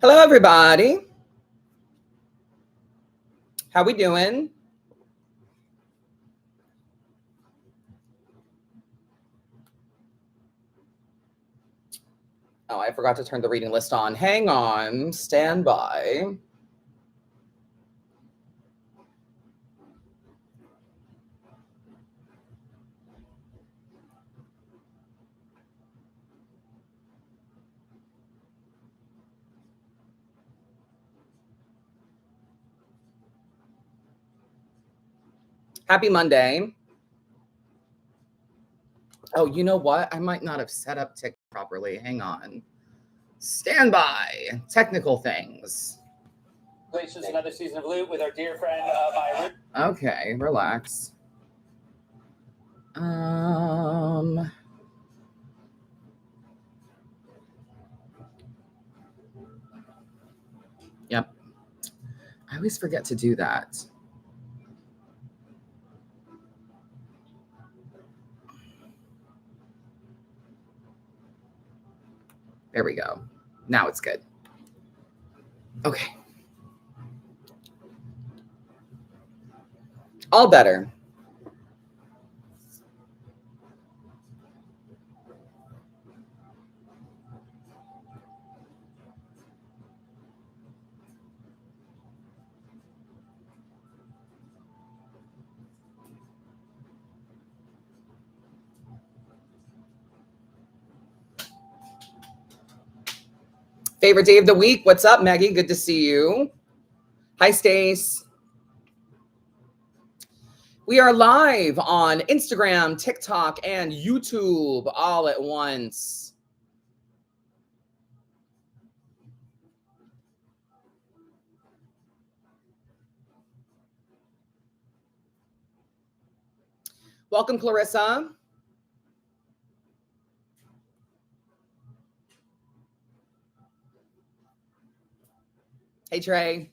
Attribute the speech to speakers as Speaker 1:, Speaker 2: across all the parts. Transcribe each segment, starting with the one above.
Speaker 1: Hello, everybody. How we doing? Oh, I forgot to turn the reading list on. Hang on. Stand by. Happy Monday. Oh, you know what? I might not have set up TikTok properly. Hang on. Stand by. Technical things.
Speaker 2: Congratulations, another season of Loot with our dear friend Byron.
Speaker 1: Okay, relax. Yep. I always forget to do that. There we go. Now it's good. Okay. All better. Favorite day of the week. What's up, Maggie? Good to see you. Hi, Stace. We are live on Instagram, TikTok, and YouTube all at once. Welcome, Clarissa. Hey, Trey.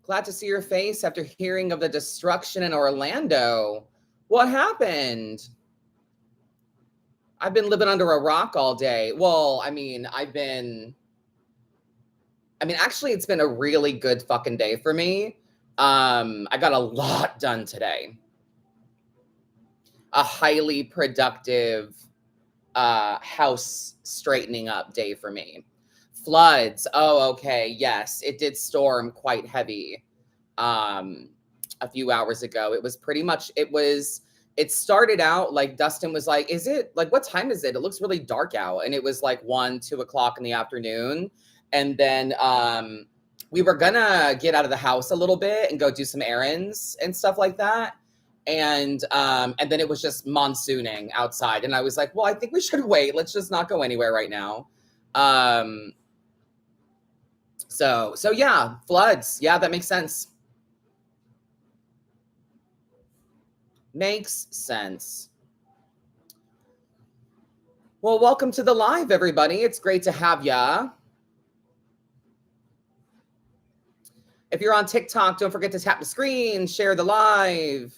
Speaker 1: Glad to see your face after hearing of the destruction in Orlando. What happened? I've been living under a rock all day. Well, actually, it's been a really good fucking day for me. I got a lot done today. A highly productive house straightening up day for me. Floods. Oh, okay. Yes, it did storm quite heavy a few hours ago. It was pretty much, it started out like Dustin was like, is it like, what time is it? It looks really dark out. And it was like 2 o'clock in the afternoon. And then we were gonna get out of the house a little bit and go do some errands and stuff like that. And then it was just monsooning outside. And I was like, well, I think we should wait. Let's just not go anywhere right now. So yeah, floods. Yeah, that makes sense. Makes sense. Well, welcome to the live, everybody. It's great to have ya. If you're on TikTok, don't forget to tap the screen, share the live.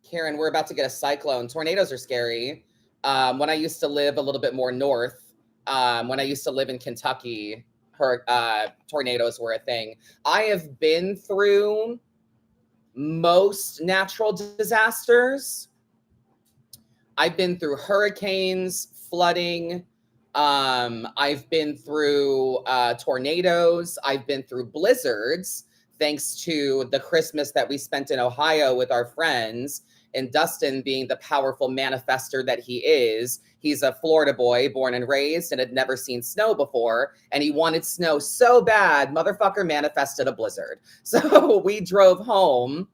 Speaker 1: Karen, we're about to get a cyclone. Tornadoes are scary. When I used to live a little bit more north, when I used to live in Kentucky, tornadoes were a thing. I have been through most natural disasters. I've been through hurricanes, flooding. I've been through tornadoes. I've been through blizzards, thanks to the Christmas that we spent in Ohio with our friends. And Dustin, being the powerful manifester that he is, he's a Florida boy, born and raised, and had never seen snow before. And he wanted snow so bad, motherfucker manifested a blizzard. So we drove home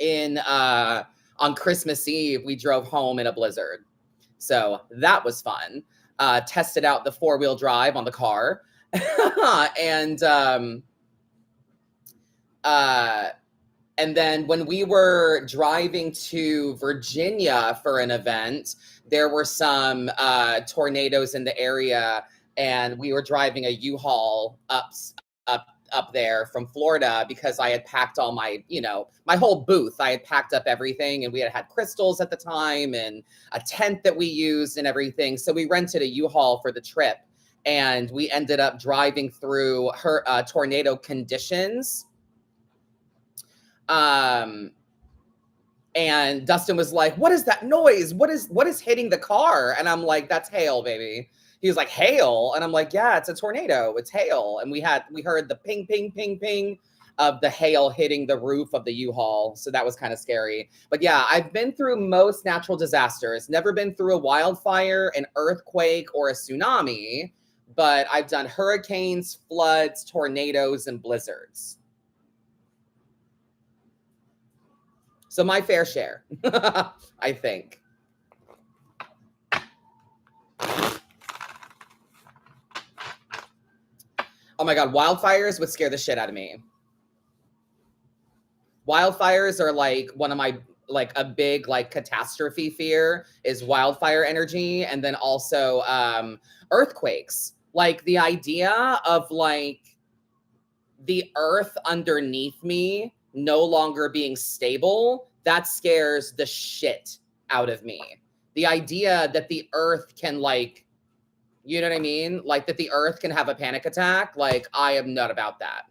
Speaker 1: on Christmas Eve. We drove home in a blizzard. So that was fun. Tested out the 4-wheel drive on the car. And then when we were driving to Virginia for an event, there were some tornadoes in the area, and we were driving a U-Haul up up there from Florida because I had packed all my, you know, my whole booth. I had packed up everything, and we had crystals at the time and a tent that we used and everything. So we rented a U-Haul for the trip, and we ended up driving through tornado conditions. And Dustin was like, "What is that noise? What is hitting the car?" And I'm like, "That's hail, baby." He was like, "Hail?" And I'm like, "Yeah, it's a tornado. It's hail." And we heard the ping, ping, ping, ping of the hail hitting the roof of the U-Haul. So that was kind of scary. But yeah, I've been through most natural disasters. Never been through a wildfire, an earthquake, or a tsunami. But I've done hurricanes, floods, tornadoes, and blizzards. So my fair share, I think. Oh my God, wildfires would scare the shit out of me. Wildfires are like one of my, like a big like catastrophe fear is wildfire energy. And then also earthquakes. Like the idea of like the earth underneath me no longer being stable, that scares the shit out of me. The idea that the earth can like, you know what I mean? Like that the earth can have a panic attack. Like I am not about that.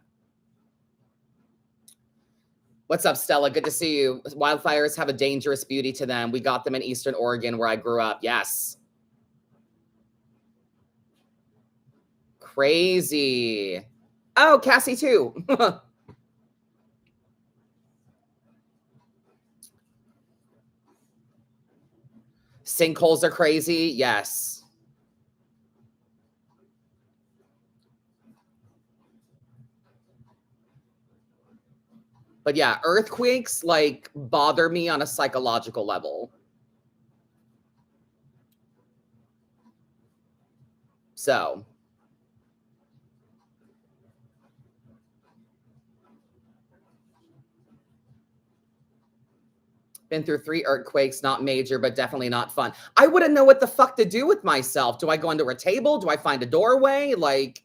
Speaker 1: What's up, Stella? Good to see you. Wildfires have a dangerous beauty to them. We got them in Eastern Oregon where I grew up. Yes. Crazy. Oh, Cassie too. Sinkholes are crazy. Yes. But yeah, earthquakes like bother me on a psychological level. So. Been through 3 earthquakes, not major, but definitely not fun. I wouldn't know what the fuck to do with myself. Do I go under a table? Do I find a doorway? Like,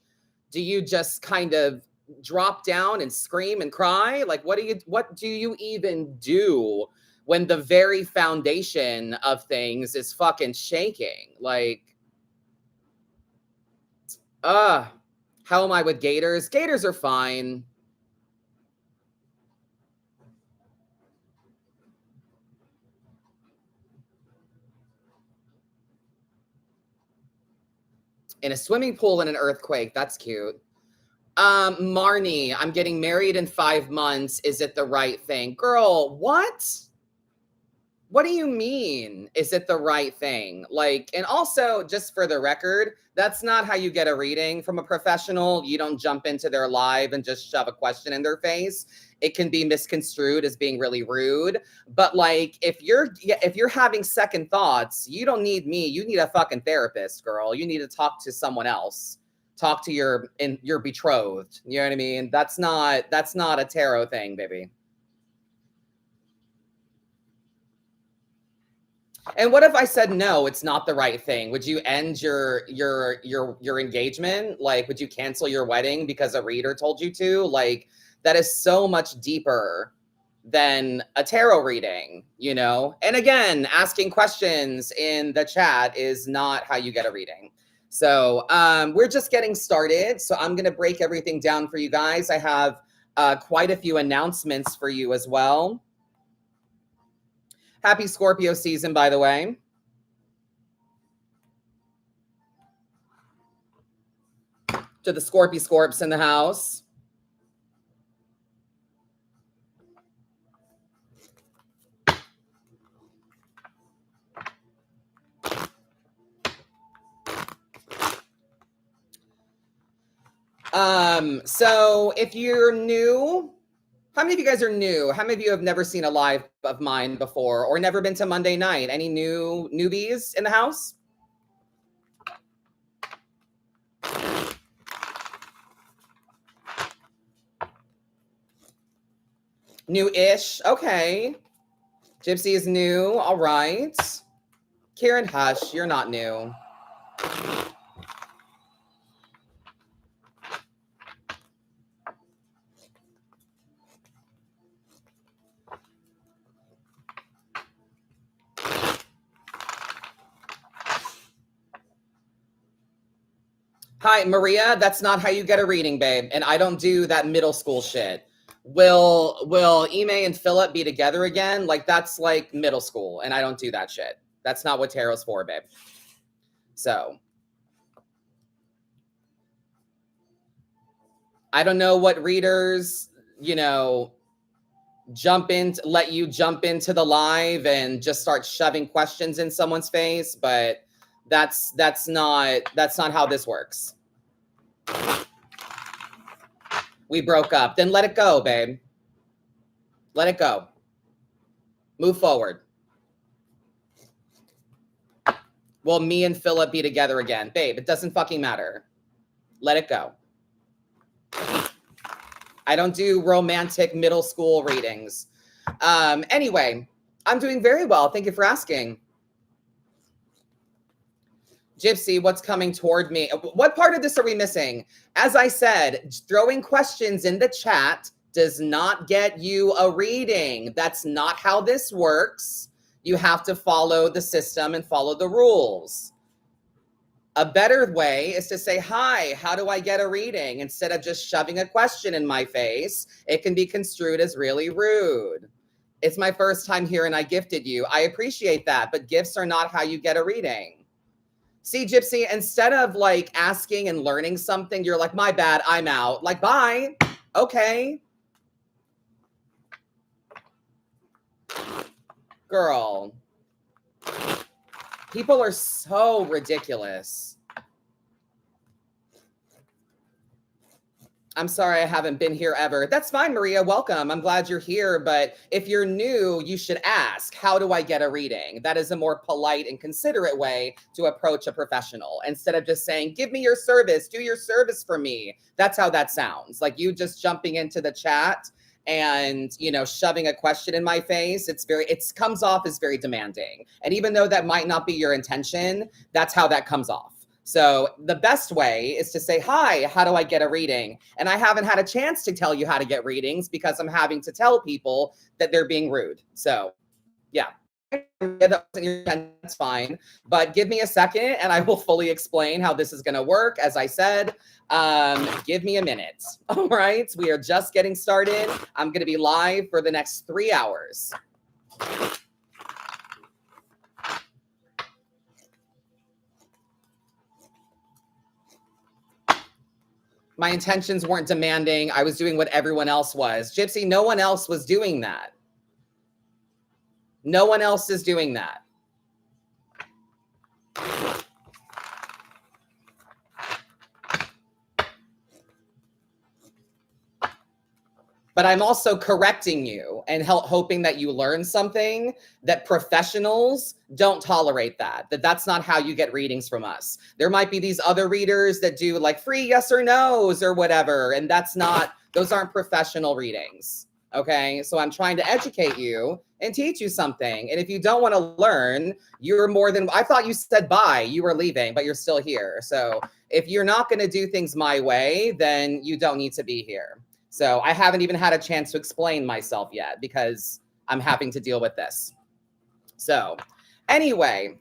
Speaker 1: do you just kind of drop down and scream and cry? Like, what do you even do when the very foundation of things is fucking shaking? Like, how am I with gators? Gators are fine. In a swimming pool in an earthquake. That's cute. Marnie, I'm getting married in 5 months. Is it the right thing? Girl, what? What do you mean? Is it the right thing? Like, and also, just for the record, that's not how you get a reading from a professional. You don't jump into their live and just shove a question in their face. It can be misconstrued as being really rude. But like, if you're having second thoughts, you don't need me. You need a fucking therapist, girl. You need to talk to someone else. Talk to your betrothed. You know what I mean? That's not a tarot thing, baby. And what if I said no, it's not the right thing? Would you end your engagement? Like, would you cancel your wedding because a reader told you to? Like, that is so much deeper than a tarot reading, you know? And again, asking questions in the chat is not how you get a reading. So we're just getting started. So I'm going to break everything down for you guys. I have quite a few announcements for you as well. Happy Scorpio season, by the way. To the Scorps in the house. So if you're new, how many of you guys are new? How many of you have never seen a live of mine before or never been to Monday night? Any newbies in the house? New-ish. Okay. Gypsy is new. All right. Karen, hush. You're not new. Hi, Maria. That's not how you get a reading, babe. And I don't do that middle school shit. Will Ime and Philip be together again? Like, that's like middle school, and I don't do that shit. That's not what tarot's for, babe. So I don't know what readers, let you jump into the live and just start shoving questions in someone's face, but that's not how this works. We broke up. Then let it go, babe. Let it go. Move forward. Will me and Philip be together again? Babe, it doesn't fucking matter. Let it go. I don't do romantic middle school readings. Anyway, I'm doing very well. Thank you for asking. Gypsy, what's coming toward me? What part of this are we missing? As I said, throwing questions in the chat does not get you a reading. That's not how this works. You have to follow the system and follow the rules. A better way is to say, hi, how do I get a reading? Instead of just shoving a question in my face, it can be construed as really rude. It's my first time here and I gifted you. I appreciate that, but gifts are not how you get a reading. See, Gypsy, instead of like asking and learning something, you're like, my bad, I'm out. Like, bye. Okay. Girl. People are so ridiculous. I'm sorry I haven't been here ever. That's fine, Maria. Welcome. I'm glad you're here. But if you're new, you should ask, how do I get a reading? That is a more polite and considerate way to approach a professional instead of just saying, give me your service, do your service for me. That's how that sounds. Like you just jumping into the chat and, shoving a question in my face. It comes off as very demanding. And even though that might not be your intention, that's how that comes off. So the best way is to say, hi, how do I get a reading? And I haven't had a chance to tell you how to get readings because I'm having to tell people that they're being rude. So yeah, that's fine. But give me a second and I will fully explain how this is going to work. As I said, give me a minute. All right. We are just getting started. I'm going to be live for the next 3 hours. My intentions weren't demanding. I was doing what everyone else was. Gypsy, no one else was doing that. No one else is doing that. But I'm also correcting you and hoping that you learn something, that professionals don't tolerate that that's not how you get readings from us. There might be these other readers that do like free yes or no's or whatever. And those aren't professional readings. Okay. So I'm trying to educate you and teach you something. And if you don't want to learn, I thought you said bye, you were leaving, but you're still here. So if you're not going to do things my way, then you don't need to be here. So I haven't even had a chance to explain myself yet because I'm having to deal with this. So anyway,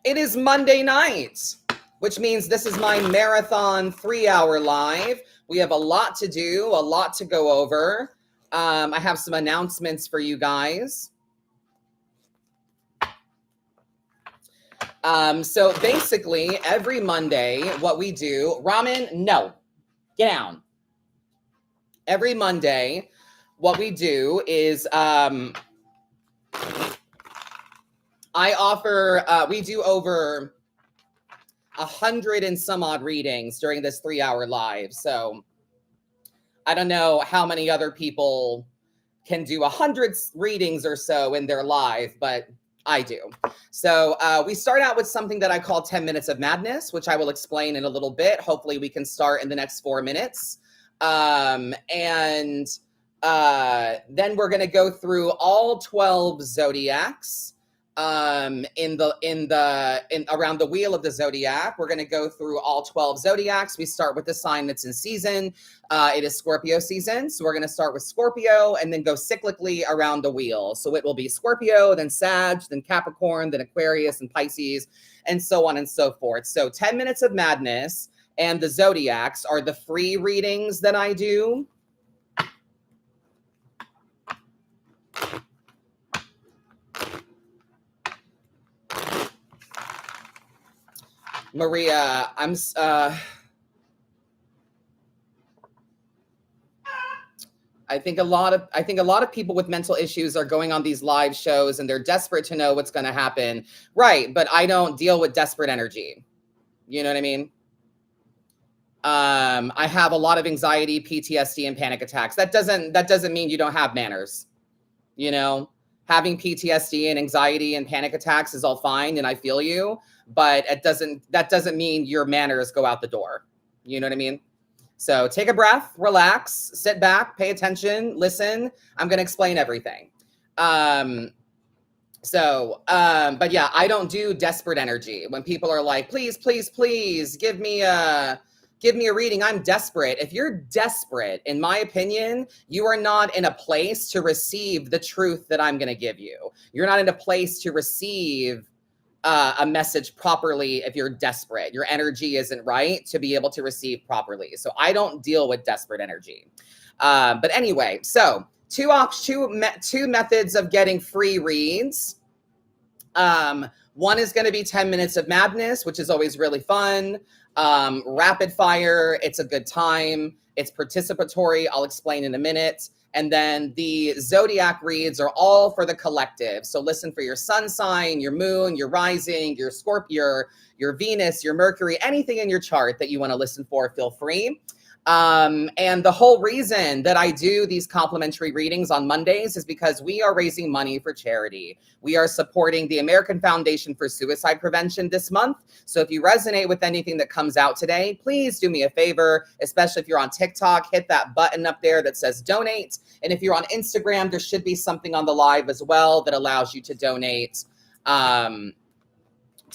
Speaker 1: it is Monday night, which means this is my marathon 3-hour live. We have a lot to do, a lot to go over. I have some announcements for you guys. So basically every Monday, what we do, Ramen, no, get down. Every Monday, what we do is, we do over 100 and some odd readings during this 3-hour live. So I don't know how many other people can do 100 readings or so in their live, but I do. So we start out with something that I call 10 minutes of madness, which I will explain in a little bit. Hopefully we can start in the next 4 minutes. Then we're going to go through all 12 zodiacs. around the wheel of the zodiac. We're going to go through all 12 zodiacs. We start with the sign that's in season. It is Scorpio season. So we're going to start with Scorpio and then go cyclically around the wheel. So it will be Scorpio, then Sag, then Capricorn, then Aquarius and Pisces, and so on and so forth. So 10 minutes of madness and the zodiacs are the free readings that I do. Maria, I think a lot of people with mental issues are going on these live shows and they're desperate to know what's going to happen. Right, but I don't deal with desperate energy. You know what I mean? I have a lot of anxiety, PTSD, and panic attacks. That doesn't mean you don't have manners. You know, having PTSD and anxiety and panic attacks is all fine, and I feel you, but that doesn't mean your manners go out the door. You know what I mean? So take a breath, relax, sit back, pay attention, listen. I'm going to explain everything. But yeah, I don't do desperate energy. When people are like, please, please, please give me a reading. I'm desperate. If you're desperate, in my opinion, you are not in a place to receive the truth that I'm going to give you. You're not in a place to receive a message properly. If you're desperate, your energy isn't right to be able to receive properly. So I don't deal with desperate energy. But anyway, so two methods of getting free reads. One is going to be 10 minutes of madness, which is always really fun. Rapid fire. It's a good time. It's participatory. I'll explain in a minute. And then the zodiac reads are all for the collective. So listen for your sun sign, your moon, your rising, your Scorpio, your Venus, your Mercury, anything in your chart that you want to listen for, feel free. And the whole reason that I do these complimentary readings on Mondays is because we are raising money for charity. We are supporting the American Foundation for Suicide Prevention this month. So if you resonate with anything that comes out today, please do me a favor, especially if you're on TikTok, hit that button up there that says donate. And if you're on Instagram, there should be something on the live as well that allows you to donate.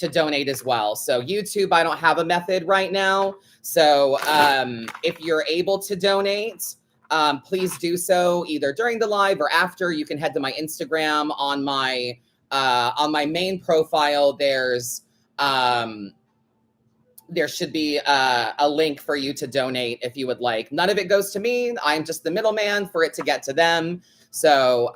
Speaker 1: As well. So YouTube, I don't have a method right now. So if you're able to donate, please do so either during the live or after. You can head to my Instagram. On my main profile, there should be a link for you to donate if you would like. None of it goes to me. I'm just the middleman for it to get to them. So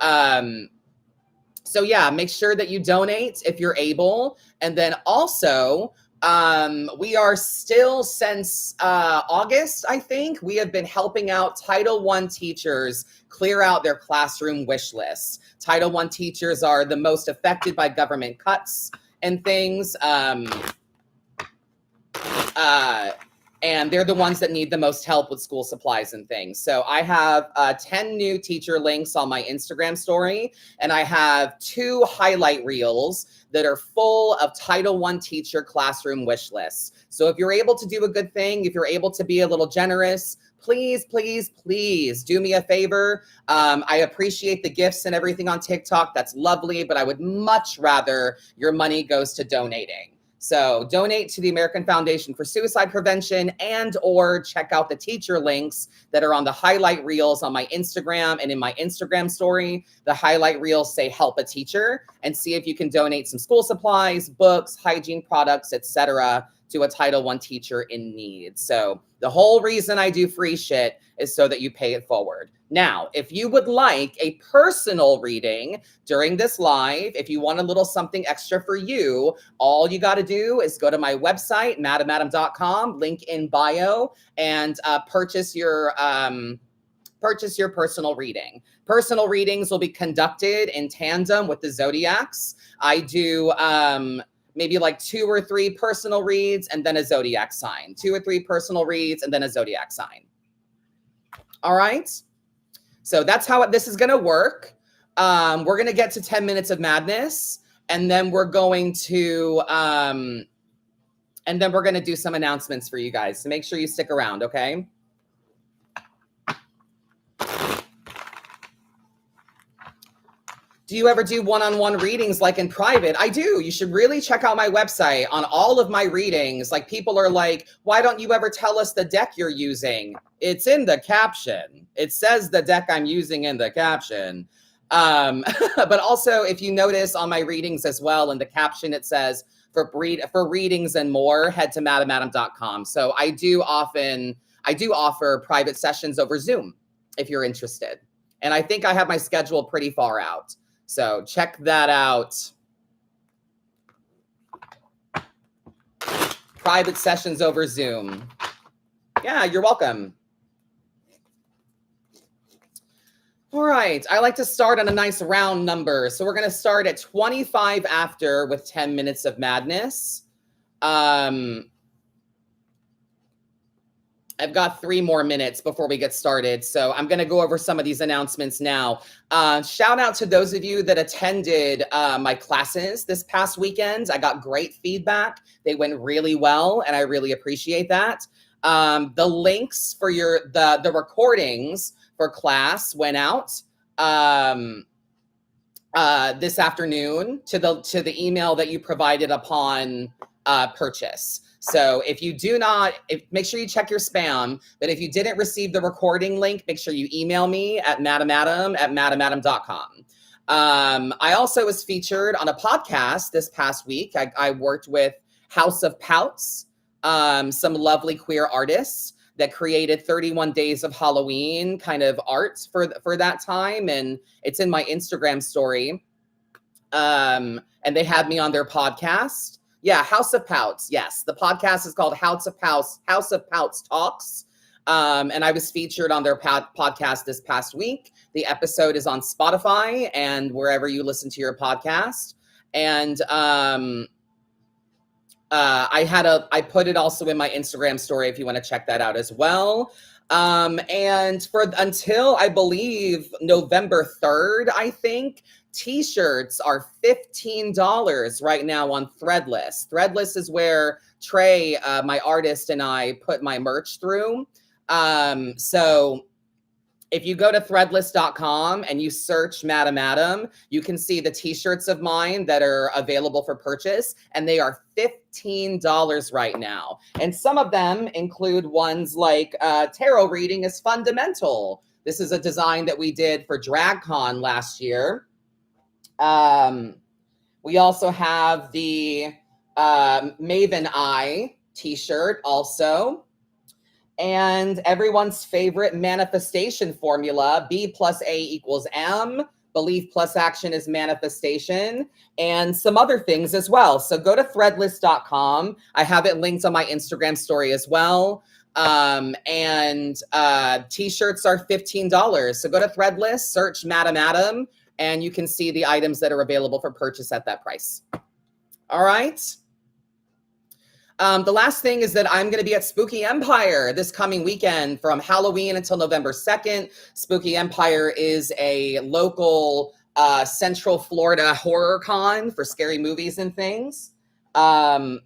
Speaker 1: yeah, make sure that you donate if you're able. And then also, we are still, since August, I think, we have been helping out Title I teachers clear out their classroom wish lists. Title I teachers are the most affected by government cuts and things. And they're the ones that need the most help with school supplies and things. So I have 10 new teacher links on my Instagram story, and I have 2 highlight reels that are full of Title I teacher classroom wish lists. So if you're able to do a good thing, if you're able to be a little generous, please, please, please do me a favor. I appreciate the gifts and everything on TikTok. That's lovely, but I would much rather your money goes to donating. So donate to the American Foundation for Suicide Prevention, and or check out the teacher links that are on the highlight reels on my Instagram and in my Instagram story. The highlight reels say help a teacher, and see if you can donate some school supplies, books, hygiene products, etc. to a Title I teacher in need. So the whole reason I do free shit is so that you pay it forward. Now, if you would like a personal reading during this live, if you want a little something extra for you, all you got to do is go to my website, madamadam.com, link in bio, and purchase your personal reading. Personal readings will be conducted in tandem with the zodiacs. I do maybe like 2 or 3 personal reads and then a zodiac sign. 2 or 3 personal reads and then a zodiac sign. All right. So that's how this is going to work. We're going to get to 10 minutes of madness, and then we're going to do some announcements for you guys. So make sure you stick around, okay? Do you ever do one-on-one readings like in private? I do. You should really check out my website. On all of my readings, like people are like, why don't you ever tell us the deck you're using? It's in the caption. It says the deck I'm using in the caption. But also, if you notice on my readings as well, in the caption, it says for readings and more, head to madamadam.com. So I do offer private sessions over Zoom if you're interested. And I think I have my schedule pretty far out. So check that out. Private sessions over Zoom. Yeah, you're welcome. All right, I like to start on a nice round number. So we're going to start at 25 after with 10 minutes of madness. I've got 3 more minutes before we get started. So I'm going to go over some of these announcements now. Shout out to those of you that attended my classes this past weekend. I got great feedback. They went really well, and I really appreciate that. The links for the recordings for class went out this afternoon to the email that you provided upon purchase. So if you do not, make sure you check your spam. But if you didn't receive the recording link, make sure you email me at madamadam@madamadam.com. I also was featured on a podcast this past week. I worked with House of Pouts, some lovely queer artists that created 31 Days of Halloween kind of art for that time. And it's in my Instagram story. And they had me on their podcast. Yeah, House of Pouts. Yes, the podcast is called House of Pouts Talks. And I was featured on their podcast this past week. The episode is on Spotify and wherever you listen to your podcast. And I put it also in my Instagram story if you want to check that out as well. And until I believe November 3rd, I think, T-shirts are $15 right now on Threadless. Threadless is where Trey, my artist, and I put my merch through. So if you go to threadless.com and you search Madam Adam, you can see the T-shirts of mine that are available for purchase, and they are $15 right now. And some of them include ones like tarot reading is fundamental. This is a design that we did for DragCon last year. We also have the Maven Eye T-shirt also. And everyone's favorite manifestation formula, B plus A equals M. Belief plus action is manifestation, and some other things as well. So go to threadless.com. I have it linked on my Instagram story as well. And T-shirts are $15. So go to Threadless, search Madam Adam, and you can see the items that are available for purchase at that price. All right. The last thing is that I'm going to be at Spooky Empire this coming weekend from Halloween until November 2nd. Spooky Empire is a local Central Florida horror con for scary movies and things. And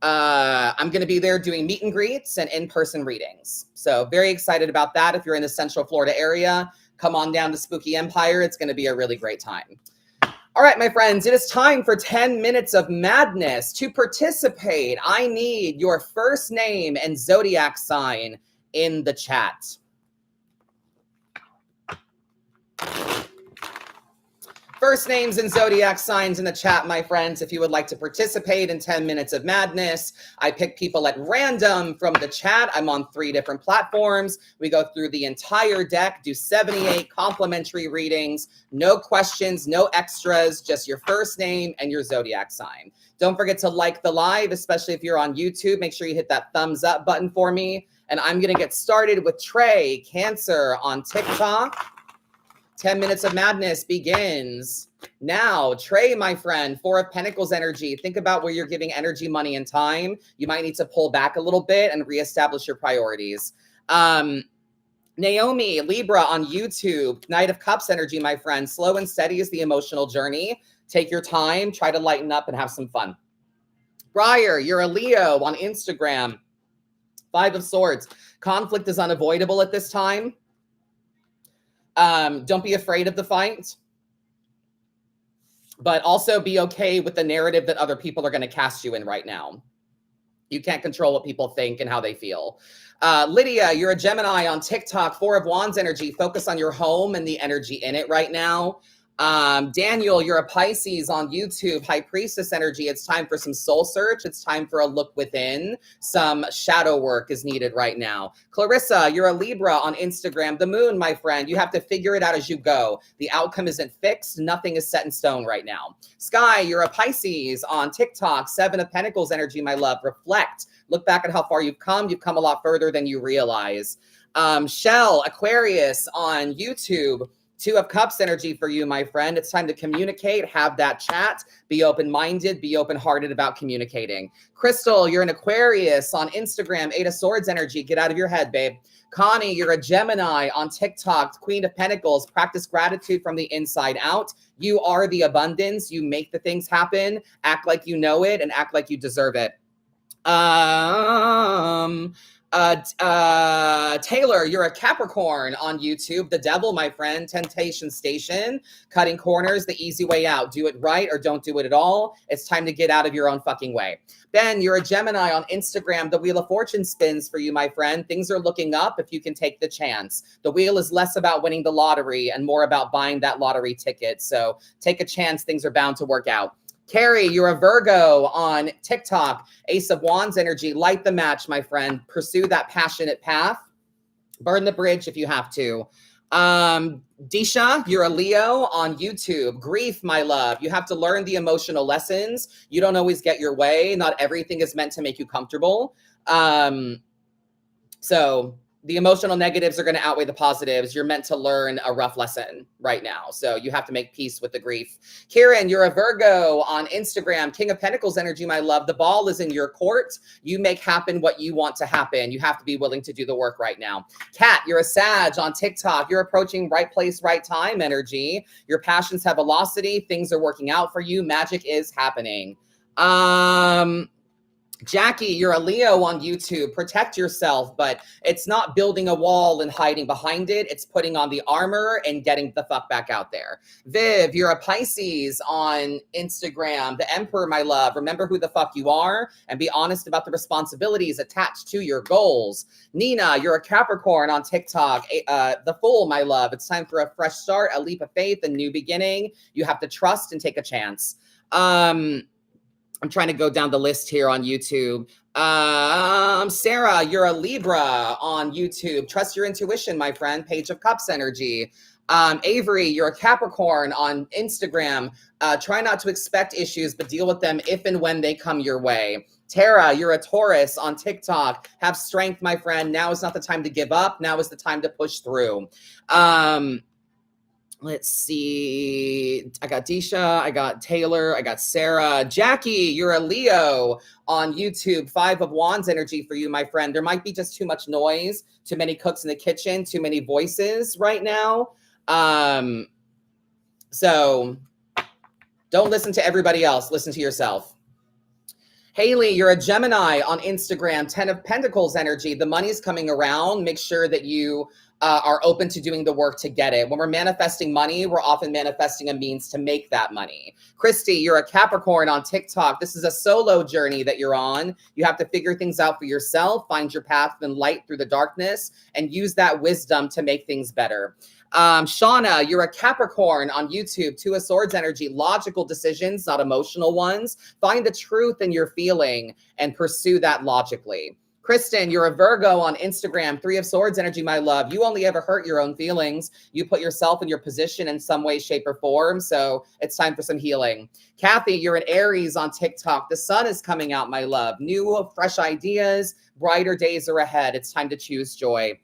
Speaker 1: I'm going to be there doing meet and greets and in-person readings. So very excited about that. If you're in the Central Florida area, come on down to Spooky Empire. It's going to be a really great time. All right, my friends, it is time for 10 minutes of madness. To participate, I need your first name and zodiac sign in the chat. First names and zodiac signs in the chat, my friends, if you would like to participate in 10 minutes of madness. I pick people at random from the chat. I'm on 3 different platforms. We go through the entire deck, do 78 complimentary readings, no questions, no extras, just your first name and your zodiac sign. Don't forget to like the live, especially if you're on YouTube. Make sure you hit that thumbs up button for me. And I'm going to get started with Trey, Cancer on TikTok. 10 minutes of madness begins now. Trey, my friend, 4 of Pentacles energy. Think about where you're giving energy, money, and time. You might need to pull back a little bit and reestablish your priorities. Naomi, Libra on YouTube. Knight of Cups energy, my friend. Slow and steady is the emotional journey. Take your time. Try to lighten up and have some fun. Briar, you're a Leo on Instagram. 5 of Swords. Conflict is unavoidable at this time. Don't be afraid of the fight. but also be okay with the narrative that other people are going to cast you in right now. You can't control what people think and how they feel. Lydia, you're a Gemini on TikTok, 4 of Wands energy. Focus on your home and the energy in it right now. Daniel, you're a Pisces on YouTube, High Priestess energy. It's time for some soul search. It's time for a look within. Some shadow work is needed right now. Clarissa, you're a Libra on Instagram. The moon, my friend, you have to figure it out as you go. The outcome isn't fixed. Nothing is set in stone right now. Sky, you're a Pisces on TikTok, 7 of Pentacles energy, my love. Reflect. Look back at how far you've come. You've come a lot further than you realize. Shell, Aquarius on YouTube, 2 of Cups energy for you, my friend. It's time to communicate, have that chat, be open-minded, be open-hearted about communicating. Crystal, you're an Aquarius on Instagram, 8 of Swords energy. Get out of your head, babe. Connie, you're a Gemini on TikTok, Queen of Pentacles. Practice gratitude from the inside out. You are the abundance. You make the things happen. Act like you know it and act like you deserve it. Taylor, you're a Capricorn on YouTube. The devil, my friend. Temptation Station. Cutting corners, the easy way out. Do it right or don't do it at all. It's time to get out of your own fucking way. Ben, you're a Gemini on Instagram. The Wheel of Fortune spins for you, my friend. Things are looking up if you can take the chance. The wheel is less about winning the lottery and more about buying that lottery ticket. So take a chance. Things are bound to work out. Carrie, you're a Virgo on TikTok. Ace of Wands energy. Light the match, my friend. Pursue that passionate path. Burn the bridge if you have to. Disha, you're a Leo on YouTube. Grief, my love. You have to learn the emotional lessons. You don't always get your way. Not everything is meant to make you comfortable. So the emotional negatives are going to outweigh the positives. You're meant to learn a rough lesson right now. So you have to make peace with the grief. Kieran, you're a Virgo on Instagram. King of Pentacles energy, my love. The ball is in your court. You make happen what you want to happen. You have to be willing to do the work right now. Kat, you're a Sag on TikTok. You're approaching right place, right time energy. Your passions have velocity. Things are working out for you. Magic is happening. Jackie, you're a Leo on YouTube. Protect yourself, but it's not building a wall and hiding behind it. It's putting on the armor and getting the fuck back out there. Viv, you're a Pisces on Instagram. The Emperor, my love. Remember who the fuck you are and be honest about the responsibilities attached to your goals. Nina, you're a Capricorn on TikTok. The Fool, my love. It's time for a fresh start, a leap of faith, a new beginning. You have to trust and take a chance. I'm trying to go down the list here on YouTube. Sarah, you're a Libra on YouTube. Trust your intuition, my friend. Page of Cups energy. Avery, you're a Capricorn on Instagram. Try not to expect issues, but deal with them if and when they come your way. Tara, you're a Taurus on TikTok. Have strength, my friend. Now is not the time to give up. Now is the time to push through. Let's see. I got Disha, I got Taylor, I got Sarah. Jackie, you're a Leo on YouTube. 5 of Wands energy for you, my friend. There might be just too much noise, too many cooks in the kitchen, too many voices right now. So don't listen to everybody else. Listen to yourself. Haley, you're a Gemini on Instagram. 10 of Pentacles energy. The money's coming around. Make sure that you are open to doing the work to get it. When we're manifesting money, we're often manifesting a means to make that money. Christy, you're a Capricorn on TikTok. This is a solo journey that you're on. You have to figure things out for yourself, find your path and light through the darkness, and use that wisdom to make things better. Shauna, you're a Capricorn on YouTube. 2 of Swords energy. Logical decisions, not emotional ones. Find the truth in your feeling and pursue that logically. Kristen, you're a Virgo on Instagram. 3 of Swords energy, my love. You only ever hurt your own feelings. You put yourself in your position in some way, shape, or form. So it's time for some healing. Kathy, you're an Aries on TikTok. The sun is coming out, my love. New, fresh ideas. Brighter days are ahead. It's time to choose joy.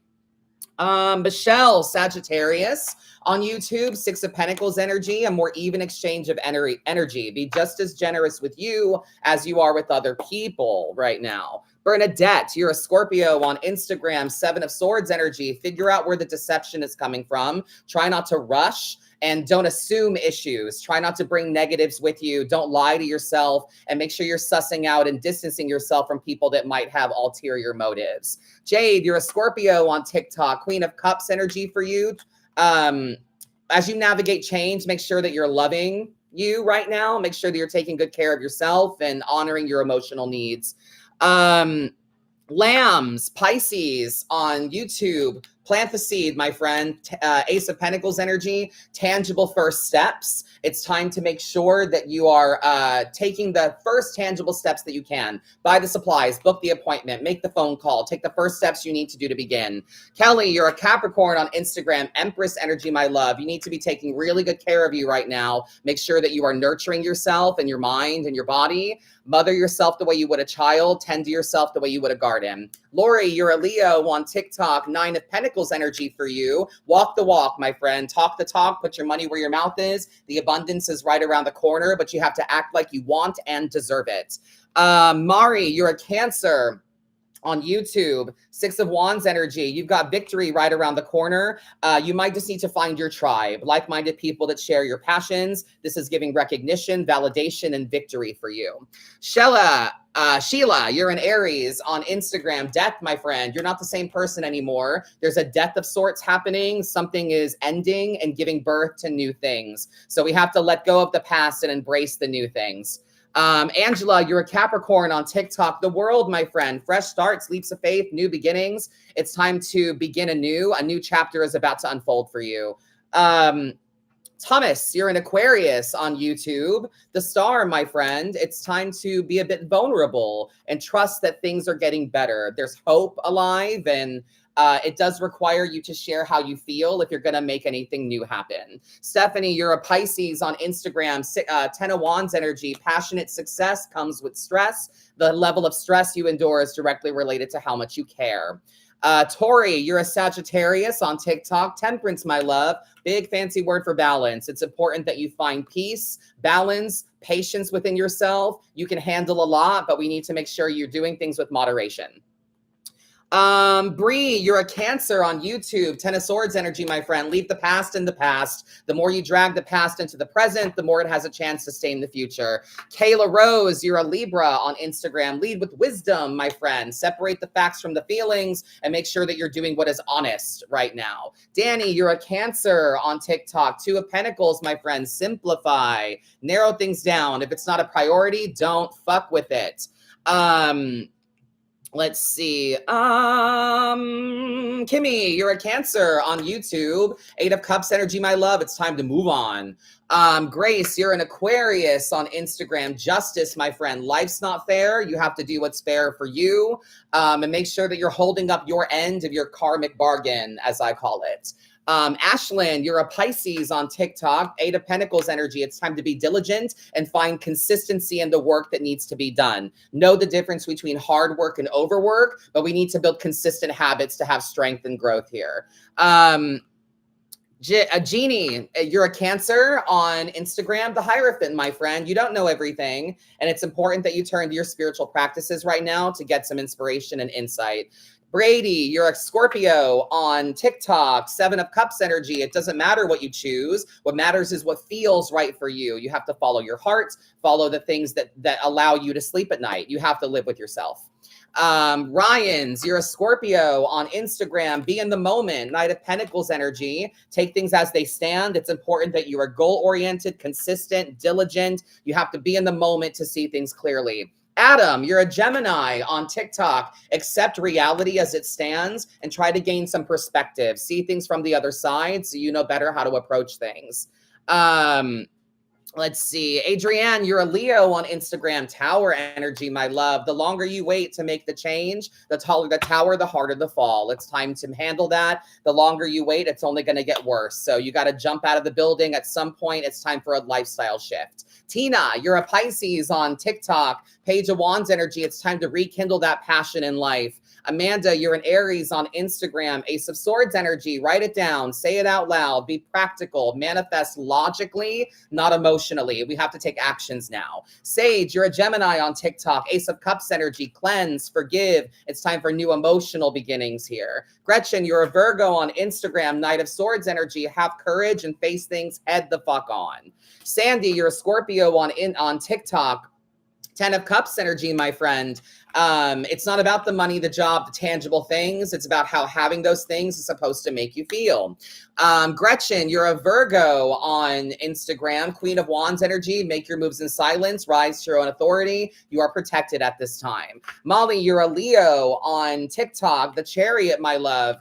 Speaker 1: Michelle, Sagittarius on YouTube. 6 of Pentacles energy. A more even exchange of energy. Be just as generous with you as you are with other people right now. Bernadette, you're a Scorpio on Instagram. 7 of Swords energy. Figure out where the deception is coming from. Try not to rush and don't assume issues. Try not to bring negatives with you. Don't lie to yourself and make sure you're sussing out and distancing yourself from people that might have ulterior motives. Jade, you're a Scorpio on TikTok. Queen of Cups energy for you. As you navigate change, make sure that you're loving you right now. Make sure that you're taking good care of yourself and honoring your emotional needs. Lambs, Pisces on YouTube. Plant the seed, my friend. Ace of Pentacles energy, tangible first steps. It's time to make sure that you are taking the first tangible steps that you can. Buy the supplies, book the appointment, make the phone call, take the first steps you need to do to begin. Kelly, you're a Capricorn on Instagram. Empress energy, my love. You need to be taking really good care of you right now. Make sure that you are nurturing yourself and your mind and your body. Mother yourself the way you would a child. Tend to yourself the way you would a garden. Lori, you're a Leo on TikTok. 9 of Pentacles energy for you. Walk the walk, my friend. Talk the talk. Put your money where your mouth is. The abundance is right around the corner, but you have to act like you want and deserve it. Mari, you're a Cancer on YouTube. 6 of Wands energy. You've got victory right around the corner. You might just need to find your tribe, like-minded people that share your passions. This is giving recognition, validation, and victory for you. Sheila, you're an Aries on Instagram. Death, my friend. You're not the same person anymore. There's a death of sorts happening. Something is ending and giving birth to new things. So we have to let go of the past and embrace the new things. Angela, you're a Capricorn on TikTok. The world, my friend. Fresh starts, leaps of faith, new beginnings. It's time to begin anew. A new chapter is about to unfold for you. Thomas, you're an Aquarius on YouTube. The star, my friend. It's time to be a bit vulnerable and trust that things are getting better. There's hope alive, and it does require you to share how you feel if you're going to make anything new happen. Stephanie, you're a Pisces on Instagram. 10 of Wands energy. Passionate success comes with stress. The level of stress you endure is directly related to how much you care. Tori, you're a Sagittarius on TikTok. Temperance, my love. Big fancy word for balance. It's important that you find peace, balance, patience within yourself. You can handle a lot, but we need to make sure you're doing things with moderation. Bree, you're a Cancer on YouTube. 10 of Swords energy, my friend. Leave the past in the past. The more you drag the past into the present, the more it has a chance to stay in the future. Kayla Rose, you're a Libra on Instagram. Lead with wisdom, my friend. Separate the facts from the feelings and make sure that you're doing what is honest right now. Danny, you're a Cancer on TikTok. 2 of Pentacles, my friend. Simplify. Narrow things down. If it's not a priority, don't fuck with it. Let's see. Kimmy, you're a Cancer on YouTube. 8 of Cups energy, my love. It's time to move on. Grace, you're an Aquarius on Instagram. Justice, my friend. Life's not fair. You have to do what's fair for you. And make sure that you're holding up your end of your karmic bargain, as I call it. Ashlyn, you're a Pisces on TikTok. 8 of Pentacles energy. It's time to be diligent and find consistency in the work that needs to be done. Know the difference between hard work and overwork, but we need to build consistent habits to have strength and growth here. Jeannie, you're a Cancer on Instagram. The Hierophant, my friend. You don't know everything, and it's important that you turn to your spiritual practices right now to get some inspiration and insight. Brady, you're a Scorpio on TikTok. 7 of Cups energy. It doesn't matter what you choose. What matters is what feels right for you. You have to follow your heart, follow the things that allow you to sleep at night. You have to live with yourself. Ryans, you're a Scorpio on Instagram. Be in the moment. Knight of Pentacles energy. Take things as they stand. It's important that you are goal-oriented, consistent, diligent. You have to be in the moment to see things clearly. Adam, you're a Gemini on TikTok. Accept reality as it stands and try to gain some perspective. See things from the other side so you know better how to approach things. Let's see. Adrienne, you're a Leo on Instagram. Tower energy, my love. The longer you wait to make the change, the taller the tower, the harder the fall. It's time to handle that. The longer you wait, it's only going to get worse. So you got to jump out of the building. At some point, it's time for a lifestyle shift. Tina, you're a Pisces on TikTok. Page of Wands energy. It's time to rekindle that passion in life. Amanda, you're an Aries on Instagram. Ace of Swords energy. Write it down. Say it out loud. Be practical. Manifest logically, not emotionally. We have to take actions now. Sage, you're a Gemini on TikTok. Ace of Cups energy. Cleanse, forgive. It's time for new emotional beginnings here. Gretchen, you're a Virgo on Instagram. Knight of Swords energy. Have courage and face things head the fuck on. Sandy, you're a Scorpio on TikTok. 10 of Cups energy, my friend. It's not about the money, the job, the tangible things. It's about how having those things is supposed to make you feel. Gretchen, you're a Virgo on Instagram. Queen of Wands energy. Make your moves in silence. Rise to your own authority. You are protected at this time. Molly, you're a Leo on TikTok. The Chariot, my love.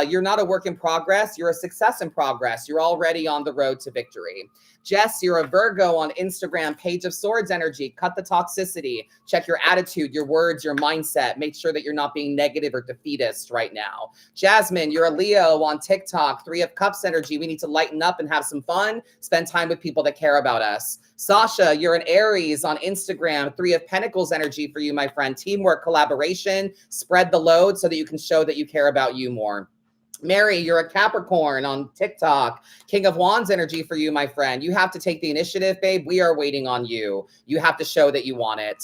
Speaker 1: You're not a work in progress. You're a success in progress. You're already on the road to victory. Jess, you're a Virgo on Instagram. Page of Swords energy. Cut the toxicity. Check your attitude, your words, your mindset. Make sure that you're not being negative or defeatist right now. Jasmine, you're a Leo on TikTok. 3 of Cups energy. We need to lighten up and have some fun. Spend time with people that care about us. Sasha, you're an Aries on Instagram. 3 of Pentacles energy for you, my friend. Teamwork, collaboration. Spread the load so that you can show that you care about you more. Mary, you're a Capricorn on TikTok. King of Wands energy for you, my friend. You have to take the initiative, babe. We are waiting on you. You have to show that you want it.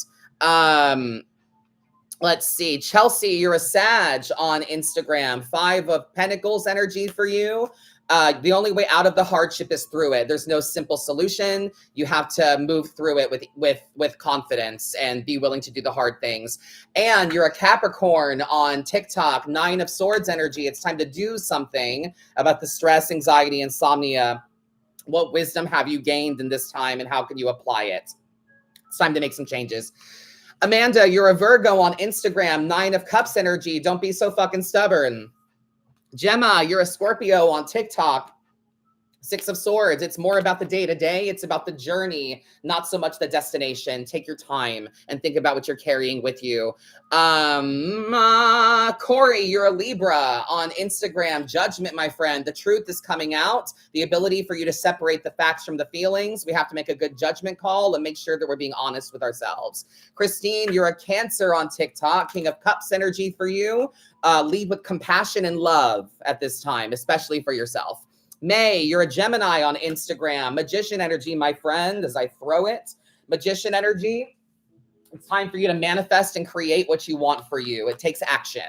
Speaker 1: Let's see. Chelsea, you're a Sag on Instagram. 5 of Pentacles energy for you. The only way out of the hardship is through it. There's no simple solution. You have to move through it with confidence and be willing to do the hard things. And you're a Capricorn on TikTok. 9 of Swords energy. It's time to do something about the stress, anxiety, insomnia. What wisdom have you gained in this time and how can you apply it? It's time to make some changes. Amanda, you're a Virgo on Instagram. 9 of Cups energy. Don't be so fucking stubborn. Gemma, you're a Scorpio on TikTok. 6 of Swords. It's more about the day-to-day. It's about the journey, not so much the destination. Take your time and think about what you're carrying with you. Corey, you're a Libra on Instagram. Judgment, my friend. The truth is coming out. The ability for you to separate the facts from the feelings. We have to make a good judgment call and make sure that we're being honest with ourselves. Christine, you're a Cancer on TikTok. King of Cups energy for you. Lead with compassion and love at this time, especially for yourself. May, you're a Gemini on Instagram. Magician energy, my friend, as I throw it. Magician energy. It's time for you to manifest and create what you want for you. It takes action.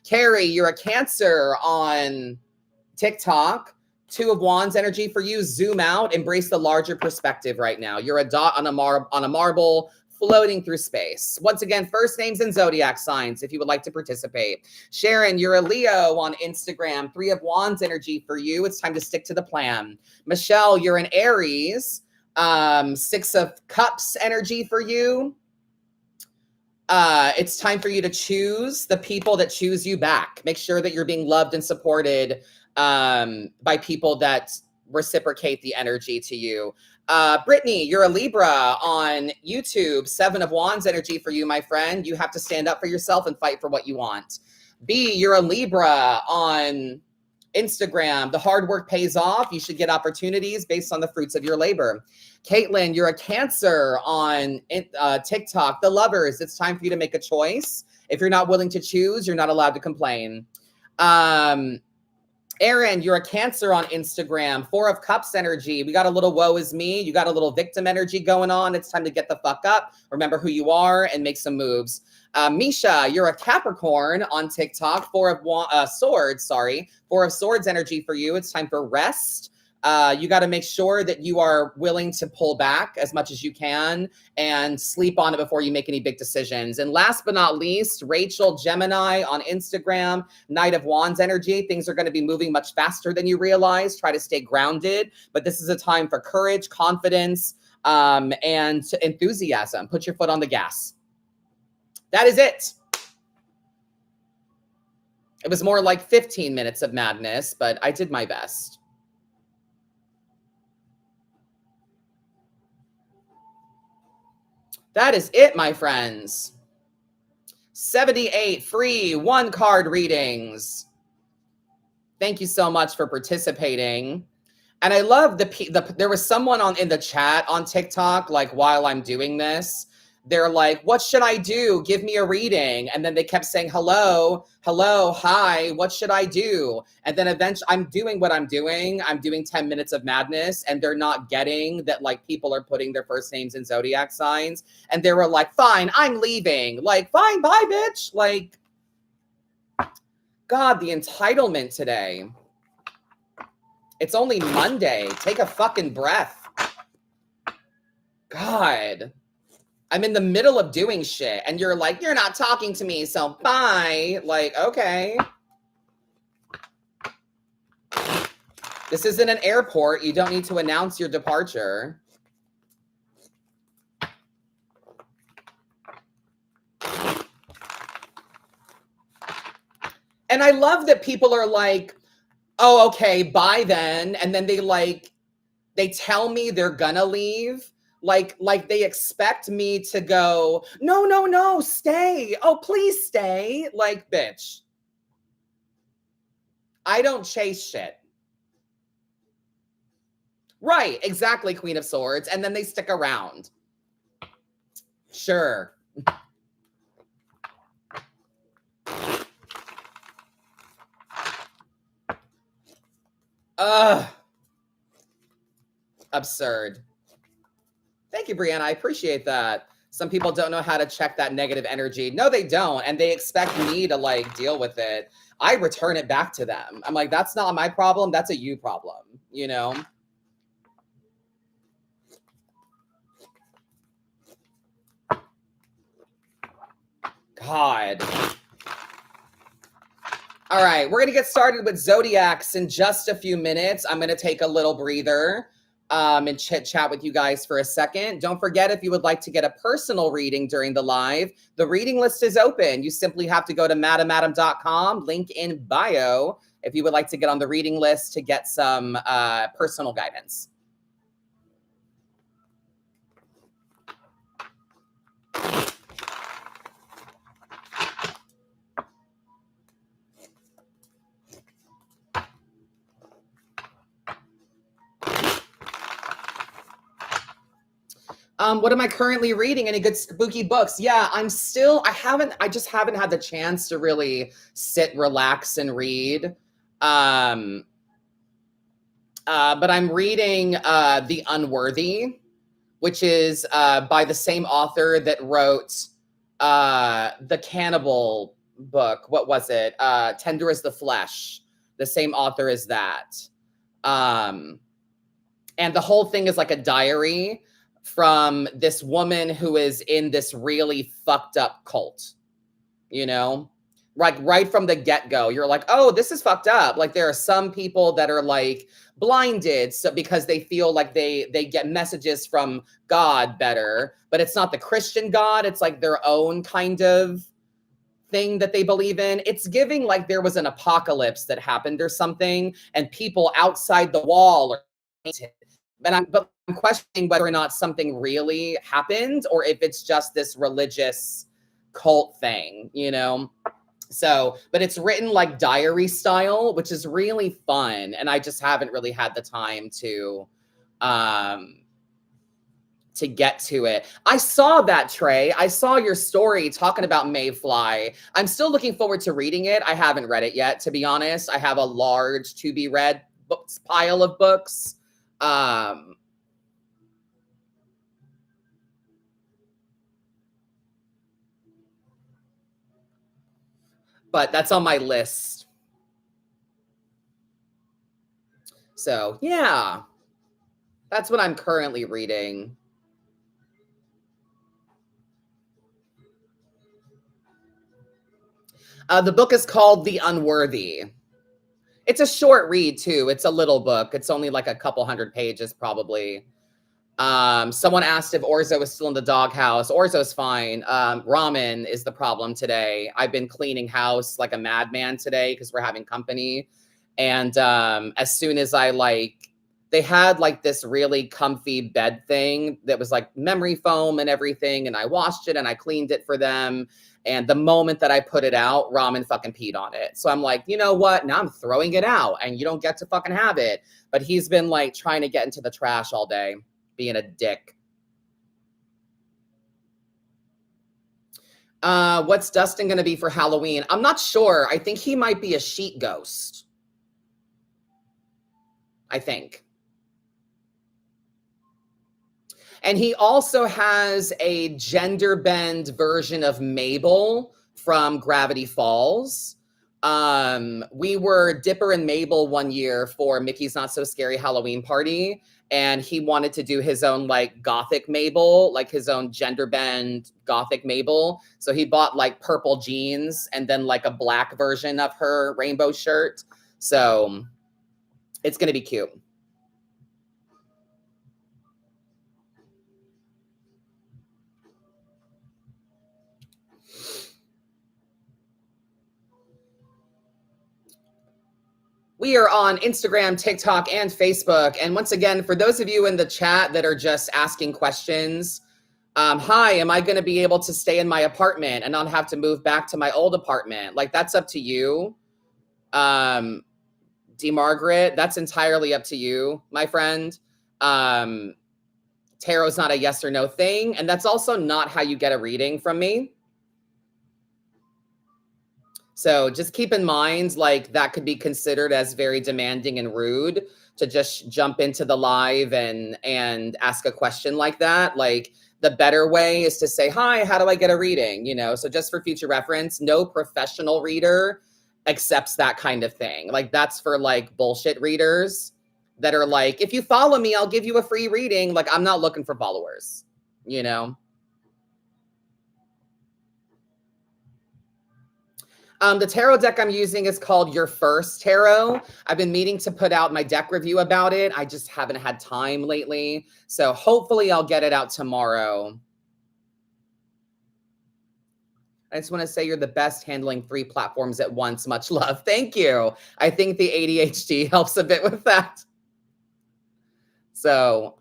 Speaker 1: Carrie, you're a Cancer on TikTok. 2 of Wands energy for you. Zoom out. Embrace the larger perspective right now. You're a dot on a marble floating through space. Once again, first names and zodiac signs if you would like to participate. Sharon, you're a Leo on Instagram. 3 of Wands energy for you. It's time to stick to the plan. Michelle, you're an Aries. 6 of Cups energy for you. It's time for you to choose the people that choose you back. Make sure that you're being loved and supported by people that reciprocate the energy to you. Brittany, you're a Libra on YouTube. 7 of Wands energy for you, my friend. You have to stand up for yourself and fight for what you want. B, you're a Libra on Instagram. The hard work pays off. You should get opportunities based on the fruits of your labor. Caitlin, you're a Cancer on TikTok. The Lovers, it's time for you to make a choice. If you're not willing to choose, you're not allowed to complain. Aaron, you're a Cancer on Instagram. 4 of Cups energy. We got a little woe is me. You got a little victim energy going on. It's time to get the fuck up. Remember who you are and make some moves. Misha, you're a Capricorn on TikTok. 4 of Swords energy for you. It's time for rest. You got to make sure that you are willing to pull back as much as you can and sleep on it before you make any big decisions. And last but not least, Rachel, Gemini on Instagram, Knight of Wands energy. Things are going to be moving much faster than you realize. Try to stay grounded, but this is a time for courage, confidence, and enthusiasm. Put your foot on the gas. That is it. It was more like 15 minutes of madness, but I did my best. That is it, my friends. 78 free 1-card readings. Thank you so much for participating. And I love there was someone in the chat on TikTok, like while I'm doing this, they're like, what should I do? Give me a reading. And then they kept saying, hello, hi, what should I do? And then eventually I'm doing what I'm doing. I'm doing 10 minutes of madness and they're not getting that like people are putting their first names in zodiac signs. And they were like, fine, I'm leaving. Like, fine, bye, bitch. Like, God, the entitlement today. It's only Monday. Take a fucking breath. God. I'm in the middle of doing shit and you're like, you're not talking to me, so bye. Like, okay. This isn't an airport. You don't need to announce your departure. And I love that people are like, oh, okay, bye then. And then they tell me they're gonna leave. Like they expect me to go, no, stay. Oh, please stay. Like, bitch. I don't chase shit. Right, exactly, Queen of Swords. And then they stick around. Sure. Absurd. Thank you, Brianna. I appreciate that. Some people don't know how to check that negative energy. No, they don't. And they expect me to like deal with it. I return it back to them. I'm like, that's not my problem. That's a you problem, you know? God. All right, we're going to get started with zodiacs in just a few minutes. I'm going to take a little breather and chit chat with you guys for a second. Don't forget, if you would like to get a personal reading during the live, the reading list is open. You simply have to go to madamadam.com, link in bio, if you would like to get on the reading list to get some personal guidance. What am I currently reading? Any good spooky books? Yeah, I just haven't had the chance to really sit, relax, and read. But I'm reading The Unworthy, which is by the same author that wrote the cannibal book. What was it? Tender as the Flesh. The same author as that. And the whole thing is like a diary from this woman who is in this really fucked up cult, you know? Like right from the get-go, you're like, oh, this is fucked up. Like there are some people that are like blinded so because they feel like they get messages from God better, but it's not the Christian God. It's like their own kind of thing that they believe in. It's giving like there was an apocalypse that happened or something, and people outside the wall are painted. But I'm questioning whether or not something really happened or if it's just this religious cult thing, you know? So, but it's written like diary style, which is really fun. And I just haven't really had the time to get to it. I saw that, Trey. I saw your story talking about Mayfly. I'm still looking forward to reading it. I haven't read it yet, to be honest. I have a large to be read books pile of books. But that's on my list. So yeah, that's what I'm currently reading. The book is called The Unworthy. It's a short read too. It's a little book. It's only like a couple hundred pages probably. Someone asked if Orzo is still in the doghouse. Orzo's fine. Ramen is the problem today. I've been cleaning house like a madman today because we're having company. And as soon as they had like this really comfy bed thing that was like memory foam and everything. And I washed it and I cleaned it for them. And the moment that I put it out, Ramen fucking peed on it. So I'm like, you know what? Now I'm throwing it out and you don't get to fucking have it. But he's been like trying to get into the trash all day, being a dick. What's Dustin going to be for Halloween? I'm not sure. I think he might be a sheet ghost. I think. And he also has a gender bend version of Mabel from Gravity Falls. We were Dipper and Mabel one year for Mickey's Not So Scary Halloween party, and he wanted to do his own like gothic Mabel, like his own gender bend gothic Mabel. So he bought like purple jeans and then like a black version of her rainbow shirt. So it's gonna be cute. We are on Instagram, TikTok, and Facebook. And once again, for those of you in the chat that are just asking questions, hi, am I going to be able to stay in my apartment and not have to move back to my old apartment? Like, that's up to you. D. Margaret, that's entirely up to you, my friend. Tarot's not a yes or no thing. And that's also not how you get a reading from me. So just keep in mind, like that could be considered as very demanding and rude to just jump into the live and ask a question like that. Like the better way is to say, hi, how do I get a reading? You know, so just for future reference, no professional reader accepts that kind of thing. Like that's for like bullshit readers that are like, if you follow me, I'll give you a free reading. Like I'm not looking for followers, you know? The tarot deck I'm using is called Your First Tarot. I've been meaning to put out my deck review about it. I just haven't had time lately. So hopefully I'll get it out tomorrow. I just want to say you're the best handling 3 platforms at once. Much love. Thank you. I think the ADHD helps a bit with that. So,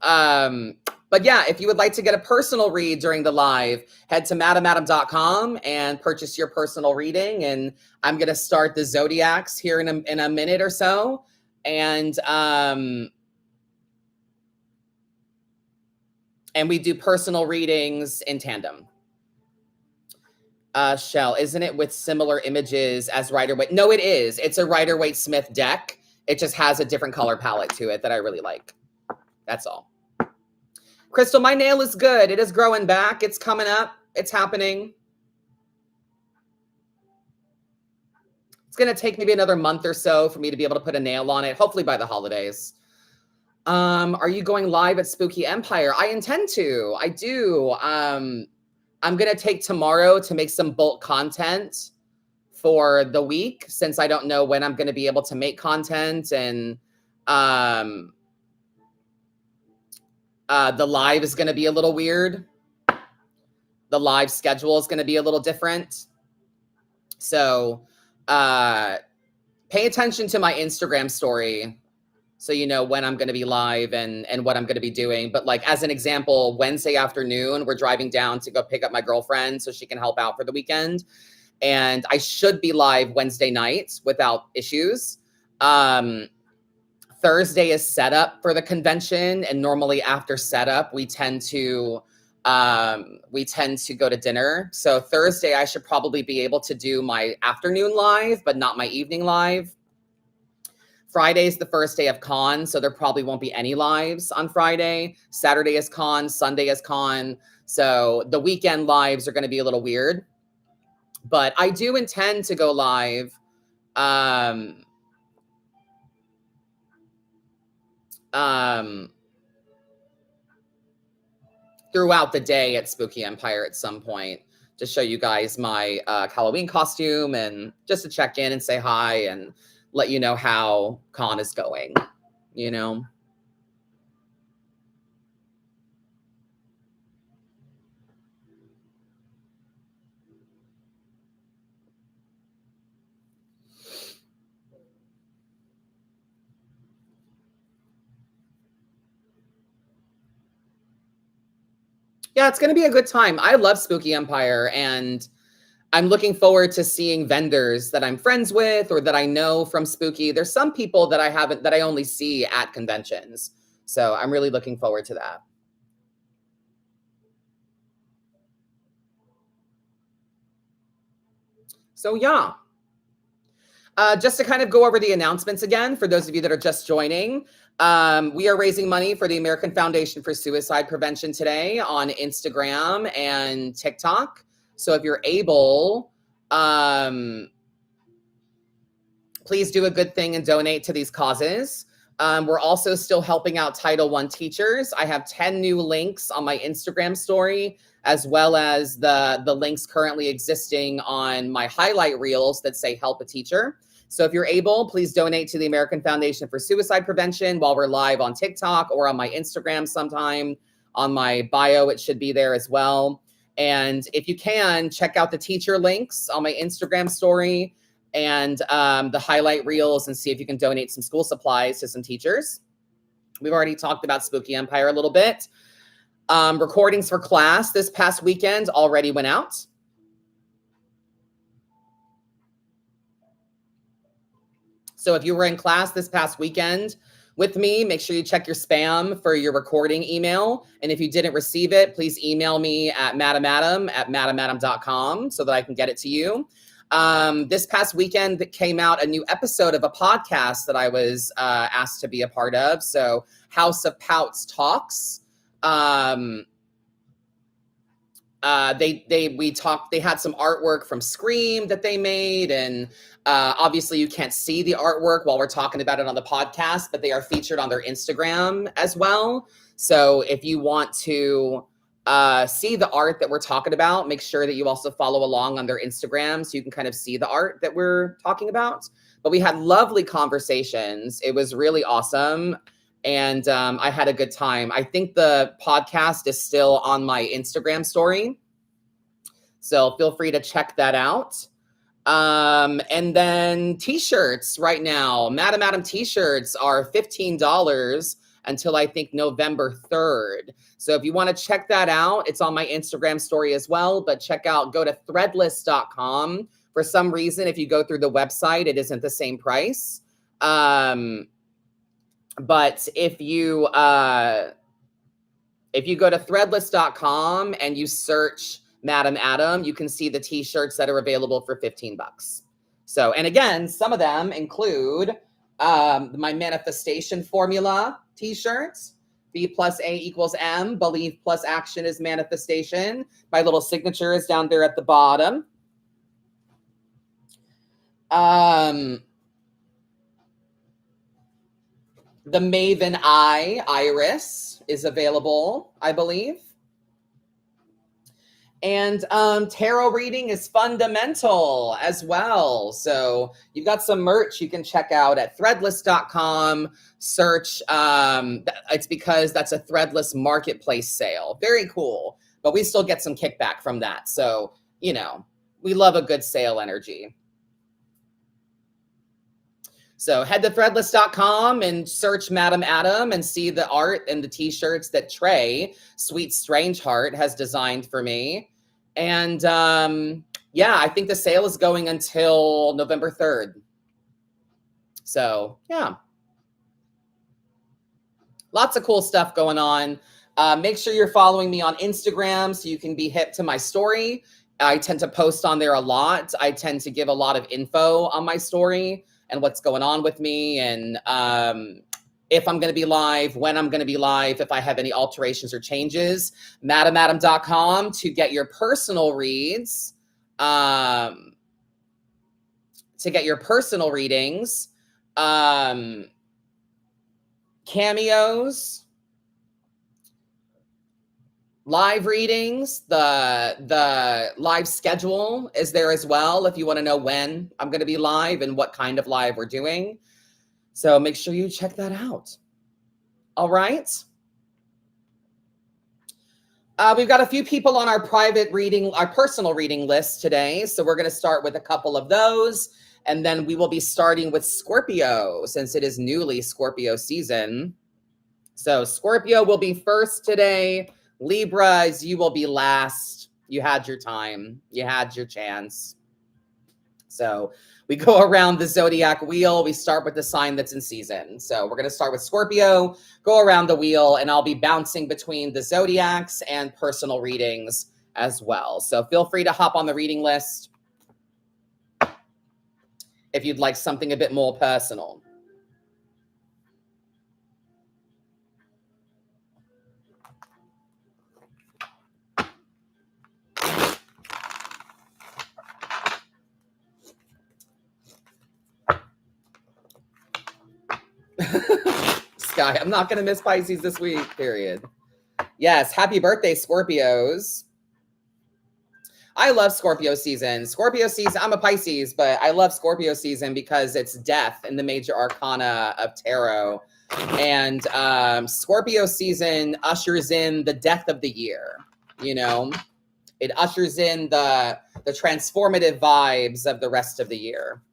Speaker 1: but yeah, if you would like to get a personal read during the live, head to madamadam.com and purchase your personal reading. And I'm going to start the Zodiacs here in a minute or so. And we do personal readings in tandem. Shell, isn't it with similar images as Rider-Waite? No, it is. It's a Rider-Waite Smith deck. It just has a different color palette to it that I really like. That's all. Crystal, my nail is good. It is growing back. It's coming up. It's happening. It's going to take maybe another month or so for me to be able to put a nail on it, hopefully by the holidays. Are you going live at Spooky Empire? I intend to. I do. I'm going to take tomorrow to make some bulk content for the week since I don't know when I'm going to be able to make content. And the live is going to be a little weird. The live schedule is going to be a little different. So pay attention to my Instagram story so you know when I'm going to be live and what I'm going to be doing. But like as an example, Wednesday afternoon, we're driving down to go pick up my girlfriend so she can help out for the weekend. And I should be live Wednesday night without issues. Thursday is setup for the convention, and normally after setup, we tend to go to dinner. So Thursday, I should probably be able to do my afternoon live, but not my evening live. Friday is the first day of con, so there probably won't be any lives on Friday. Saturday is con, Sunday is con. So the weekend lives are going to be a little weird, but I do intend to go live. Throughout the day at Spooky Empire at some point to show you guys my Halloween costume and just to check in and say hi and let you know how con is going, you know. Yeah, it's going to be a good time. I love Spooky Empire, and I'm looking forward to seeing vendors that I'm friends with or that I know from Spooky. There's some people that I only see at conventions. So I'm really looking forward to that. So yeah. Just to kind of go over the announcements again, for those of you that are just joining, we are raising money for the American Foundation for Suicide Prevention today on Instagram and TikTok. So if you're able, please do a good thing and donate to these causes. We're also still helping out Title I teachers. I have 10 new links on my Instagram story, as well as the links currently existing on my highlight reels that say help a teacher. So if you're able, please donate to the American Foundation for Suicide Prevention while we're live on TikTok or on my Instagram sometime. On my bio, it should be there as well. And if you can, check out the teacher links on my Instagram story and the highlight reels and see if you can donate some school supplies to some teachers. We've already talked about Spooky Empire a little bit. Recordings for class this past weekend already went out. So if you were in class this past weekend with me, make sure you check your spam for your recording email. And if you didn't receive it, please email me at madamadam@madamadam.com so that I can get it to you. This past weekend came out a new episode of a podcast that I was asked to be a part of. So House of Pouts Talks. They had some artwork from Scream that they made, and obviously you can't see the artwork while we're talking about it on the podcast, but they are featured on their Instagram as well. So if you want to see the art that we're talking about, make sure that you also follow along on their Instagram so you can kind of see the art that we're talking about. But we had lovely conversations. It was really awesome. And I had a good time. I think the podcast is still on my Instagram story. So feel free to check that out. And then t-shirts right now. Madam Adam t-shirts are $15 until I think November 3rd. So if you want to check that out, it's on my Instagram story as well. But go to threadless.com. For some reason, if you go through the website, it isn't the same price. But if you go to threadless.com and you search Madam Adam, you can see the t-shirts that are available for $15. So, and again, some of them include my manifestation formula t-shirts. B plus A equals M. Believe plus action is manifestation. My little signature is down there at the bottom. The Maven Eye Iris is available, I believe. And tarot reading is fundamental as well. So you've got some merch you can check out at threadless.com. Search, it's because that's a Threadless marketplace sale. Very cool. But we still get some kickback from that. So, you know, we love a good sale energy. So head to threadless.com and search Madam Adam and see the art and the t-shirts that Trey, Sweet Strange Heart, has designed for me. And yeah, I think the sale is going until November 3rd. So yeah, lots of cool stuff going on. Make sure you're following me on Instagram so you can be hip to my story. I tend to post on there a lot. I tend to give a lot of info on my story and what's going on with me, and if I'm going to be live, when I'm going to be live, if I have any alterations or changes. madamadam.com to get your personal reads, to get your personal readings, cameos, live readings. The live schedule is there as well if you want to know when I'm going to be live and what kind of live we're doing. So make sure you check that out. All right. We've got a few people on our private reading, our personal reading list today. So we're going to start with a couple of those. And then we will be starting with Scorpio since it is newly Scorpio season. So Scorpio will be first today. Libras, you will be last. You had your time. You had your chance. So we go around the zodiac wheel. We start with the sign that's in season. So we're going to start with Scorpio, go around the wheel, and I'll be bouncing between the zodiacs and personal readings as well. So feel free to hop on the reading list if you'd like something a bit more personal. Sky, I'm not going to miss Pisces this week, period. Yes, happy birthday, Scorpios. I love Scorpio season. Scorpio season, I'm a Pisces, but I love Scorpio season because it's death in the major arcana of tarot. And Scorpio season ushers in the death of the year, you know? It ushers in the transformative vibes of the rest of the year.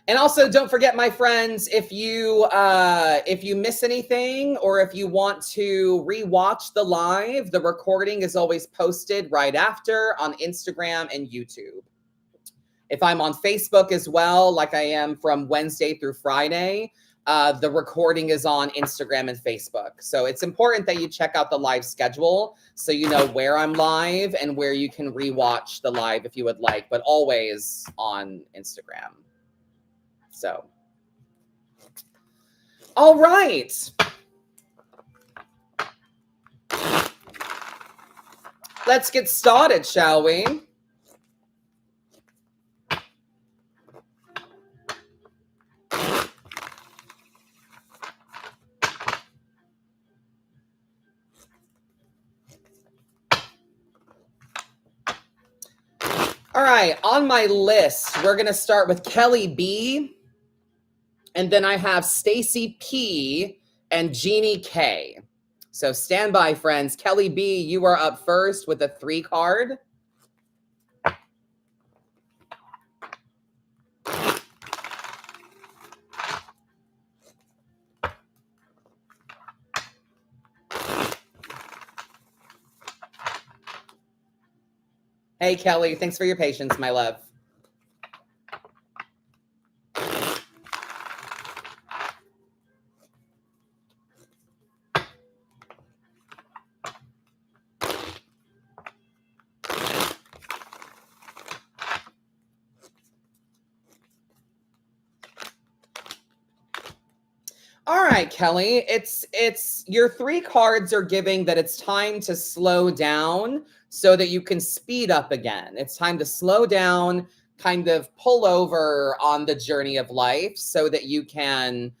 Speaker 1: And also, don't forget, my friends, if you miss anything or if you want to rewatch the live, the recording is always posted right after on Instagram and YouTube. If I'm on Facebook as well, like I am from Wednesday through Friday, the recording is on Instagram and Facebook. So it's important that you check out the live schedule so you know where I'm live and where you can rewatch the live if you would like, but always on Instagram. So, all right. Let's get started, shall we? All right, on my list, we're going to start with Kelly B. And then I have Stacy P. and Jeannie K. So stand by, friends. Kelly B., you are up first with a 3 card. Hey, Kelly, thanks for your patience, my love. All right, Kelly, it's your 3 cards are giving that it's time to slow down so that you can speed up again. It's time to slow down, kind of pull over on the journey of life so that you can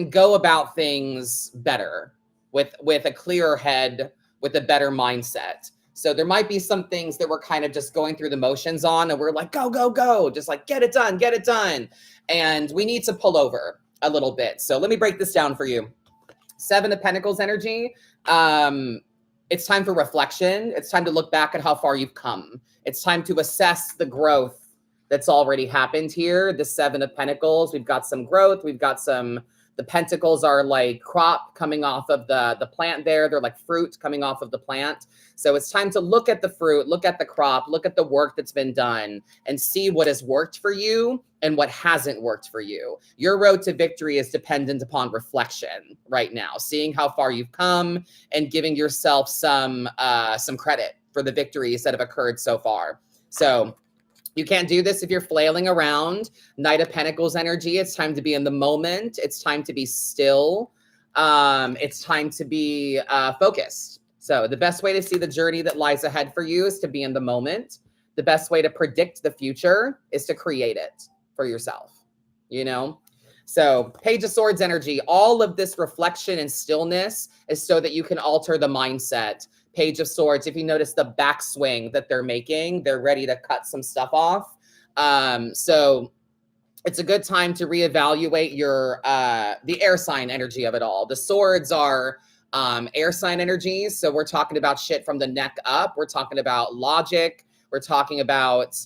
Speaker 1: go about things better with a clearer head, with a better mindset. So there might be some things that we're kind of just going through the motions on and we're like, go, go, go, just like get it done, get it done. And we need to pull over a little bit. So let me break this down for you. 7 of Pentacles energy. It's time for reflection. It's time to look back at how far you've come. It's time to assess the growth that's already happened here. The 7 of Pentacles, we've got some growth. We've got the pentacles are like crop coming off of the plant there. They're like fruit coming off of the plant. So it's time to look at the fruit, look at the crop, look at the work that's been done and see what has worked for you and what hasn't worked for you. Your road to victory is dependent upon reflection right now, seeing how far you've come and giving yourself some credit for the victories that have occurred so far. So you can't do this if you're flailing around. Knight of Pentacles energy. It's time to be in the moment. It's time to be still. It's time to be focused. So the best way to see the journey that lies ahead for you is to be in the moment. The best way to predict the future is to create it for yourself, you know? So Page of Swords energy, all of this reflection and stillness is so that you can alter the mindset. Page of Swords, if you notice the backswing that they're making, they're ready to cut some stuff off. So it's a good time to reevaluate your the air sign energy of it all. The swords are air sign energies. So we're talking about shit from the neck up. We're talking about logic. We're talking about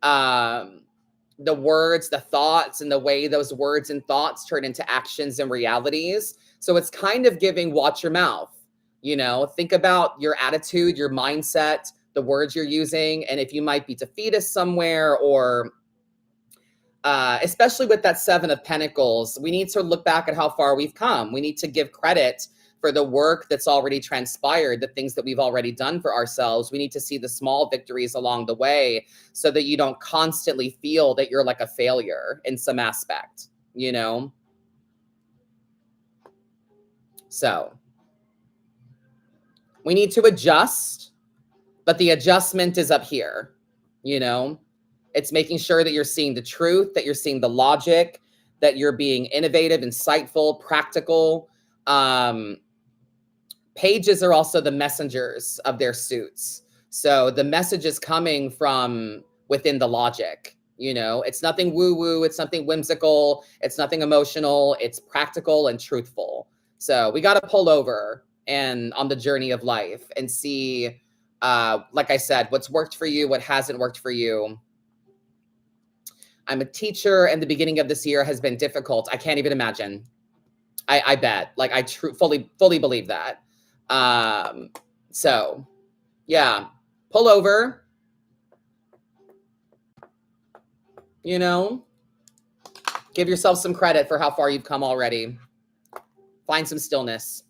Speaker 1: the words, the thoughts, and the way those words and thoughts turn into actions and realities. So it's kind of giving watch your mouth. You know, think about your attitude, your mindset, the words you're using, and if you might be defeatist somewhere or especially with that 7 of Pentacles, we need to look back at how far we've come. We need to give credit for the work that's already transpired, the things that we've already done for ourselves. We need to see the small victories along the way so that you don't constantly feel that you're like a failure in some aspect, you know? So we need to adjust. But the adjustment is up here, you know? It's making sure that you're seeing the truth, that you're seeing the logic, that you're being innovative, insightful, practical. Pages are also the messengers of their suits. So the message is coming from within the logic. You know, it's nothing woo-woo, it's nothing whimsical, it's nothing emotional, it's practical and truthful. So we got to pull over and on the journey of life and see, like I said, what's worked for you, what hasn't worked for you. I'm a teacher and the beginning of this year has been difficult. I can't even imagine. I bet. Like I fully believe that. So yeah, pull over, you know, give yourself some credit for how far you've come already. Find some stillness,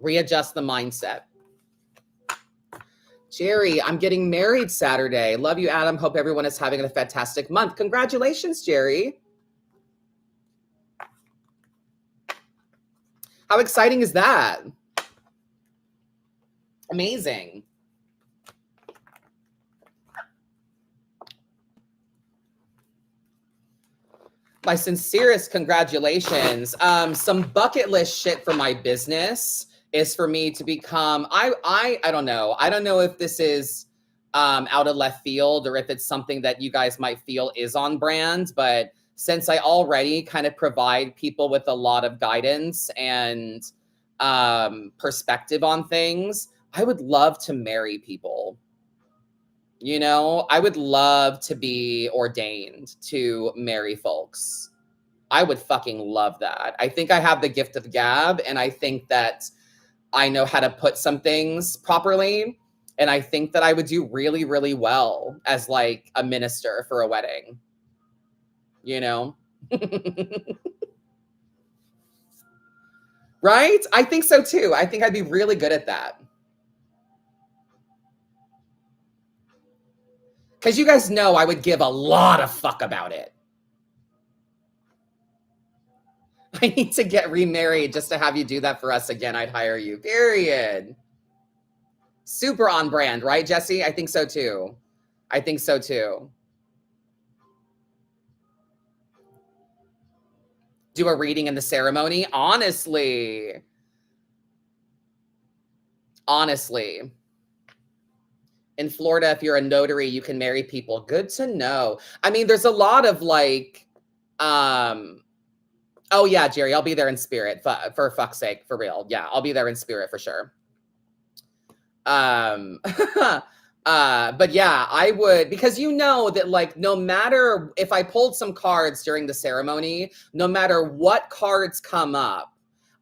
Speaker 1: readjust the mindset. Jerry, I'm getting married Saturday. Love you, Adam. Hope everyone is having a fantastic month. Congratulations, Jerry. How exciting is that? Amazing. My sincerest congratulations. Some bucket list shit for my business is for me to become, I don't know. I don't know if this is out of left field or if it's something that you guys might feel is on brand, but since I already kind of provide people with a lot of guidance and perspective on things, I would love to marry people. You know, I would love to be ordained to marry folks. I would fucking love that. I think I have the gift of gab, and I think that I know how to put some things properly. And I think that I would do really, really well as like a minister for a wedding. You know? Right? I think so too. I think I'd be really good at that. Because you guys know I would give a lot of fuck about it. I need to get remarried just to have you do that for us again. I'd hire you, period. Super on brand, right, Jesse? I think so too. I think so too. Do a reading in the ceremony? Honestly. In Florida, if you're a notary, you can marry people. Good to know. I mean, there's a lot of like, oh yeah, Jerry, I'll be there in spirit for fuck's sake, for real. Yeah, I'll be there in spirit for sure. But yeah, I would, because you know that like, no matter if I pulled some cards during the ceremony, no matter what cards come up,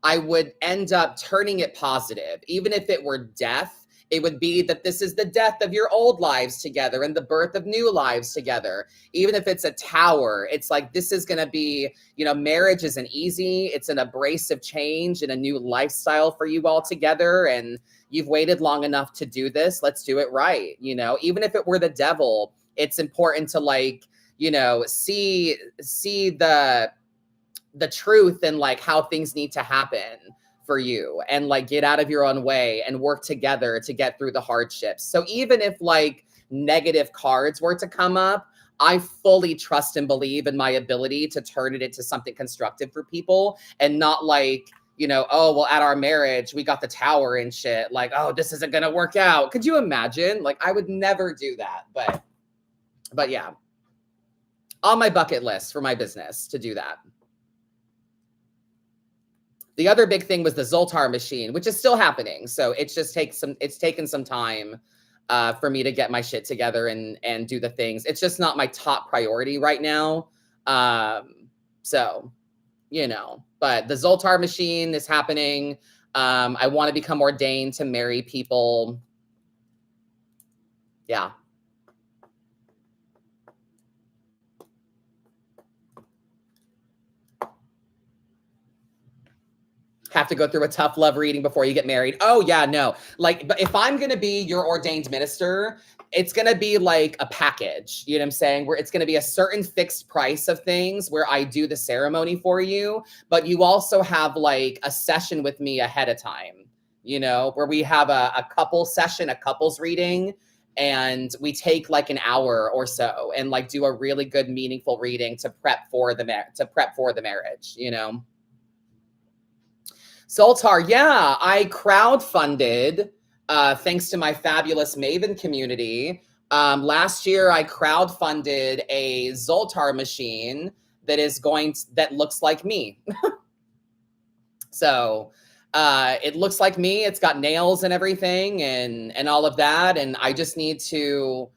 Speaker 1: I would end up turning it positive. Even if it were death, it would be that this is the death of your old lives together and the birth of new lives together. Even if it's a tower, it's like, this is going to be, you know, marriage isn't easy. It's an abrasive change and a new lifestyle for you all together. And you've waited long enough to do this. Let's do it right. You know, even if it were the devil, it's important to like, you know, see the truth and like how things need to happen for you and like get out of your own way and work together to get through the hardships. So even if like negative cards were to come up, I fully trust and believe in my ability to turn it into something constructive for people and not like, you know, oh, well, at our marriage, we got the tower and shit. Like, oh, this isn't going to work out. Could you imagine? Like, I would never do that. But yeah, on my bucket list for my business to do that. The other big thing was the Zoltar machine, which is still happening. So it's taken some time for me to get my shit together and do the things. It's just not my top priority right now. So, you know, but the Zoltar machine is happening. I want to become ordained to marry people. Yeah. Have to go through a tough love reading before you get married. Oh yeah, no. Like, but if I'm going to be your ordained minister, it's going to be like a package, you know what I'm saying? Where it's going to be a certain fixed price of things where I do the ceremony for you, but you also have like a session with me ahead of time. you know, where we have a couple session, a couples reading, and we take like an hour or so and like do a really good, meaningful reading to prep for the marriage, you know. Zoltar, yeah, I crowdfunded, thanks to my fabulous Maven community. Last year, I crowdfunded a Zoltar machine that looks like me. So it looks like me. It's got nails and everything, and all of that. And I just need to,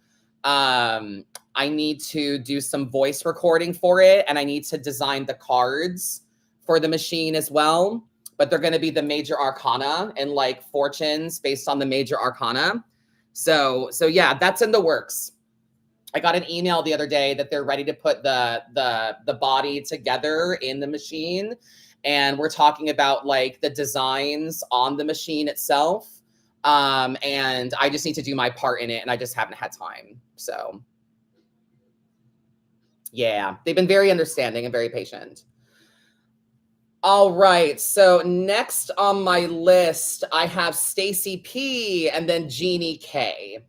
Speaker 1: do some voice recording for it, and I need to design the cards for the machine as well. But they're going to be the major arcana and like fortunes based on the major arcana. So yeah, that's in the works. I got an email the other day that they're ready to put the body together in the machine. And we're talking about like the designs on the machine itself. And I just need to do my part in it, and I just haven't had time. So yeah, they've been very understanding and very patient. All right, so next on my list, I have Stacy P and then Jeannie K.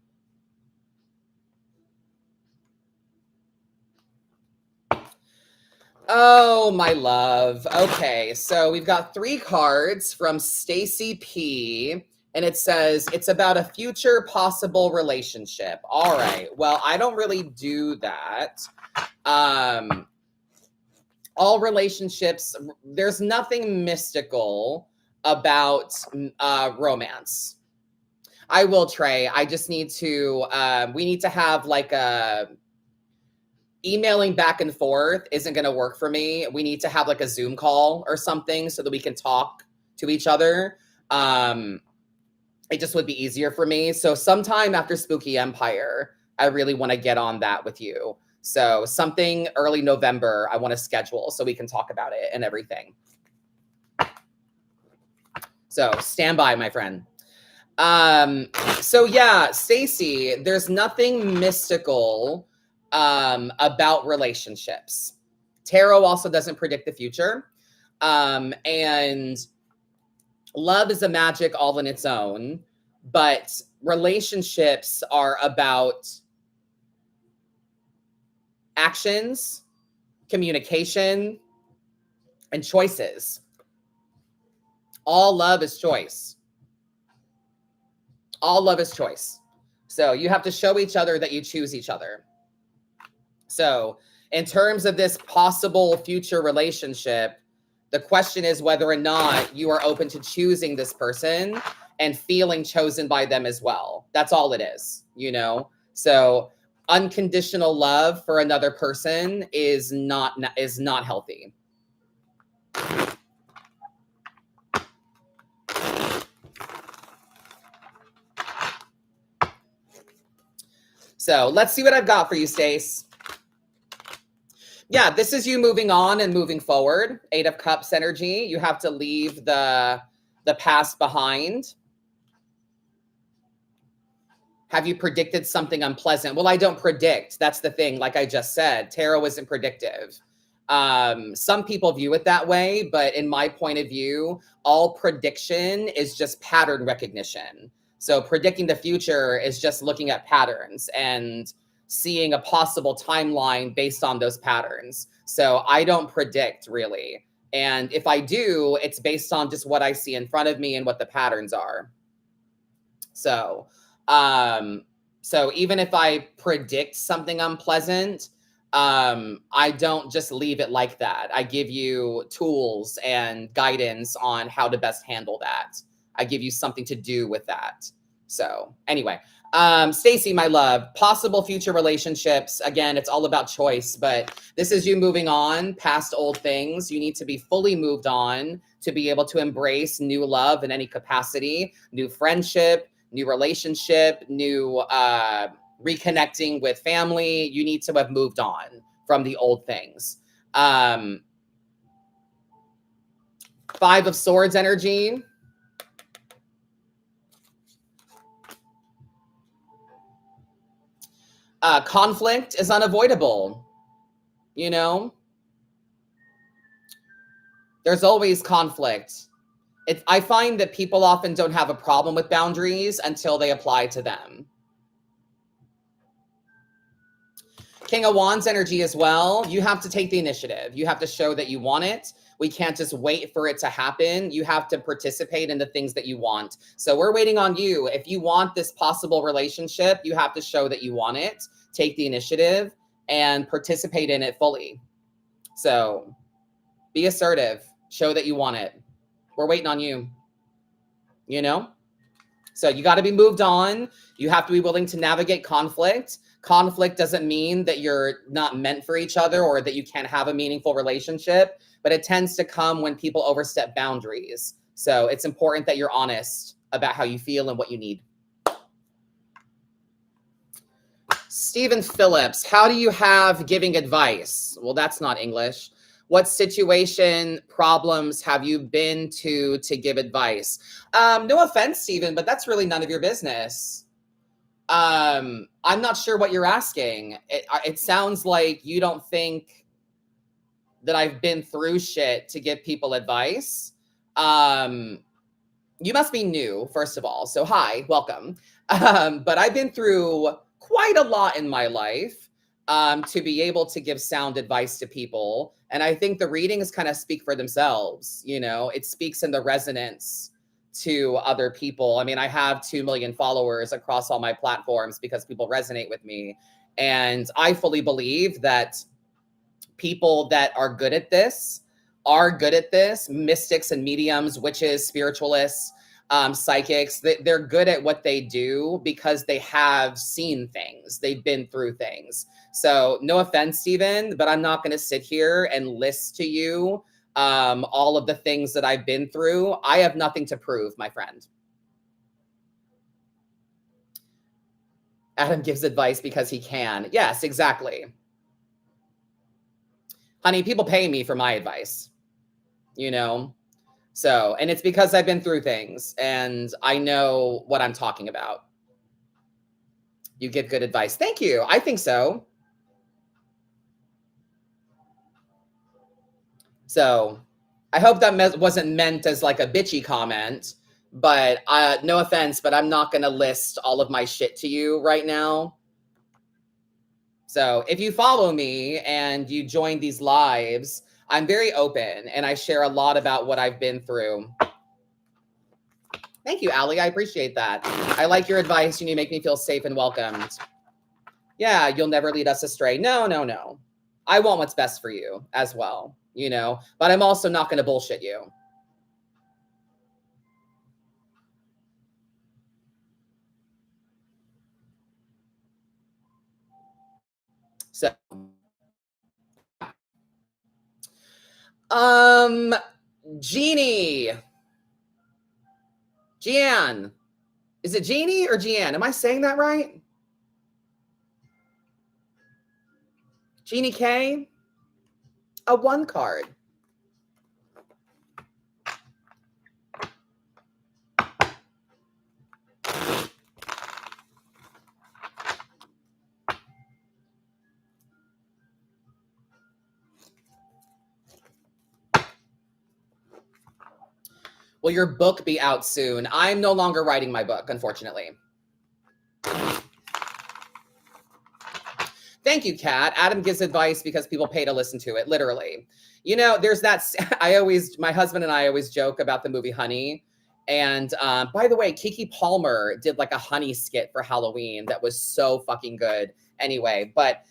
Speaker 1: Oh, my love. Okay, so we've got 3 cards from Stacy P, and it says it's about a future possible relationship. All right, well, I don't really do that. All relationships, there's nothing mystical about romance. I will, Trey. I just need to, we need to have like emailing back and forth isn't going to work for me. We need to have like a Zoom call or something so that we can talk to each other. It just would be easier for me. So sometime after Spooky Empire, I really want to get on that with you. So something early November, I want to schedule so we can talk about it and everything. So stand by, my friend. So yeah, Stacy, there's nothing mystical about relationships. Tarot also doesn't predict the future. And love is a magic all in its own, but relationships are about actions, communication, and choices. All love is choice. All love is choice. So you have to show each other that you choose each other. So in terms of this possible future relationship, the question is whether or not you are open to choosing this person and feeling chosen by them as well. That's all it is, you know? So unconditional love for another person is not healthy. So let's see what I've got for you, Stace. Yeah, this is you moving on and moving forward. 8 of Cups energy. You have to leave the past behind. Have you predicted something unpleasant? Well, I don't predict. That's the thing. Like I just said, tarot isn't predictive. Some people view it that way, but in my point of view, all prediction is just pattern recognition. So predicting the future is just looking at patterns and seeing a possible timeline based on those patterns. So I don't predict really. And if I do, it's based on just what I see in front of me and what the patterns are. So even if I predict something unpleasant, I don't just leave it like that. I give you tools and guidance on how to best handle that. I give you something to do with that. So anyway, Stacy, my love, possible future relationships. Again, it's all about choice, but this is you moving on past old things. You need to be fully moved on to be able to embrace new love in any capacity, new friendship, new relationship, new reconnecting with family. You need to have moved on from the old things. 5 of Swords energy. Conflict is unavoidable. You know, there's always conflict I find that people often don't have a problem with boundaries until they apply to them. King of Wands energy as well. You have to take the initiative. You have to show that you want it. We can't just wait for it to happen. You have to participate in the things that you want. So we're waiting on you. If you want this possible relationship, you have to show that you want it, take the initiative, and participate in it fully. So be assertive. Show that you want it. We're waiting on you. You know? So you got to be moved on. You have to be willing to navigate conflict. Conflict doesn't mean that you're not meant for each other or that you can't have a meaningful relationship, but it tends to come when people overstep boundaries. So it's important that you're honest about how you feel and what you need. Stephen Phillips, how do you have giving advice? Well, that's not English. What situation, problems have you been to give advice? No offense, Stephen, but that's really none of your business. I'm not sure what you're asking. It sounds like you don't think that I've been through shit to give people advice. You must be new, first of all. So hi, welcome. But I've been through quite a lot in my life to be able to give sound advice to people. And I think the readings kind of speak for themselves. You know, it speaks in the resonance to other people. I mean, I have 2 million followers across all my platforms because people resonate with me. And I fully believe that people that are good at this, mystics and mediums, witches, spiritualists, psychics, they're good at what they do because they have seen things. They've been through things. So no offense, Stephen, but I'm not going to sit here and list to you all of the things that I've been through. I have nothing to prove, my friend. Adam gives advice because he can. Yes, exactly. Honey, people pay me for my advice, you know? So, and it's because I've been through things and I know what I'm talking about. You give good advice. Thank you. I think so. So I hope that wasn't meant as like a bitchy comment, but no offense, but I'm not going to list all of my shit to you right now. So if you follow me and you join these lives, I'm very open and I share a lot about what I've been through. Thank you, Allie. I appreciate that. I like your advice and you make me feel safe and welcomed. Yeah, you'll never lead us astray. No, no, no. I want what's best for you as well, you know, but I'm also not going to bullshit you. So, Jeannie. Jeanne. Is it Jeannie or Jeanne? Am I saying that right? Jeannie K? A 1 card. Will your book be out soon? I'm no longer writing my book, unfortunately. Thank you, Kat. Adam gives advice because people pay to listen to it, literally. You know, there's that, my husband and I always joke about the movie Honey. And by the way, Keke Palmer did like a Honey skit for Halloween that was so fucking good. Anyway, but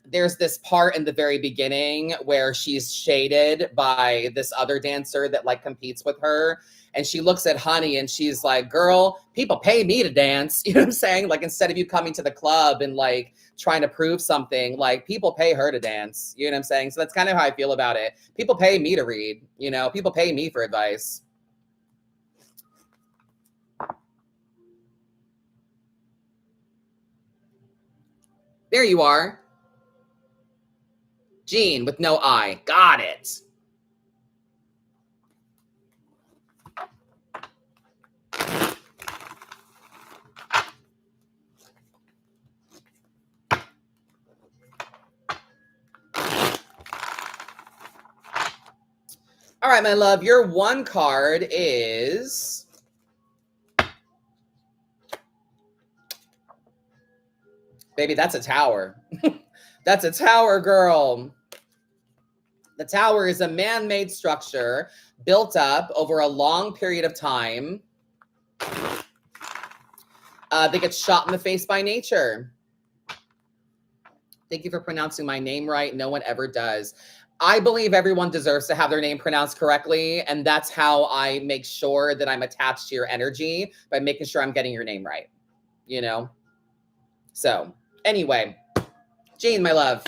Speaker 1: there's this part in the very beginning where she's shaded by this other dancer that like competes with her. And she looks at Honey and she's like, girl, people pay me to dance. You know what I'm saying? Like, instead of you coming to the club and like trying to prove something, like people pay her to dance. You know what I'm saying? So that's kind of how I feel about it. People pay me to read, you know, people pay me for advice. There you are. Jean with no I. Got it. All right, my love, your one card is... Baby, that's a tower. That's a tower, girl. The tower is a man-made structure built up over a long period of time that gets shot in the face by nature. Thank you for pronouncing my name right. No one ever does. I believe everyone deserves to have their name pronounced correctly, and that's how I make sure that I'm attached to your energy, by making sure I'm getting your name right, you know? So, anyway, Jean, my love,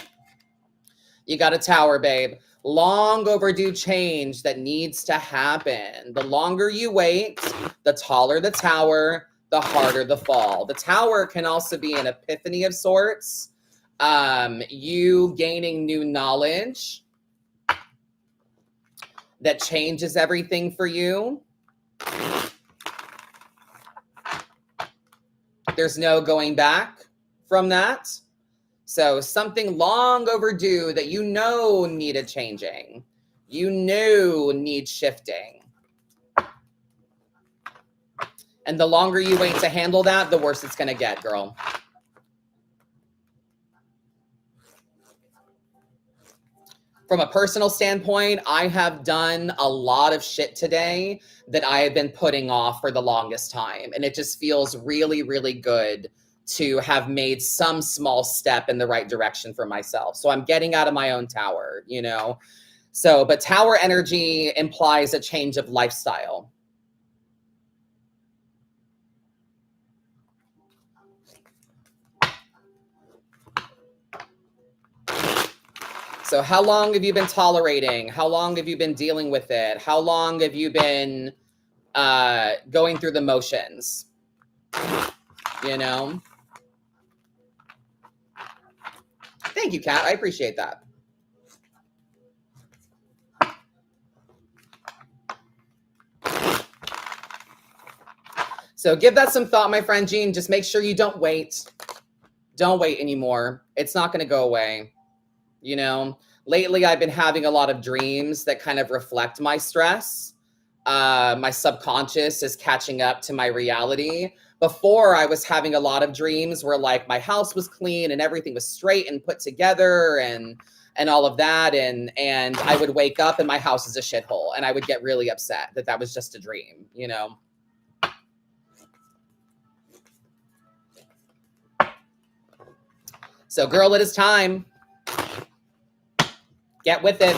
Speaker 1: you got a tower, babe. Long overdue change that needs to happen. The longer you wait, the taller the tower, the harder the fall. The tower can also be an epiphany of sorts. You gaining new knowledge that changes everything for you. There's no going back from that. So something long overdue that you know needed changing, you know needs shifting. And the longer you wait to handle that, the worse it's gonna get, girl. From a personal standpoint, I have done a lot of shit today that I have been putting off for the longest time. And it just feels really, really good to have made some small step in the right direction for myself. So I'm getting out of my own tower, you know? So, but tower energy implies a change of lifestyle. So how long have you been tolerating? How long have you been dealing with it? How long have you been going through the motions? You know? Thank you, Kat. I appreciate that. So give that some thought, my friend Jean. Just make sure you don't wait. Don't wait anymore. It's not going to go away. You know, lately I've been having a lot of dreams that kind of reflect my stress. My subconscious is catching up to my reality. Before, I was having a lot of dreams where like my house was clean and everything was straight and put together and all of that. And I would wake up and my house is a shithole. And I would get really upset that that was just a dream, you know? So girl, it is time. Get with it.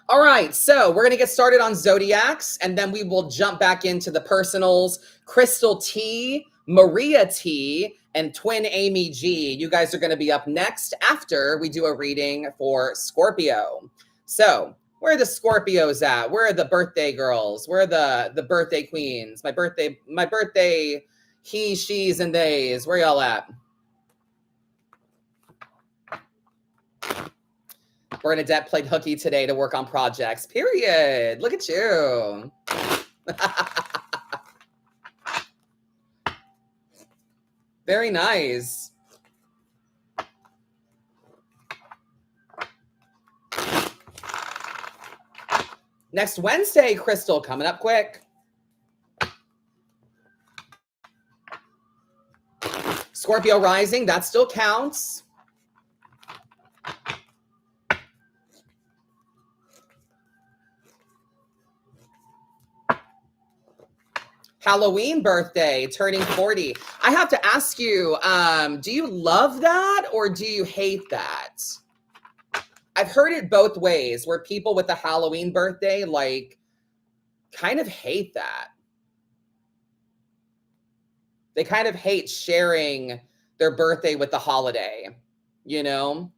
Speaker 1: All right, so we're going to get started on zodiacs, and then we will jump back into the personals. Crystal T, Maria T, and twin Amy G. You guys are going to be up next after we do a reading for Scorpio. So where are the Scorpios at? Where are the birthday girls? Where are the birthday queens? My birthday he, she's, and theys. Where y'all at? Bernadette played hooky today to work on projects. Period. Look at you. Very nice. Next Wednesday, Crystal, coming up quick. Scorpio rising, that still counts. Halloween birthday, turning 40. I have to ask you, do you love that or do you hate that? I've heard it both ways, where people with a Halloween birthday, like, kind of hate that. They kind of hate sharing their birthday with the holiday, you know?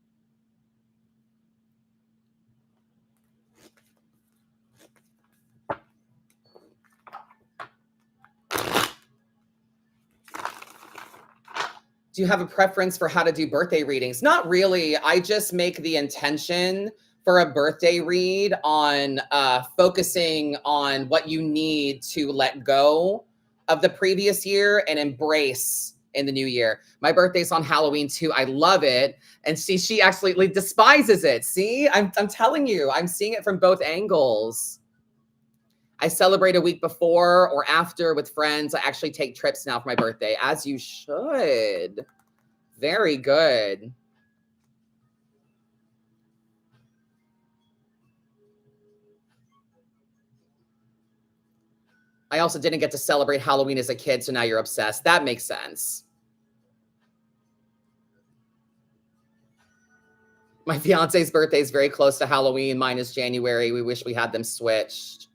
Speaker 1: Do you have a preference for how to do birthday readings? Not really. I just make the intention for a birthday read on focusing on what you need to let go of the previous year and embrace in the new year. My birthday's on Halloween too. I love it. And she actually like despises it. See, I'm telling you, I'm seeing it from both angles. I celebrate a week before or after with friends. I actually take trips now for my birthday, as you should. Very good. I also didn't get to celebrate Halloween as a kid, so now you're obsessed. That makes sense. My fiance's birthday is very close to Halloween. Mine is January. We wish we had them switched.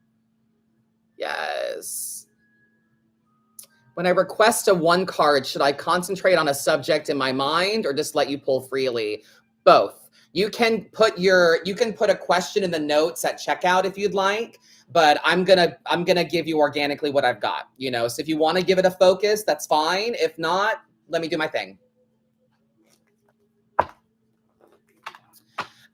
Speaker 1: Yes. When I request a 1 card, should I concentrate on a subject in my mind or just let you pull freely? Both. You can put a question in the notes at checkout if you'd like, but I'm gonna give you organically what I've got. You know, so if you want to give it a focus, that's fine. If not, let me do my thing.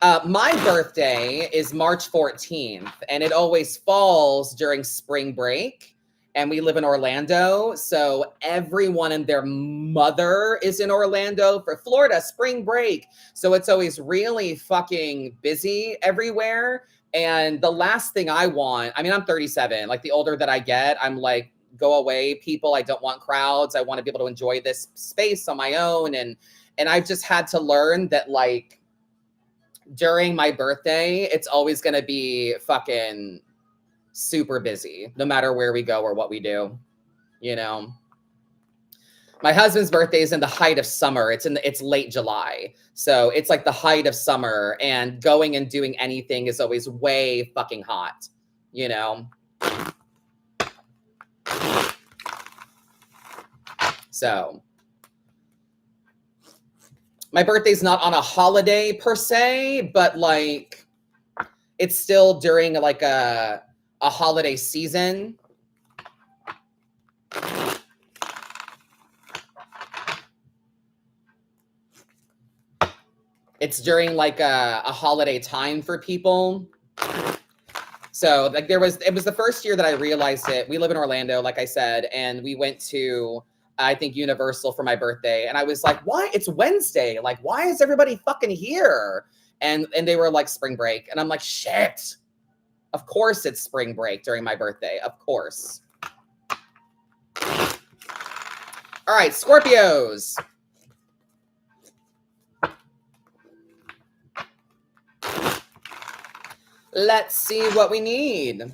Speaker 1: My birthday is March 14th, and it always falls during spring break. And we live in Orlando, so everyone and their mother is in Orlando for Florida spring break. So it's always really fucking busy everywhere. And the last thing I want, I mean, I'm 37. Like the older that I get, I'm like, go away, people. I don't want crowds. I want to be able to enjoy this space on my own. And I've just had to learn that, like, during my birthday, it's always going to be fucking super busy, no matter where we go or what we do, you know. My husband's birthday is in the height of summer. It's late July. So it's like the height of summer, and going and doing anything is always way fucking hot, you know. So my birthday's not on a holiday per se, but like it's still during like a holiday season. It's during like a holiday time for people. So like it was the first year that I realized it. We live in Orlando, like I said, and we went to, I think, Universal for my birthday. And I was like, why? It's Wednesday. Like, why is everybody fucking here? And they were like, spring break. And I'm like, shit. Of course it's spring break during my birthday. Of course. All right, Scorpios. Let's see what we need.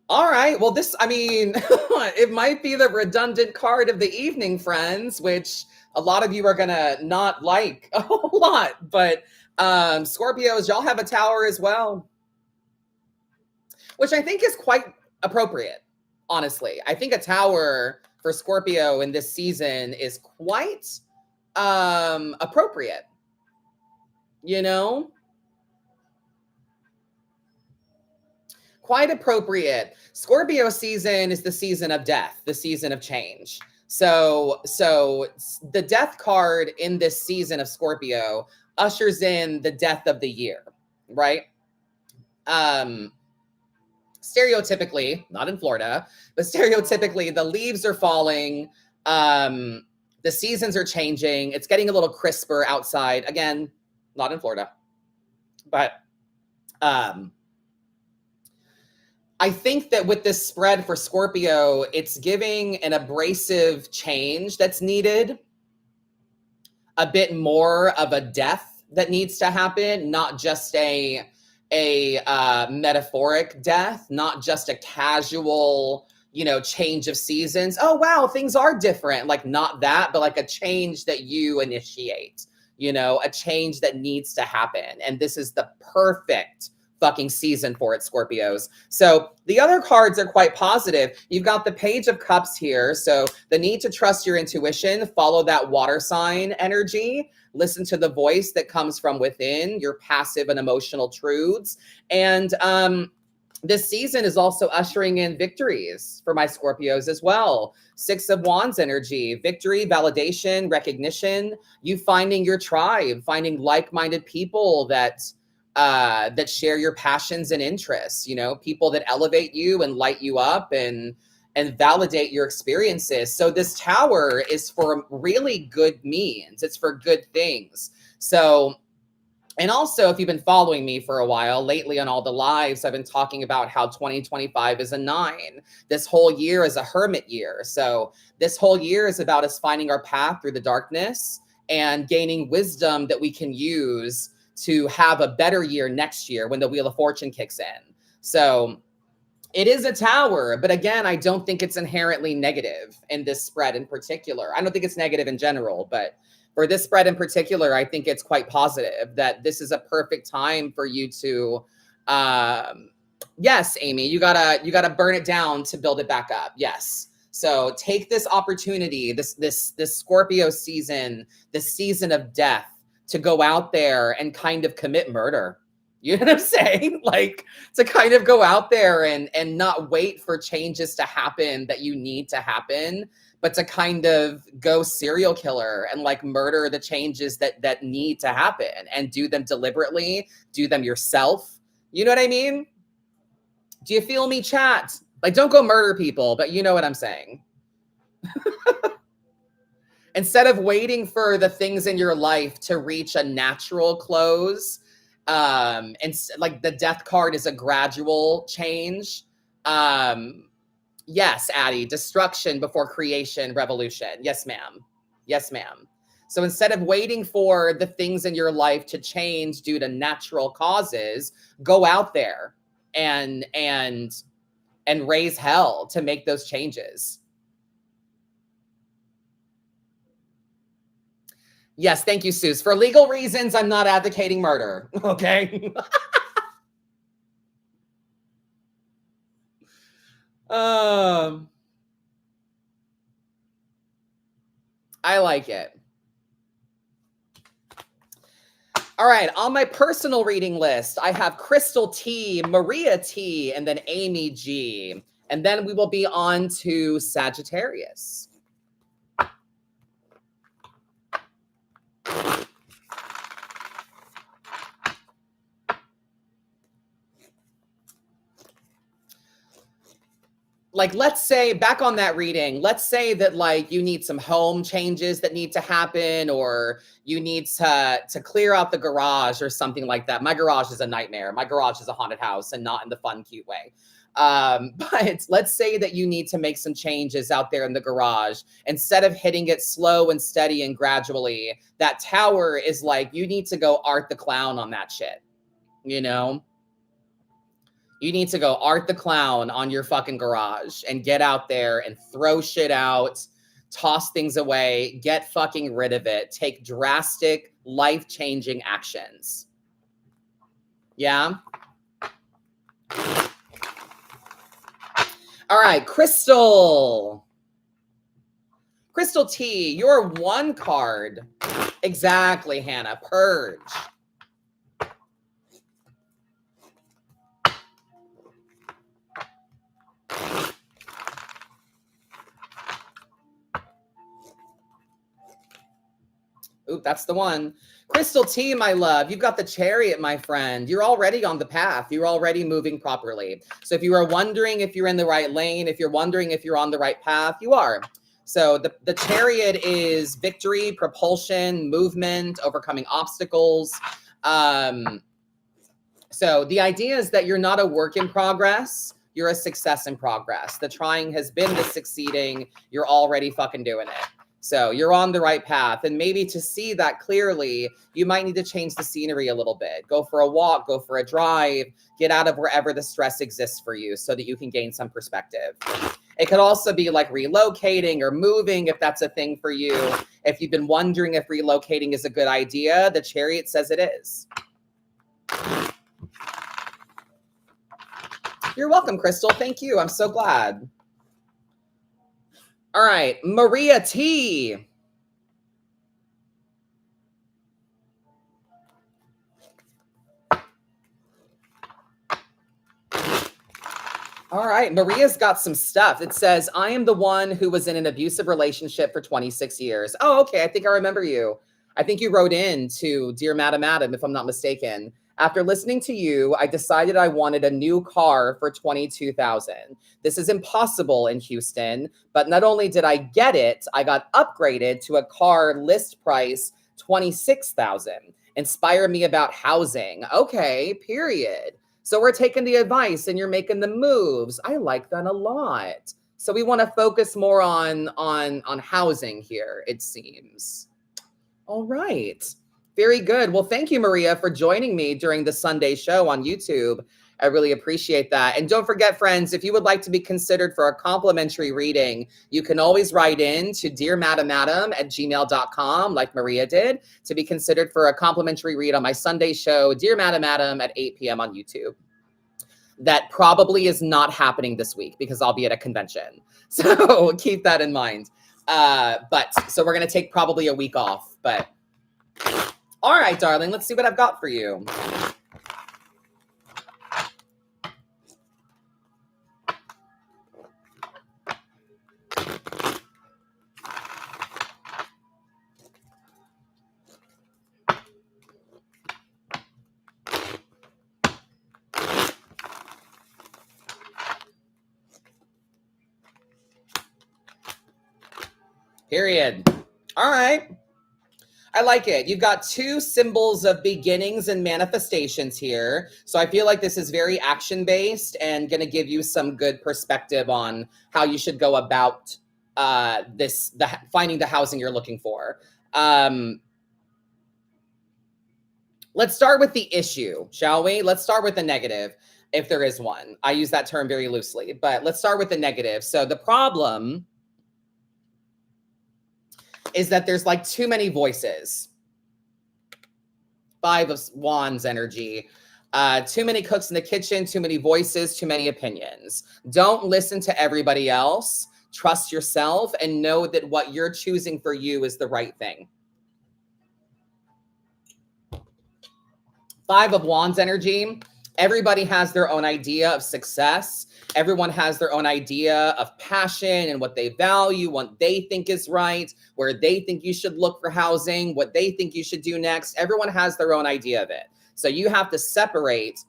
Speaker 1: All right. Well, this, I mean, it might be the redundant card of the evening, friends, which a lot of you are going to not like a whole lot. But Scorpios, y'all have a tower as well, which I think is quite appropriate, honestly. I think a tower for Scorpio in this season is quite appropriate, you know? Quite appropriate. Scorpio season is the season of death, the season of change. So the death card in this season of Scorpio ushers in the death of the year, right? Stereotypically, not in Florida, but stereotypically, the leaves are falling. The seasons are changing. It's getting a little crisper outside. Again, not in Florida, but I think that with this spread for Scorpio, it's giving an abrasive change that's needed, a bit more of a death that needs to happen, not just a metaphoric death, not just a casual, you know, change of seasons. Oh, wow, things are different. Like not that, but like a change that you initiate, you know, a change that needs to happen. And this is the perfect fucking season for it, Scorpios. So the other cards are quite positive. You've got the Page of Cups here. So the need to trust your intuition, follow that water sign energy, listen to the voice that comes from within, your passive and emotional truths. And this season is also ushering in victories for my Scorpios as well. 6 of Wands energy, victory, validation, recognition, you finding your tribe, finding like-minded people that that share your passions and interests, you know, people that elevate you and light you up and validate your experiences. So this tower is for really good means. It's for good things. So, and also, if you've been following me for a while, lately on all the lives, I've been talking about how 2025 is a 9. This whole year is a hermit year. So this whole year is about us finding our path through the darkness and gaining wisdom that we can use to have a better year next year when the Wheel of Fortune kicks in. So it is a tower, but again, I don't think it's inherently negative in this spread in particular. I don't think it's negative in general, but for this spread in particular, I think it's quite positive that this is a perfect time for you to, yes, Amy, you gotta burn it down to build it back up. Yes. So take this opportunity, this Scorpio season, this season of death, to go out there and kind of commit murder. You know what I'm saying? Like, to kind of go out there and not wait for changes to happen that you need to happen, but to kind of go serial killer and like murder the changes that need to happen and do them deliberately, do them yourself. You know what I mean? Do you feel me, chat? Like, don't go murder people, but you know what I'm saying. Instead of waiting for the things in your life to reach a natural close, and like the death card is a gradual change. Yes, Addie, destruction before creation, revolution. Yes, ma'am. Yes, ma'am. So instead of waiting for the things in your life to change due to natural causes, go out there and raise hell to make those changes. Yes, thank you, Seuss. For legal reasons, I'm not advocating murder, okay? I like it. All right, on my personal reading list, I have Crystal T, Maria T, and then Amy G. And then we will be on to Sagittarius. Like, let's say, back on that reading, let's say that like you need some home changes that need to happen, or you need to clear out the garage or something like that. My garage is a nightmare. My garage is a haunted house, and not in the fun, cute way. But let's say that you need to make some changes out there in the garage. Instead of hitting it slow and steady and gradually, that tower is like, you need to go Art the Clown on that shit, you know? You need to go Art the Clown on your fucking garage and get out there and throw shit out, toss things away, get fucking rid of it, take drastic, life-changing actions. Yeah? All right, Crystal. Crystal T, you're 1 card. Exactly, Hannah. Purge. Oop, that's the one. Crystal T, my love, you've got the Chariot, my friend. You're already on the path. You're already moving properly. So if you are wondering if you're in the right lane, if you're wondering if you're on the right path, you are. So the Chariot is victory, propulsion, movement, overcoming obstacles. So the idea is that you're not a work in progress. You're a success in progress. The trying has been the succeeding. You're already fucking doing it. So you're on the right path. And maybe to see that clearly, you might need to change the scenery a little bit. Go for a walk, go for a drive, get out of wherever the stress exists for you so that you can gain some perspective. It could also be like relocating or moving if that's a thing for you. If you've been wondering if relocating is a good idea, the Chariot says it is. You're welcome, Crystal. Thank you. I'm so glad. All right, Maria T. All right, Maria's got some stuff. It says, I am the one who was in an abusive relationship for 26 years. Oh, okay. I think I remember you. I think you wrote in to Dear Madam Adam, if I'm not mistaken. After listening to you, I decided I wanted a new car for $22,000. This is impossible in Houston, but not only did I get it, I got upgraded to a car list price $26,000. Inspire me about housing. Okay, period. So we're taking the advice and you're making the moves. I like that a lot. So we want to focus more on housing here, it seems. All right. Very good. Well, thank you, Maria, for joining me during the Sunday show on YouTube. I really appreciate that. And don't forget, friends, if you would like to be considered for a complimentary reading, you can always write in to dearmadammadam@gmail.com, like Maria did, to be considered for a complimentary read on my Sunday show, Dear Madam Adam, at 8 p.m. on YouTube. That probably is not happening this week because I'll be at a convention. So keep that in mind. So we're going to take probably a week off, but all right, darling, let's see what I've got for you. Period. All right. I like it. You've got two symbols of beginnings and manifestations here. So I feel like this is very action-based and going to give you some good perspective on how you should go about finding the housing you're looking for. Let's start with the issue, shall we? Let's start with the negative, if there is one. I use that term very loosely, but let's start with the negative. So the problem is that there's like too many voices. 5 of Wands energy. Too many cooks in the kitchen, too many voices, too many opinions. Don't listen to everybody else. Trust yourself and know that what you're choosing for you is the right thing. 5 of Wands energy. Everybody has their own idea of success. Everyone has their own idea of passion and what they value, what they think is right, where they think you should look for housing, what they think you should do next. Everyone has their own idea of it. So you have to separate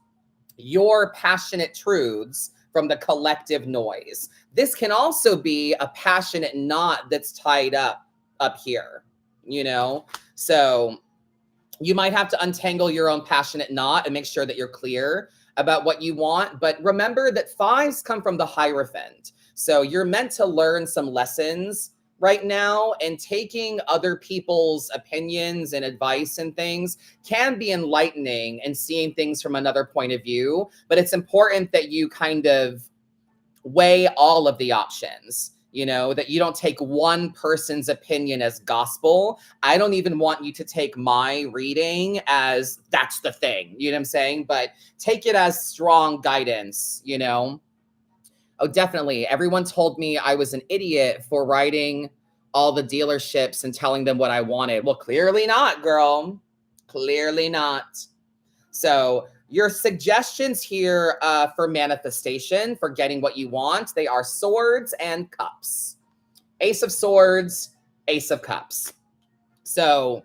Speaker 1: your passionate truths from the collective noise. This can also be a passionate knot that's tied up here, you know? So you might have to untangle your own passionate knot and make sure that you're clear about what you want. But remember that 5s come from the Hierophant. So you're meant to learn some lessons right now, and taking other people's opinions and advice and things can be enlightening and seeing things from another point of view. But it's important that you kind of weigh all of the options. You know, that you don't take one person's opinion as gospel. I don't even want you to take my reading as that's the thing, you know what I'm saying? But take it as strong guidance, you know? Oh, definitely. Everyone told me I was an idiot for writing all the dealerships and telling them what I wanted. Well, clearly not, girl. Clearly not. So your suggestions here for manifestation, for getting what you want, they are swords and cups. Ace of swords, ace of cups. So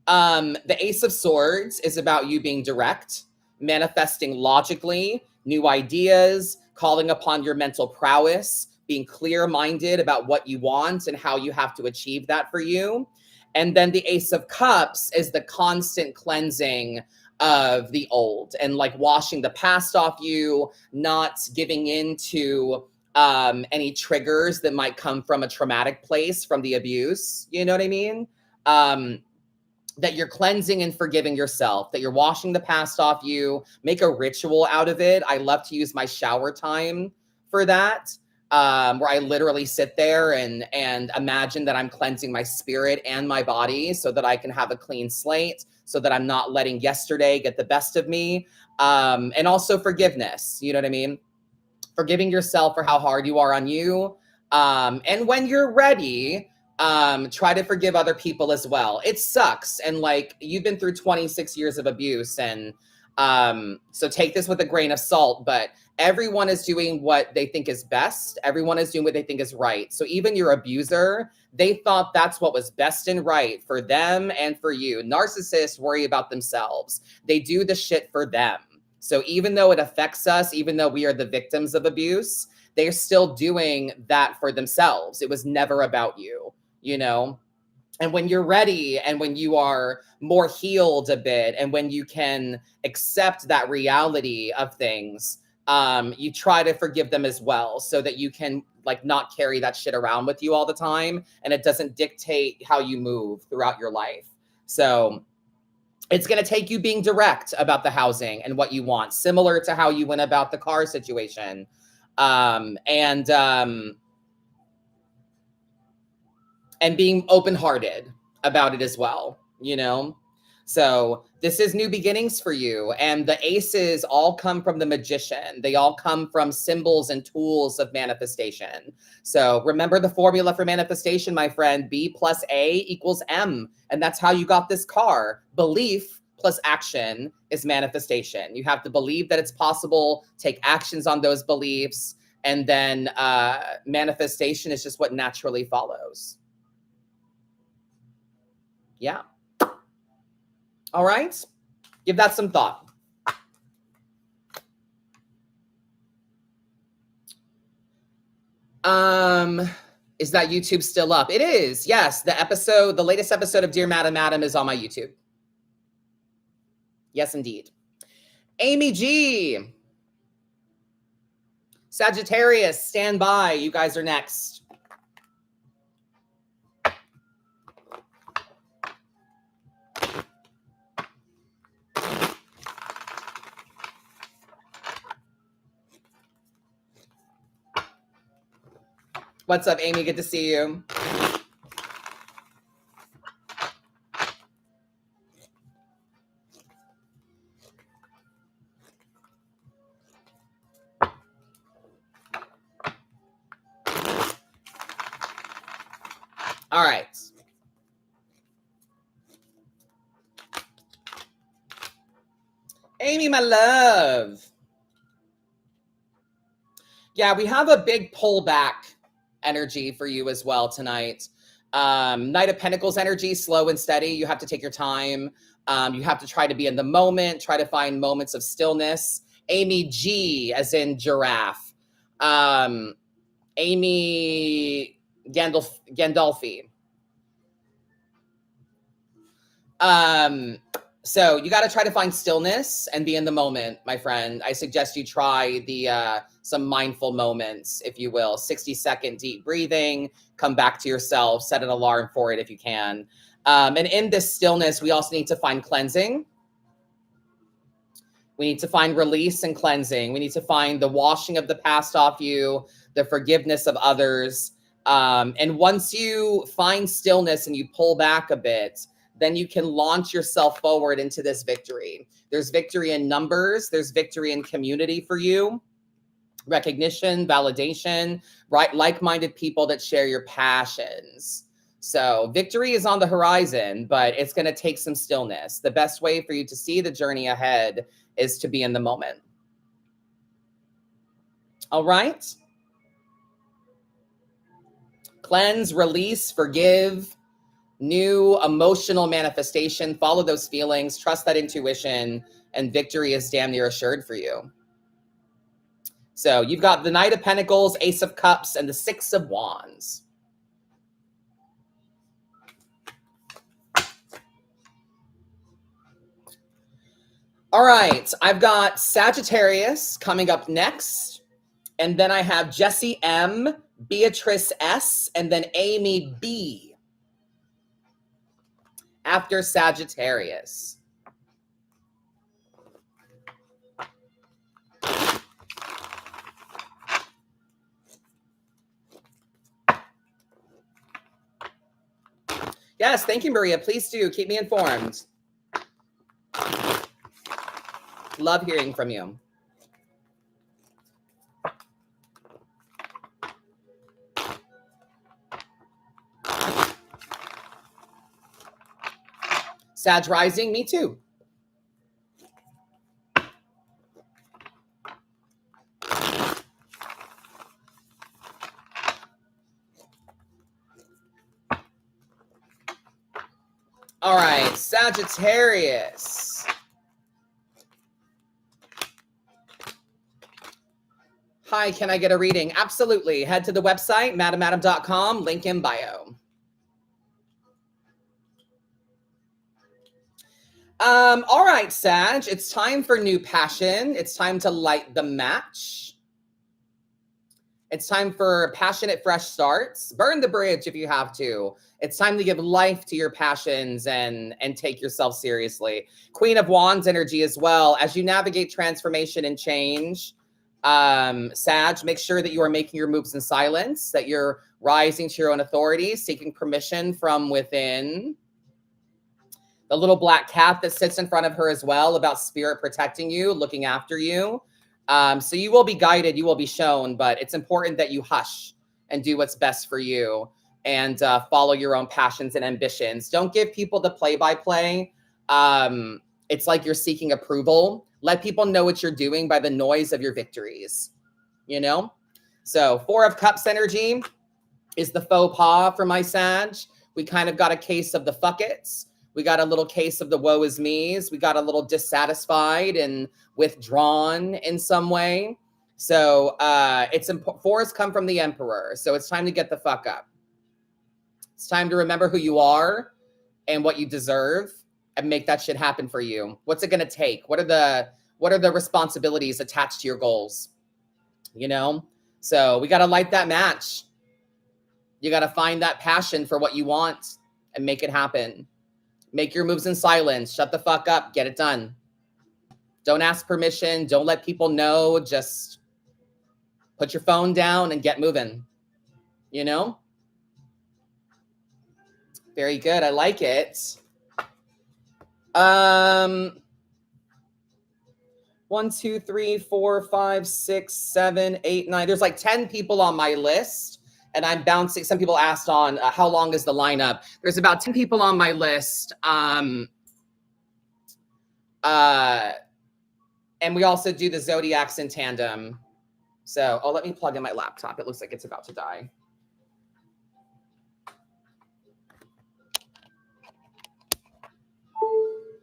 Speaker 1: the ace of swords is about you being direct, manifesting logically, new ideas, calling upon your mental prowess, being clear-minded about what you want and how you have to achieve that for you. And then the ace of cups is the constant cleansing of the old and like washing the past off you, not giving in to any triggers that might come from a traumatic place from the abuse. You know what I mean? That you're cleansing and forgiving yourself, that you're washing the past off you, make a ritual out of it. I love to use my shower time for that, where I literally sit there and imagine that I'm cleansing my spirit and my body so that I can have a clean slate, so that I'm not letting yesterday get the best of me. And also forgiveness, you know what I mean? Forgiving yourself for how hard you are on you. And when you're ready, try to forgive other people as well. It sucks. And like, you've been through 26 years of abuse. And so take this with a grain of salt, but Everyone is doing what they think is best. Everyone is doing what they think is right. So even your abuser, they thought that's what was best and right for them and for you. Narcissists worry about themselves. They do the shit for them. So even though it affects us, even though we are the victims of abuse, they're still doing that for themselves. It was never about you, you know? And when you're ready and when you are more healed a bit and when you can accept that reality of things, you try to forgive them as well so that you can like not carry that shit around with you all the time and it doesn't dictate how you move throughout your life. So it's going to take you being direct about the housing and what you want, similar to how you went about the car situation. And being open-hearted about it as well, you know? So this is new beginnings for you. And the aces all come from the magician. They all come from symbols and tools of manifestation. So remember the formula for manifestation, my friend, B plus A equals M. And that's how you got this car. Belief plus action is manifestation. You have to believe that it's possible, take actions on those beliefs, and then manifestation is just what naturally follows. Yeah. All right. Give that some thought. Is that YouTube still up? It is. Yes. The latest episode of Dear Madam Madam is on my YouTube. Yes, indeed. Amy G. Sagittarius, stand by. You guys are next. What's up, Amy? Good to see you. All right. Amy, my love. Yeah, we have a big pullback energy for you as well tonight. Knight of Pentacles energy, slow and steady. You have to take your time. You have to try to be in the moment, try to find moments of stillness. Amy G, as in giraffe. Amy Gandolfi. So you got to try to find stillness and be in the moment, my friend. I suggest you try the some mindful moments, if you will. 60-second deep breathing, come back to yourself, set an alarm for it if you can. And in this stillness, we also need to find cleansing. We need to find release and cleansing. We need to find the washing of the past off you, the forgiveness of others. And once you find stillness and you pull back a bit, then you can launch yourself forward into this victory. There's victory in numbers. There's victory in community for you. Recognition, validation, right? Like-minded people that share your passions. So victory is on the horizon, but it's going to take some stillness. The best way for you to see the journey ahead is to be in the moment. All right. Cleanse, release, forgive. New emotional manifestation. Follow those feelings. Trust that intuition. And victory is damn near assured for you. So you've got the Knight of Pentacles, Ace of Cups, and the Six of Wands. All right. I've got Sagittarius coming up next. And then I have Jessie M, Beatrice S, and then Amy B after Sagittarius. Yes, thank you, Maria. Please do keep me informed. Love hearing from you. Sag rising, me too. All right, Sagittarius. Hi, can I get a reading? Absolutely. Head to the website, madamadam.com, link in bio. All right, Sag, it's time for new passion. It's time to light the match. It's time for passionate fresh starts. Burn the bridge if you have to. It's time to give life to your passions and take yourself seriously. Queen of Wands energy as well. As you navigate transformation and change, Sag, make sure that you are making your moves in silence, that you're rising to your own authority, seeking permission from within. The little black cat that sits in front of her as well, about spirit protecting you, looking after you. So you will be guided, you will be shown, but it's important that you hush and do what's best for you and follow your own passions and ambitions. Don't give people the play-by-play. It's like you're seeking approval. Let people know what you're doing by the noise of your victories, you know? So 4 of Cups energy is the faux pas for my Sag. We kind of got a case of the fuck it's. We got a little case of the woe is me's. We got a little dissatisfied and withdrawn in some way. So it's 4s come from the Emperor. So it's time to get the fuck up. It's time to remember who you are and what you deserve and make that shit happen for you. What's it going to take? What are the responsibilities attached to your goals? You know? So we got to light that match. You got to find that passion for what you want and make it happen. Make your moves in silence. Shut the fuck up. Get it done. Don't ask permission. Don't let people know. Just put your phone down and get moving. You know? Very good. I like it. 1, 2, 3, 4, 5, 6, 7, 8, 9. There's like 10 people on my list. And I'm bouncing. Some people asked on how long is the lineup. There's about 10 people on my list. And we also do the zodiacs in tandem. So, let me plug in my laptop. It looks like it's about to die.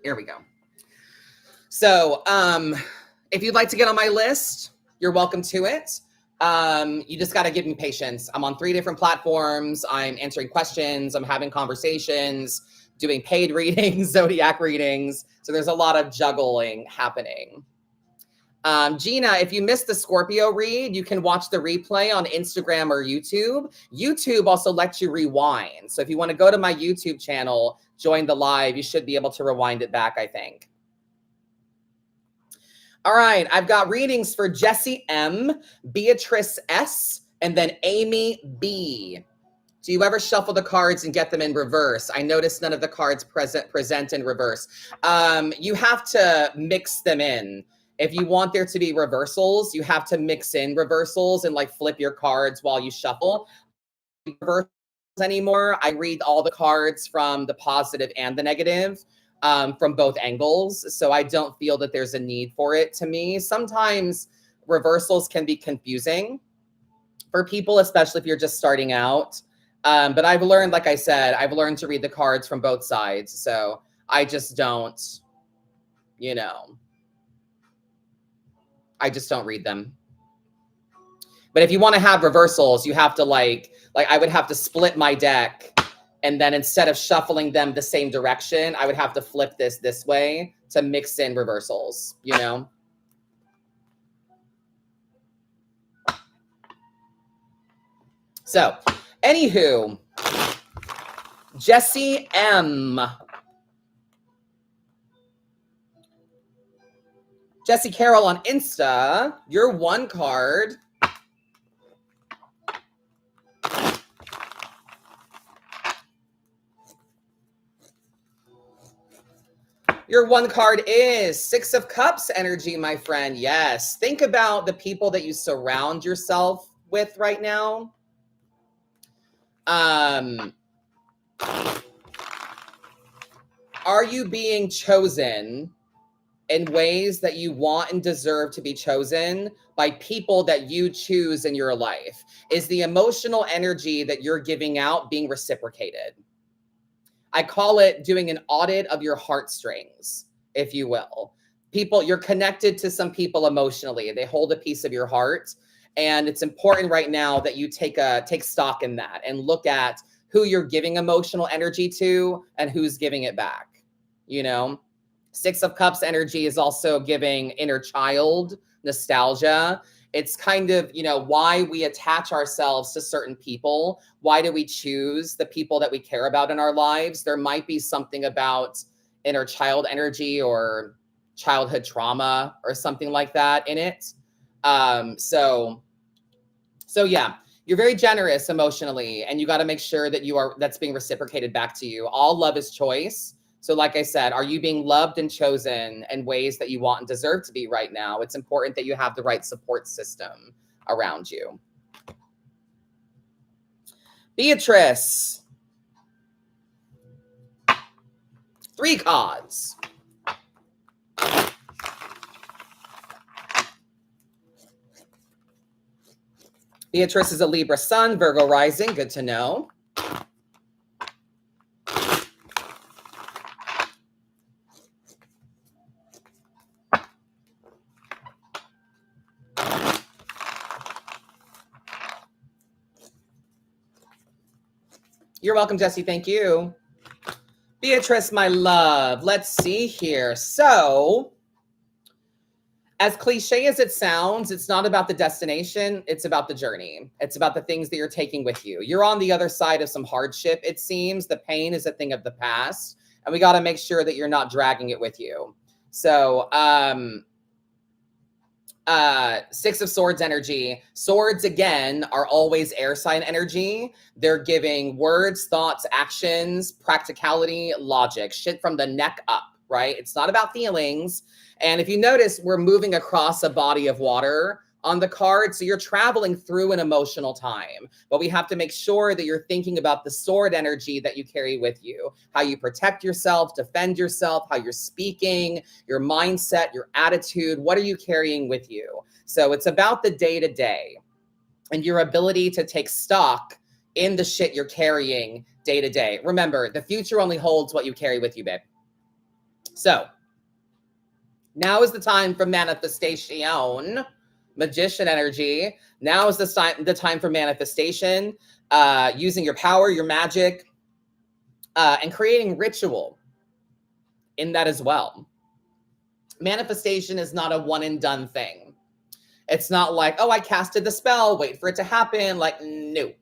Speaker 1: Here we go. So, if you'd like to get on my list, you're welcome to it. You just got to give me patience. I'm on 3 different platforms. I'm answering questions. I'm having conversations, doing paid readings, zodiac readings. So there's a lot of juggling happening. Gina, if you missed the Scorpio read, you can watch the replay on Instagram or YouTube. YouTube also lets you rewind. So if you want to go to my YouTube channel, join the live, you should be able to rewind it back, I think. All right, I've got readings for Jessie M, Beatrice S, and then Amy B. Do you ever shuffle the cards and get them in reverse? I noticed none of the cards present in reverse. You have to mix them in. If you want there to be reversals, you have to mix in reversals and like flip your cards while you shuffle. Reversals anymore. I read all the cards from the positive and the negative. From both angles. So I don't feel that there's a need for it to me. Sometimes reversals can be confusing for people, especially if you're just starting out. But I've learned, like I said, I've learned to read the cards from both sides. So I just don't, you know, I just don't read them. But if you want to have reversals, you have to like I would have to split my deck. And then instead of shuffling them the same direction, I would have to flip this way to mix in reversals, you know? So, anywho, Jessie M. Jessie Carroll on Insta, you're 1 card. Your 1 card is 6 of Cups energy, my friend. Yes. Think about the people that you surround yourself with right now. Are you being chosen in ways that you want and deserve to be chosen by people that you choose in your life? Is the emotional energy that you're giving out being reciprocated? I call it doing an audit of your heartstrings, if you will. People, you're connected to some people emotionally. They hold a piece of your heart. And it's important right now that you take stock in that and look at who you're giving emotional energy to and who's giving it back. You know, Six of Cups energy is also giving inner child nostalgia. It's kind of, you know, why we attach ourselves to certain people. Why do we choose the people that we care about in our lives? There might be something about inner child energy or childhood trauma or something like that in it. So yeah, you're very generous emotionally, and you got to make sure that that's being reciprocated back to you. All love is choice. So like I said, are you being loved and chosen in ways that you want and deserve to be right now? It's important that you have the right support system around you. Beatrice. 3 cards. Beatrice is a Libra sun, Virgo rising. Good to know. You're welcome, Jesse. Thank you. Beatrice, my love. Let's see here. So, as cliche as it sounds, it's not about the destination. It's about the journey. It's about the things that you're taking with you. You're on the other side of some hardship, it seems. The pain is a thing of the past. And we got to make sure that you're not dragging it with you. So, Six of Swords energy. Swords, again, are always air sign energy. They're giving words, thoughts, actions, practicality, logic, shit from the neck up, right? It's not about feelings. And if you notice, we're moving across a body of water on the card. So you're traveling through an emotional time, but we have to make sure that you're thinking about the sword energy that you carry with you, how you protect yourself, defend yourself, how you're speaking, your mindset, your attitude. What are you carrying with you? So it's about the day-to-day and your ability to take stock in the shit you're carrying day-to-day. Remember, the future only holds what you carry with you, babe. So now is the time for manifestation. Magician energy. Now is the time for manifestation, using your power, your magic, and creating ritual in that as well. Manifestation is not a one and done thing. It's not like, oh, I casted the spell, wait for it to happen. Like, no.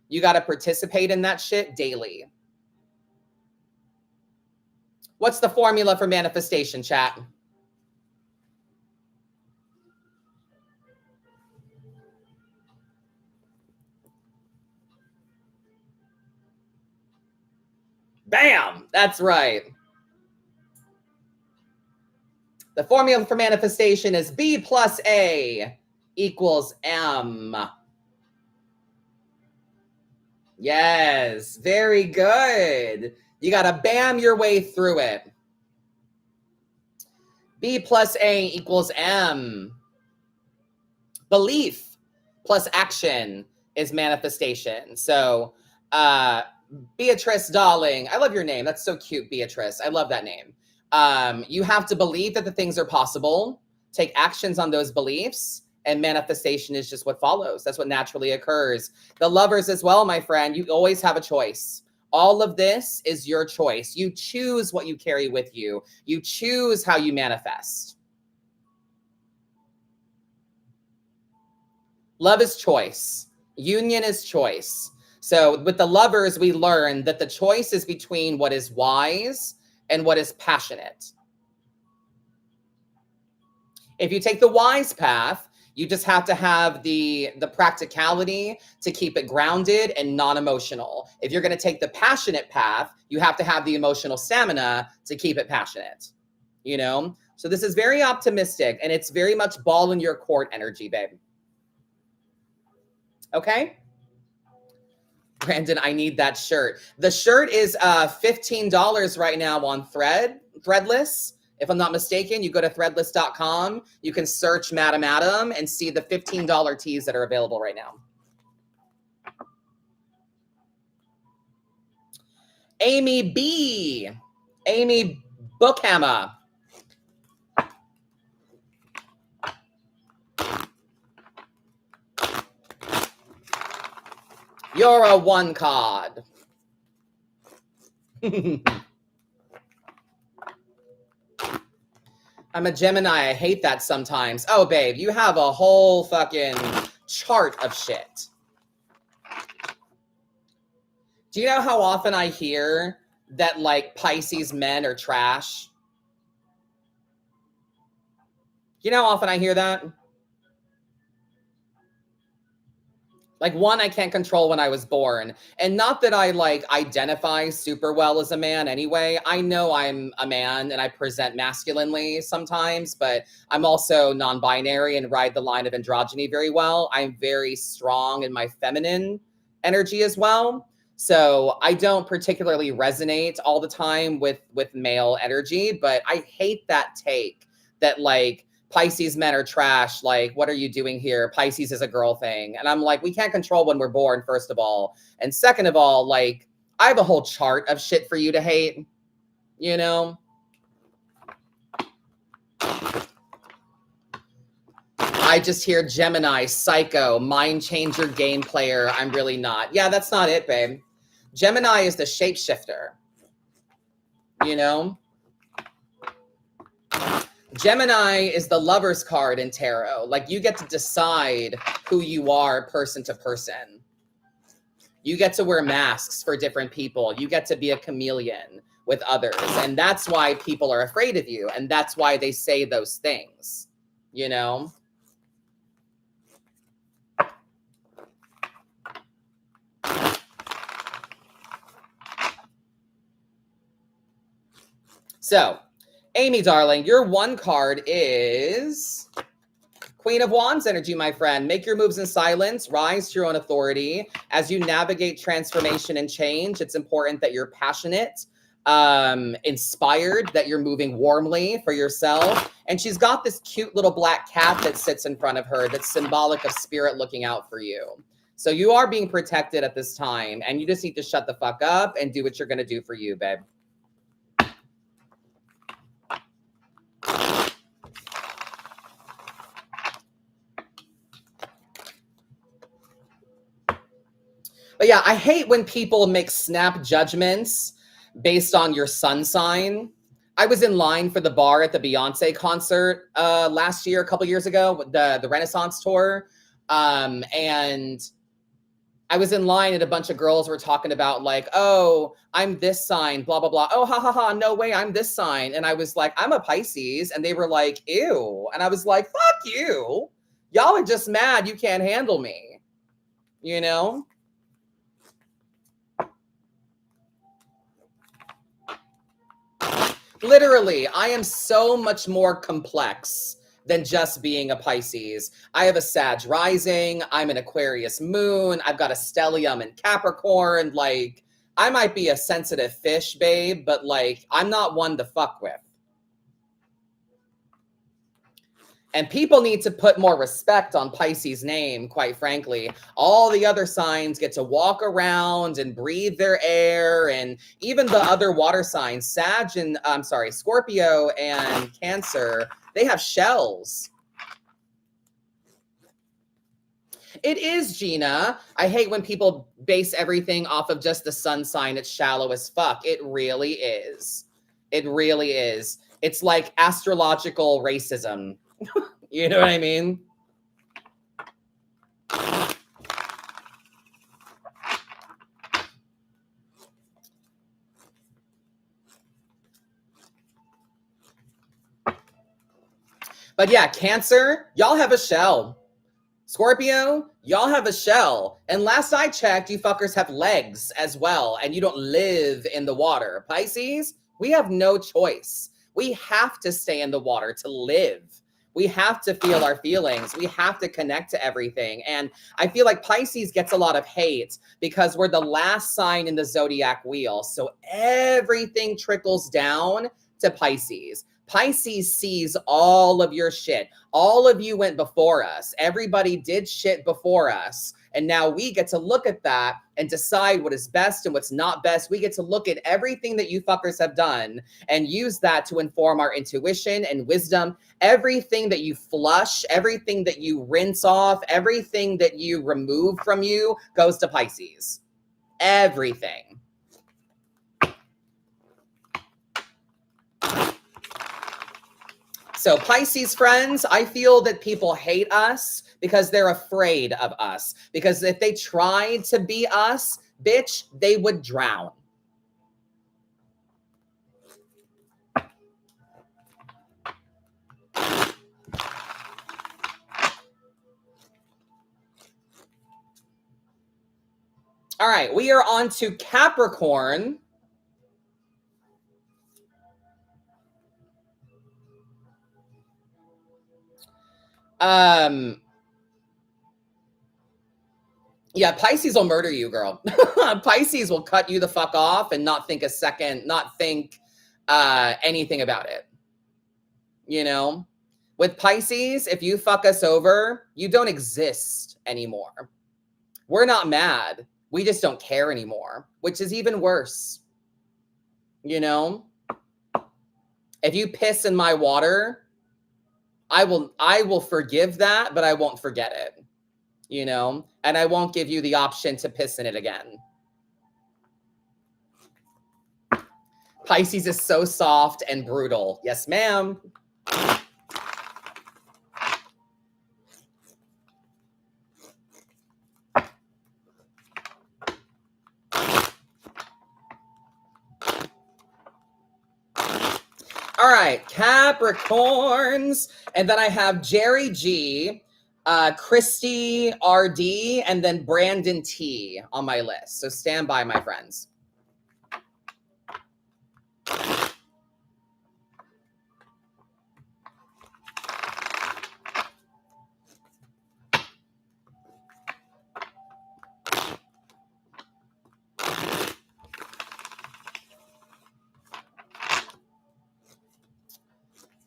Speaker 1: You got to participate in that shit daily. What's the formula for manifestation, chat? Bam! That's right. The formula for manifestation is B plus A equals M. Yes, very good. You got to bam your way through it. B plus A equals M. Belief plus action is manifestation. So, Beatrice, darling, I love your name. That's so cute, Beatrice. I love that name. You have to believe that the things are possible, take actions on those beliefs, and manifestation is just what follows. That's what naturally occurs. The Lovers as well, my friend, you always have a choice. All of this is your choice. You choose what you carry with you. You choose how you manifest. Love is choice. Union is choice. So with the Lovers, we learn that the choice is between what is wise and what is passionate. If you take the wise path, you just have to have the practicality to keep it grounded and non-emotional. If you're going to take the passionate path, you have to have the emotional stamina to keep it passionate, you know? So this is very optimistic, and it's very much ball in your court energy, babe. Okay? Brandon, I need that shirt. The shirt is $15 right now on Threadless. If I'm not mistaken, you go to threadless.com. You can search Madam Adam and see the $15 tees that are available right now. Amy B. Amy Bookhammer. You're a 1 card. I'm a Gemini. I hate that sometimes. Oh, babe, you have a whole fucking chart of shit. Do you know how often I hear that, like, Pisces men are trash? You know how often I hear that? Like, one, I can't control when I was born. And not that I, like, identify super well as a man anyway. I know I'm a man and I present masculinely sometimes, but I'm also non-binary and ride the line of androgyny very well. I'm very strong in my feminine energy as well. So I don't particularly resonate all the time with male energy, but I hate that take that, like, Pisces men are trash. Like, what are you doing here? Pisces is a girl thing. And I'm like, we can't control when we're born, first of all. And second of all, like, I have a whole chart of shit for you to hate, you know? I just hear Gemini, psycho, mind changer, game player. I'm really not. Yeah, that's not it, babe. Gemini is the shapeshifter, you know? Gemini is the lover's card in tarot. Like, you get to decide who you are person to person. You get to wear masks for different people. You get to be a chameleon with others. And that's why people are afraid of you. And that's why they say those things, you know? So, Amy, darling, your 1 card is Queen of Wands energy, my friend. Make your moves in silence. Rise to your own authority. As you navigate transformation and change, it's important that you're passionate, inspired, that you're moving warmly for yourself. And she's got this cute little black cat that sits in front of her that's symbolic of spirit looking out for you. So you are being protected at this time, and you just need to shut the fuck up and do what you're going to do for you, babe. But yeah, I hate when people make snap judgments based on your sun sign. I was in line for the bar at the Beyonce concert last year, a couple years ago, the Renaissance tour. And I was in line and a bunch of girls were talking about, like, oh, I'm this sign, blah, blah, blah. Oh, ha, ha, ha, no way, I'm this sign. And I was like, I'm a Pisces. And they were like, ew. And I was like, fuck you. Y'all are just mad you can't handle me, you know? Literally, I am so much more complex than just being a Pisces. I have a Sag rising. I'm an Aquarius moon. I've got a stellium in Capricorn. Like, I might be a sensitive fish, babe, but, like, I'm not one to fuck with. And people need to put more respect on Pisces' name, quite frankly. All the other signs get to walk around and breathe their air, and even the other water signs, Scorpio and Cancer, they have shells. It is, Gina. I hate when people base everything off of just the sun sign. It's shallow as fuck. It really is. It really is. It's like astrological racism. You know what I mean? But yeah, Cancer, y'all have a shell. Scorpio, y'all have a shell. And last I checked, you fuckers have legs as well, and you don't live in the water. Pisces, we have no choice. We have to stay in the water to live. We have to feel our feelings. We have to connect to everything. And I feel like Pisces gets a lot of hate because we're the last sign in the zodiac wheel. So everything trickles down to Pisces. Pisces sees all of your shit. All of you went before us. Everybody did shit before us. And now we get to look at that and decide what is best and what's not best. We get to look at everything that you fuckers have done and use that to inform our intuition and wisdom. Everything that you flush, everything that you rinse off, everything that you remove from you goes to Pisces. Everything. So Pisces friends, I feel that people hate us because they're afraid of us. Because if they tried to be us, bitch, they would drown. All right, we are on to Capricorn. Yeah, Pisces will murder you, girl. Pisces will cut you the fuck off and not think a second, not think anything about it. You know, with Pisces, if you fuck us over, you don't exist anymore. We're not mad. We just don't care anymore, which is even worse. You know, if you piss in my water, I will forgive that, but I won't forget it. You know, and I won't give you the option to piss in it again. Pisces is so soft and brutal. Yes, ma'am. All right, Capricorns. And then I have Jerry G, Christy RD, and then Brandon T on my list. So stand by, my friends.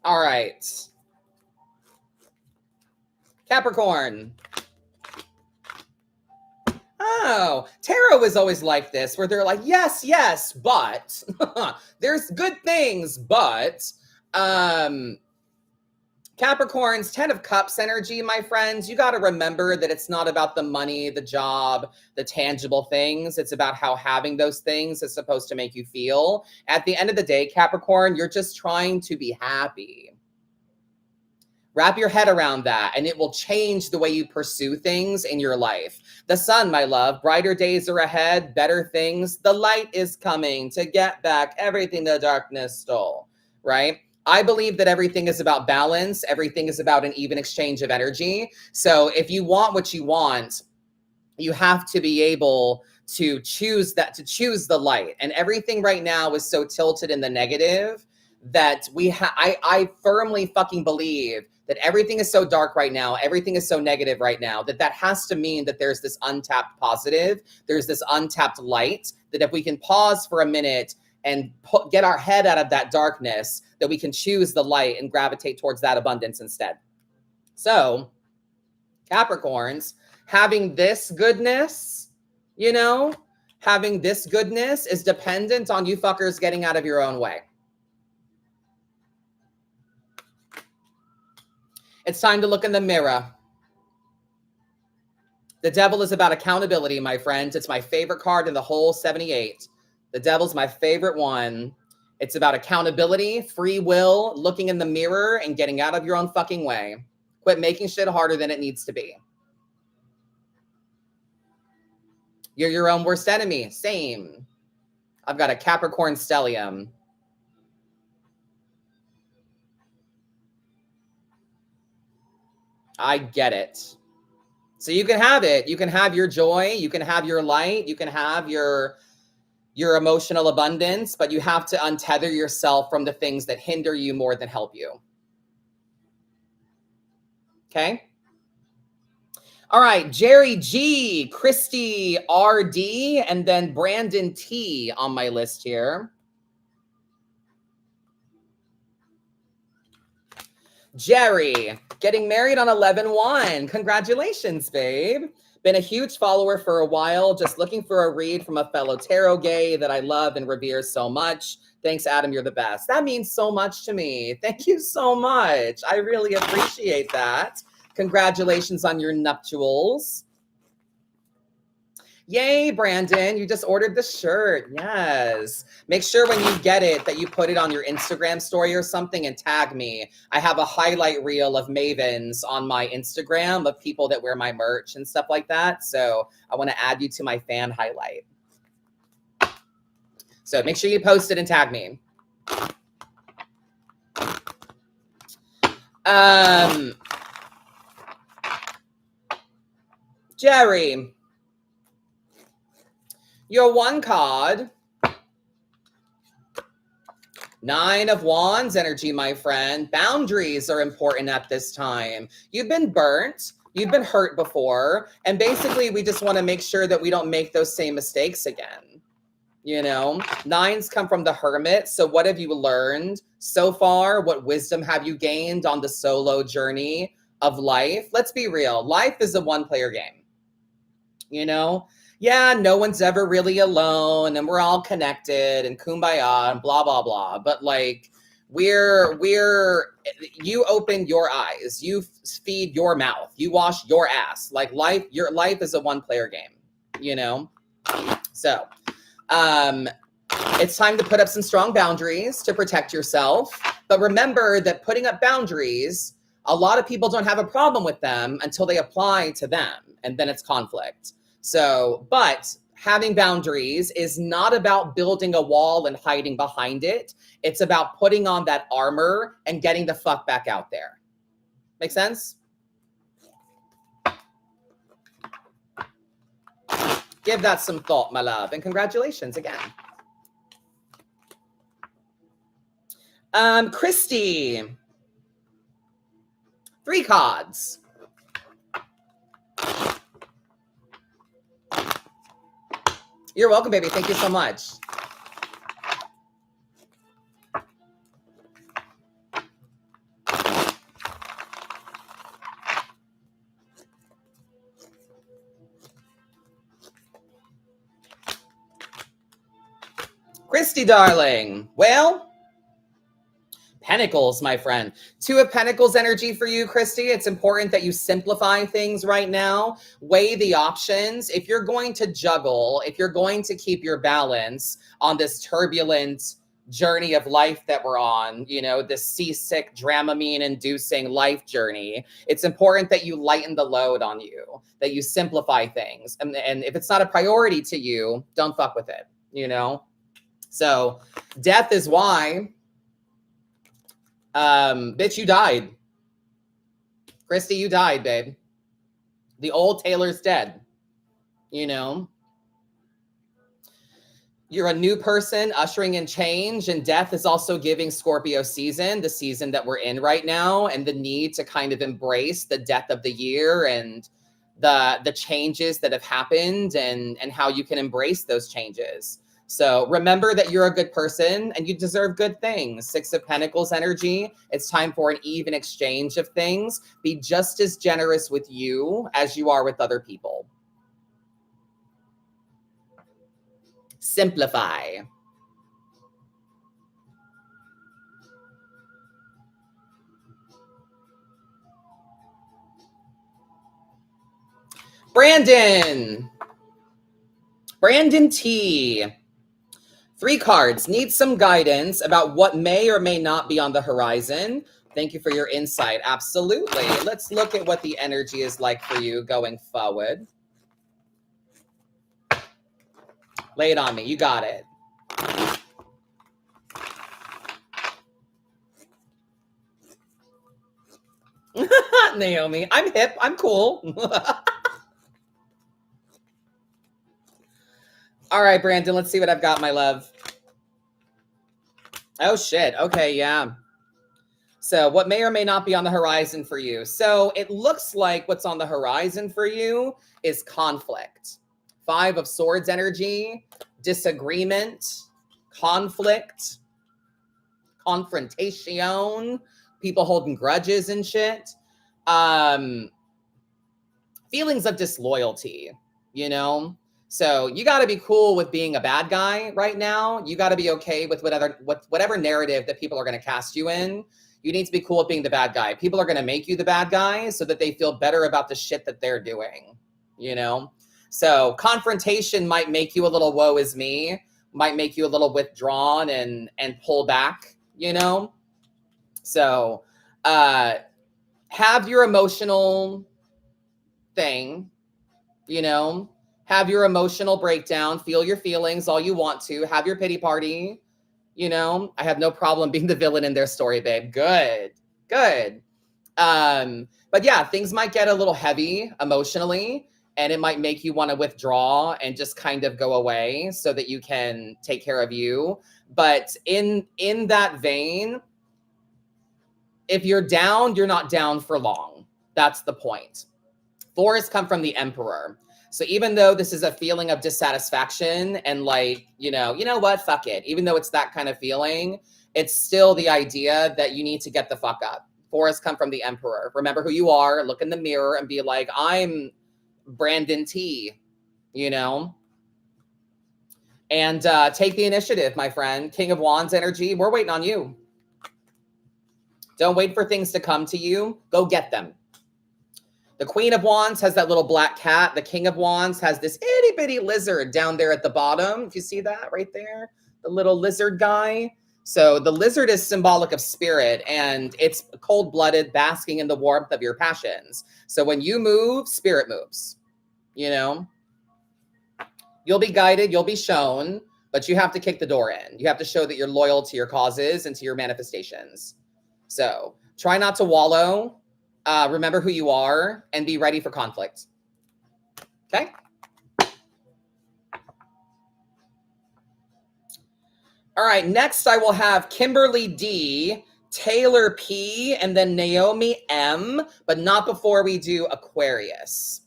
Speaker 1: All right. Capricorn. Oh, tarot is always like this, where they're like, yes, yes, but there's good things, but Capricorn's 10 of Cups energy, my friends. You got to remember that it's not about the money, the job, the tangible things. It's about how having those things is supposed to make you feel. At the end of the day, Capricorn, you're just trying to be happy. Wrap your head around that, and it will change the way you pursue things in your life. The sun, my love, brighter days are ahead, better things. The light is coming to get back everything the darkness stole, right? I believe that everything is about balance. Everything is about an even exchange of energy. So if you want what you want, you have to be able to choose that, to choose the light. And everything right now is so tilted in the negative that I firmly fucking believe that everything is so dark right now, everything is so negative right now, that has to mean that there's this untapped positive, there's this untapped light, that if we can pause for a minute and get our head out of that darkness, that we can choose the light and gravitate towards that abundance instead. So, Capricorns, having this goodness, you know, having this goodness is dependent on you fuckers getting out of your own way. It's time to look in the mirror. The Devil is about accountability, my friends. It's my favorite card in the whole 78. The Devil's my favorite one. It's about accountability, free will, looking in the mirror and getting out of your own fucking way. Quit making shit harder than it needs to be. You're your own worst enemy. Same. I've got a Capricorn stellium. I get it. So you can have it. You can have your joy. You can have your light. You can have your emotional abundance, but you have to untether yourself from the things that hinder you more than help you. Okay? All right, Jerry G, Christy RD, and then Brandon T on my list here. Jerry, getting married on 11/1. Congratulations, babe. Been a huge follower for a while, just looking for a read from a fellow tarot gay that I love and revere so much. Thanks, Adam. You're the best. That means so much to me. Thank you so much. I really appreciate that. Congratulations on your nuptials. Yay, Brandon. You just ordered the shirt. Yes. Make sure when you get it that you put it on your Instagram story or something and tag me. I have a highlight reel of mavens on my Instagram of people that wear my merch and stuff like that. So I want to add you to my fan highlight. So make sure you post it and tag me. Jerry. Your one card, 9 of Wands energy, my friend. Boundaries are important at this time. You've been burnt. You've been hurt before. And basically, we just want to make sure that we don't make those same mistakes again. You know, 9s come from the Hermit. So what have you learned so far? What wisdom have you gained on the solo journey of life? Let's be real. Life is a one-player game. You know? Yeah, no one's ever really alone and we're all connected and kumbaya and blah, blah, blah. But like you open your eyes, you feed your mouth, you wash your ass. Like your life is a one-player game, you know? So it's time to put up some strong boundaries to protect yourself. But remember that putting up boundaries, a lot of people don't have a problem with them until they apply to them. And then it's conflict. So, but having boundaries is not about building a wall and hiding behind it. It's about putting on that armor and getting the fuck back out there. Make sense? Give that some thought, my love. And congratulations again. Christy. 3 cards. You're welcome, baby. Thank you so much. Christy, darling. Well, Pentacles, my friend. 2 of Pentacles energy for you, Christy. It's important that you simplify things right now. Weigh the options. If you're going to juggle, if you're going to keep your balance on this turbulent journey of life that we're on, you know, this seasick, Dramamine-inducing life journey, it's important that you lighten the load on you, that you simplify things. And if it's not a priority to you, don't fuck with it, you know? So death is why... bitch, you died. Christy, you died, babe. The old Taylor's dead. You know? You're a new person ushering in change, and death is also giving Scorpio season, the season that we're in right now, and the need to kind of embrace the death of the year and the changes that have happened and how you can embrace those changes. So remember that you're a good person and you deserve good things. 6 of Pentacles energy. It's time for an even exchange of things. Be just as generous with you as you are with other people. Simplify. Brandon T. 3 cards. Need some guidance about what may or may not be on the horizon. Thank you for your insight. Absolutely. Let's look at what the energy is like for you going forward. Lay it on me. You got it. Naomi, I'm hip. I'm cool. All right, Brandon, let's see what I've got, my love. Oh, shit. Okay, yeah. So what may or may not be on the horizon for you. So it looks like what's on the horizon for you is conflict. 5 of Swords energy, disagreement, conflict, confrontation, people holding grudges and shit. feelings of disloyalty, you know? So you got to be cool with being a bad guy right now. You got to be okay with whatever narrative that people are going to cast you in. You need to be cool with being the bad guy. People are going to make you the bad guy so that they feel better about the shit that they're doing, you know? So confrontation might make you a little woe is me, might make you a little withdrawn and pull back, you know? So have your emotional thing, you know? Have your emotional breakdown, feel your feelings all you want to, have your pity party, you know? I have no problem being the villain in their story, babe. Good. But yeah, things might get a little heavy emotionally, and it might make you want to withdraw and just kind of go away so that you can take care of you. But in that vein, if you're down, you're not down for long. That's the point. Fours come from the Emperor. So even though this is a feeling of dissatisfaction and like, you know what, fuck it. Even though it's that kind of feeling, it's still the idea that you need to get the fuck up. Fours come from the Emperor. Remember who you are, look in the mirror and be like, I'm Brandon T, you know? And take the initiative, my friend. King of Wands energy, we're waiting on you. Don't wait for things to come to you. Go get them. The Queen of Wands has that little black cat. The King of Wands has this itty bitty lizard down there at the bottom. If you see that right there, the little lizard guy. So the lizard is symbolic of spirit, and it's cold-blooded, basking in the warmth of your passions. So when you move, spirit moves, you know? You'll be guided, you'll be shown, but you have to kick the door in. You have to show that you're loyal to your causes and to your manifestations. So try not to wallow. Remember who you are and be ready for conflict. Okay? All right, next I will have Kimberly D, Taylor P, and then Naomi M, but not before we do Aquarius.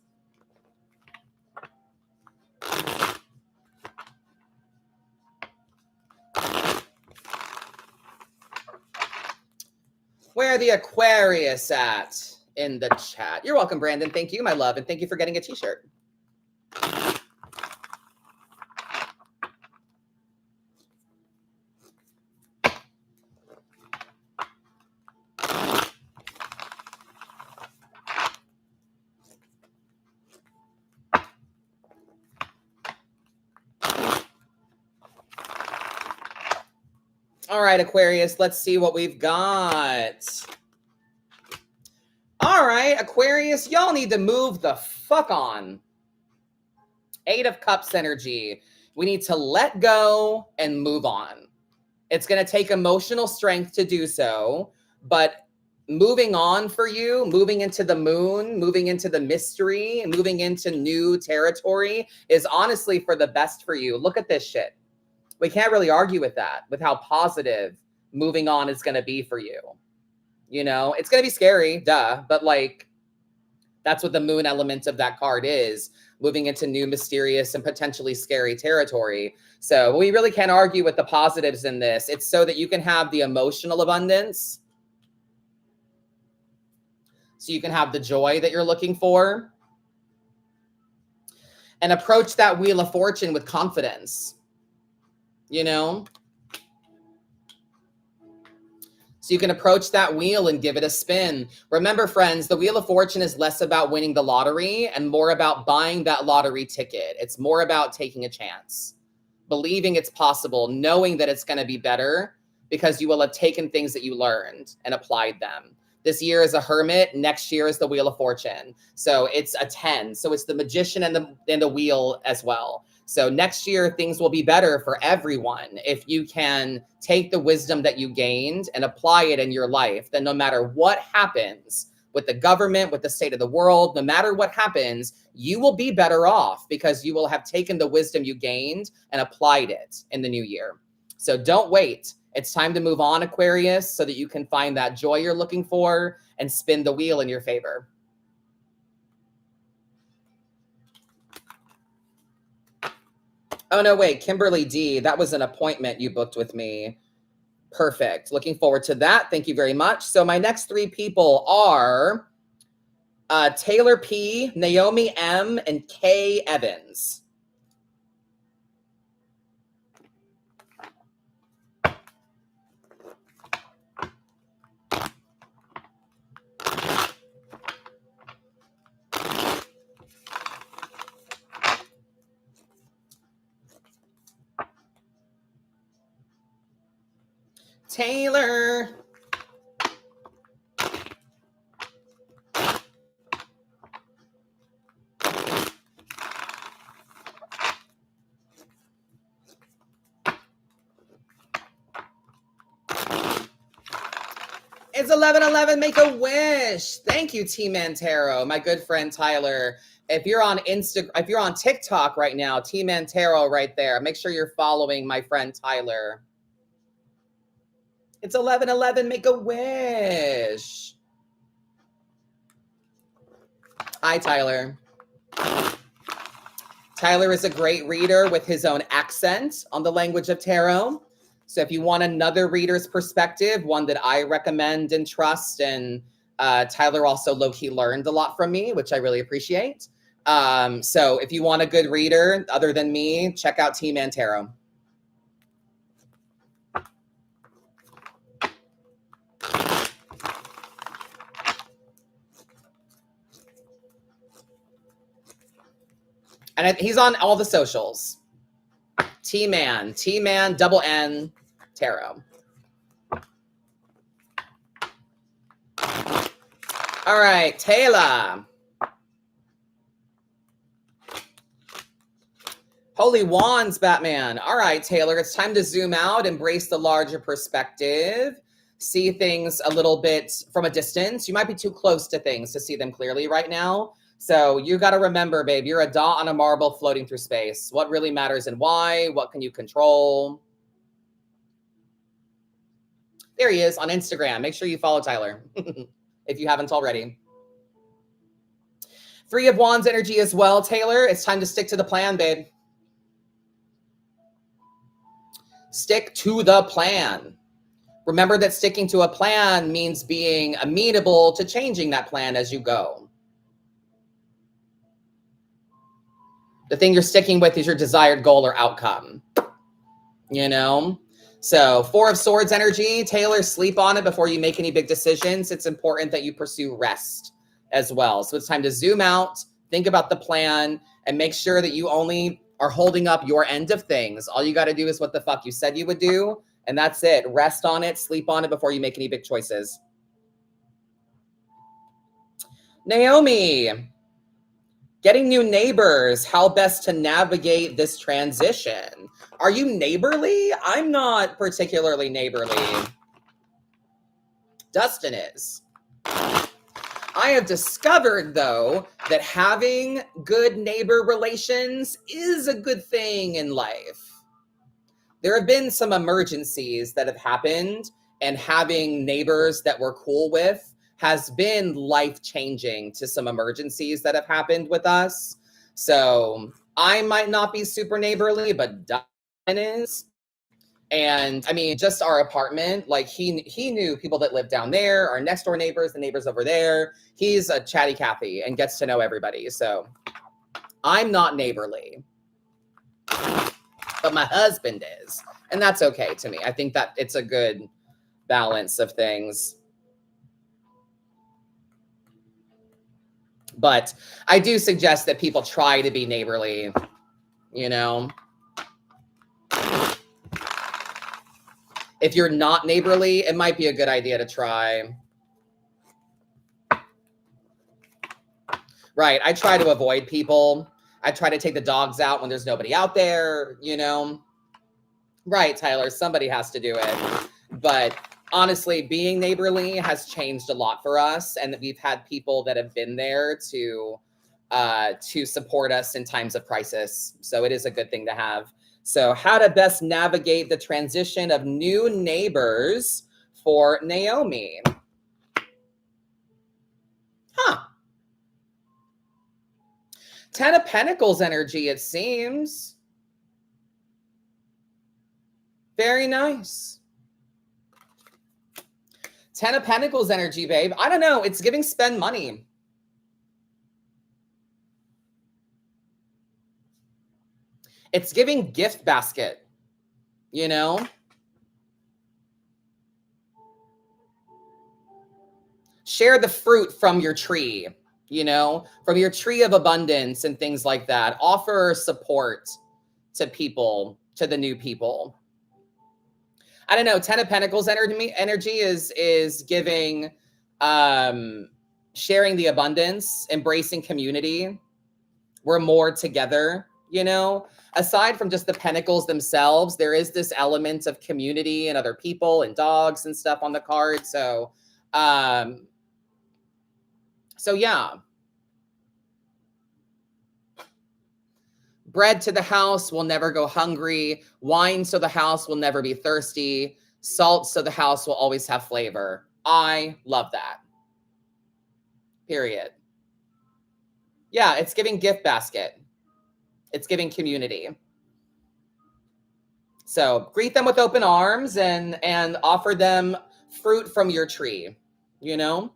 Speaker 1: Where are the Aquarius at in the chat? You're welcome, Brandon. Thank you, my love, and thank you for getting a t-shirt. All right, Aquarius, let's see what we've got. All right, Aquarius, y'all need to move the fuck on. 8 of Cups energy. We need to let go and move on. It's going to take emotional strength to do so, but moving on for you, moving into the moon, moving into the mystery, moving into new territory is honestly for the best for you. Look at this shit. We can't really argue with that, with how positive moving on is going to be for you. You know, it's going to be scary, duh, but like, that's what the moon element of that card is, moving into new, mysterious, and potentially scary territory. So we really can't argue with the positives in this. It's so that you can have the emotional abundance, so you can have the joy that you're looking for, and approach that Wheel of Fortune with confidence. You know, so you can approach that wheel and give it a spin. Remember, friends, the Wheel of Fortune is less about winning the lottery and more about buying that lottery ticket. It's more about taking a chance, believing it's possible, knowing that it's going to be better because you will have taken things that you learned and applied them. This year is a Hermit. Next year is the Wheel of Fortune. So it's a 10. So it's the Magician and the wheel as well. So next year, things will be better for everyone. If you can take the wisdom that you gained and apply it in your life, then no matter what happens with the government, with the state of the world, no matter what happens, you will be better off because you will have taken the wisdom you gained and applied it in the new year. So don't wait. It's time to move on, Aquarius, so that you can find that joy you're looking for and spin the wheel in your favor. Oh, no, wait, Kimberly D, that was an appointment you booked with me. Perfect. Looking forward to that. Thank you very much. So my next 3 people are Taylor P, Naomi M, and Kay Evans. Taylor. It's 11:11. Make a wish. Thank you, T Mantero, my good friend Tyler. If you're on if you're on TikTok right now, T Mantero right there. Make sure you're following my friend Tyler. It's 11:11. Make a wish. Hi, Tyler. Tyler is a great reader with his own accent on the language of tarot. So if you want another reader's perspective, one that I recommend and trust, and Tyler also low-key learned a lot from me, which I really appreciate. So if you want a good reader other than me, check out T Mantero. And he's on all the socials. T-Man, double N, Tarot. All right, Taylor. Holy Wands, Batman. All right, Taylor, it's time to zoom out, embrace the larger perspective, see things a little bit from a distance. You might be too close to things to see them clearly right now. So you got to remember, babe, you're a dot on a marble floating through space. What really matters and why? What can you control? There he is on Instagram. Make sure you follow Tyler if you haven't already. Three of Wands energy as well, Taylor. It's time to stick to the plan, babe. Stick to the plan. Remember that sticking to a plan means being amenable to changing that plan as you go. The thing you're sticking with is your desired goal or outcome, you know? So 4 of Swords energy, Taylor, sleep on it before you make any big decisions. It's important that you pursue rest as well. So it's time to zoom out, think about the plan, and make sure that you only are holding up your end of things. All you got to do is what the fuck you said you would do, and that's it. Rest on it, sleep on it before you make any big choices. Naomi. Getting new neighbors, how best to navigate this transition. Are you neighborly? I'm not particularly neighborly. Dustin is. I have discovered, though, that having good neighbor relations is a good thing in life. There have been some emergencies that have happened, and having neighbors that we're cool with has been life-changing to some emergencies that have happened with us. So I might not be super neighborly, but Dustin is. And I mean, just our apartment, like he knew people that lived down there, our next door neighbors, the neighbors over there. He's a chatty Cathy and gets to know everybody. So I'm not neighborly, but my husband is. And that's okay to me. I think that it's a good balance of things. But I do suggest that people try to be neighborly, you know. If you're not neighborly, it might be a good idea to try. Right, I try to avoid people. I try to take the dogs out when there's nobody out there, you know. Right, Tyler, somebody has to do it. But honestly, being neighborly has changed a lot for us, and we've had people that have been there to support us in times of crisis. So it is a good thing to have. So how to best navigate the transition of new neighbors for Naomi. Huh. 10 of Pentacles energy, it seems. Very nice. 10 of Pentacles energy, babe. I don't know. It's giving spend money. It's giving gift basket, you know? Share the fruit from your tree, you know, from your tree of abundance and things like that. Offer support to people, to the new people. I don't know. 10 of Pentacles energy is giving sharing the abundance, embracing community. We're more together, you know. Aside from just the pentacles themselves, there is this element of community and other people and dogs and stuff on the card. So yeah. Bread to the house will never go hungry. Wine so the house will never be thirsty. Salt so the house will always have flavor. I love that. Period. Yeah, it's giving gift basket. It's giving community. So greet them with open arms and offer them fruit from your tree, you know?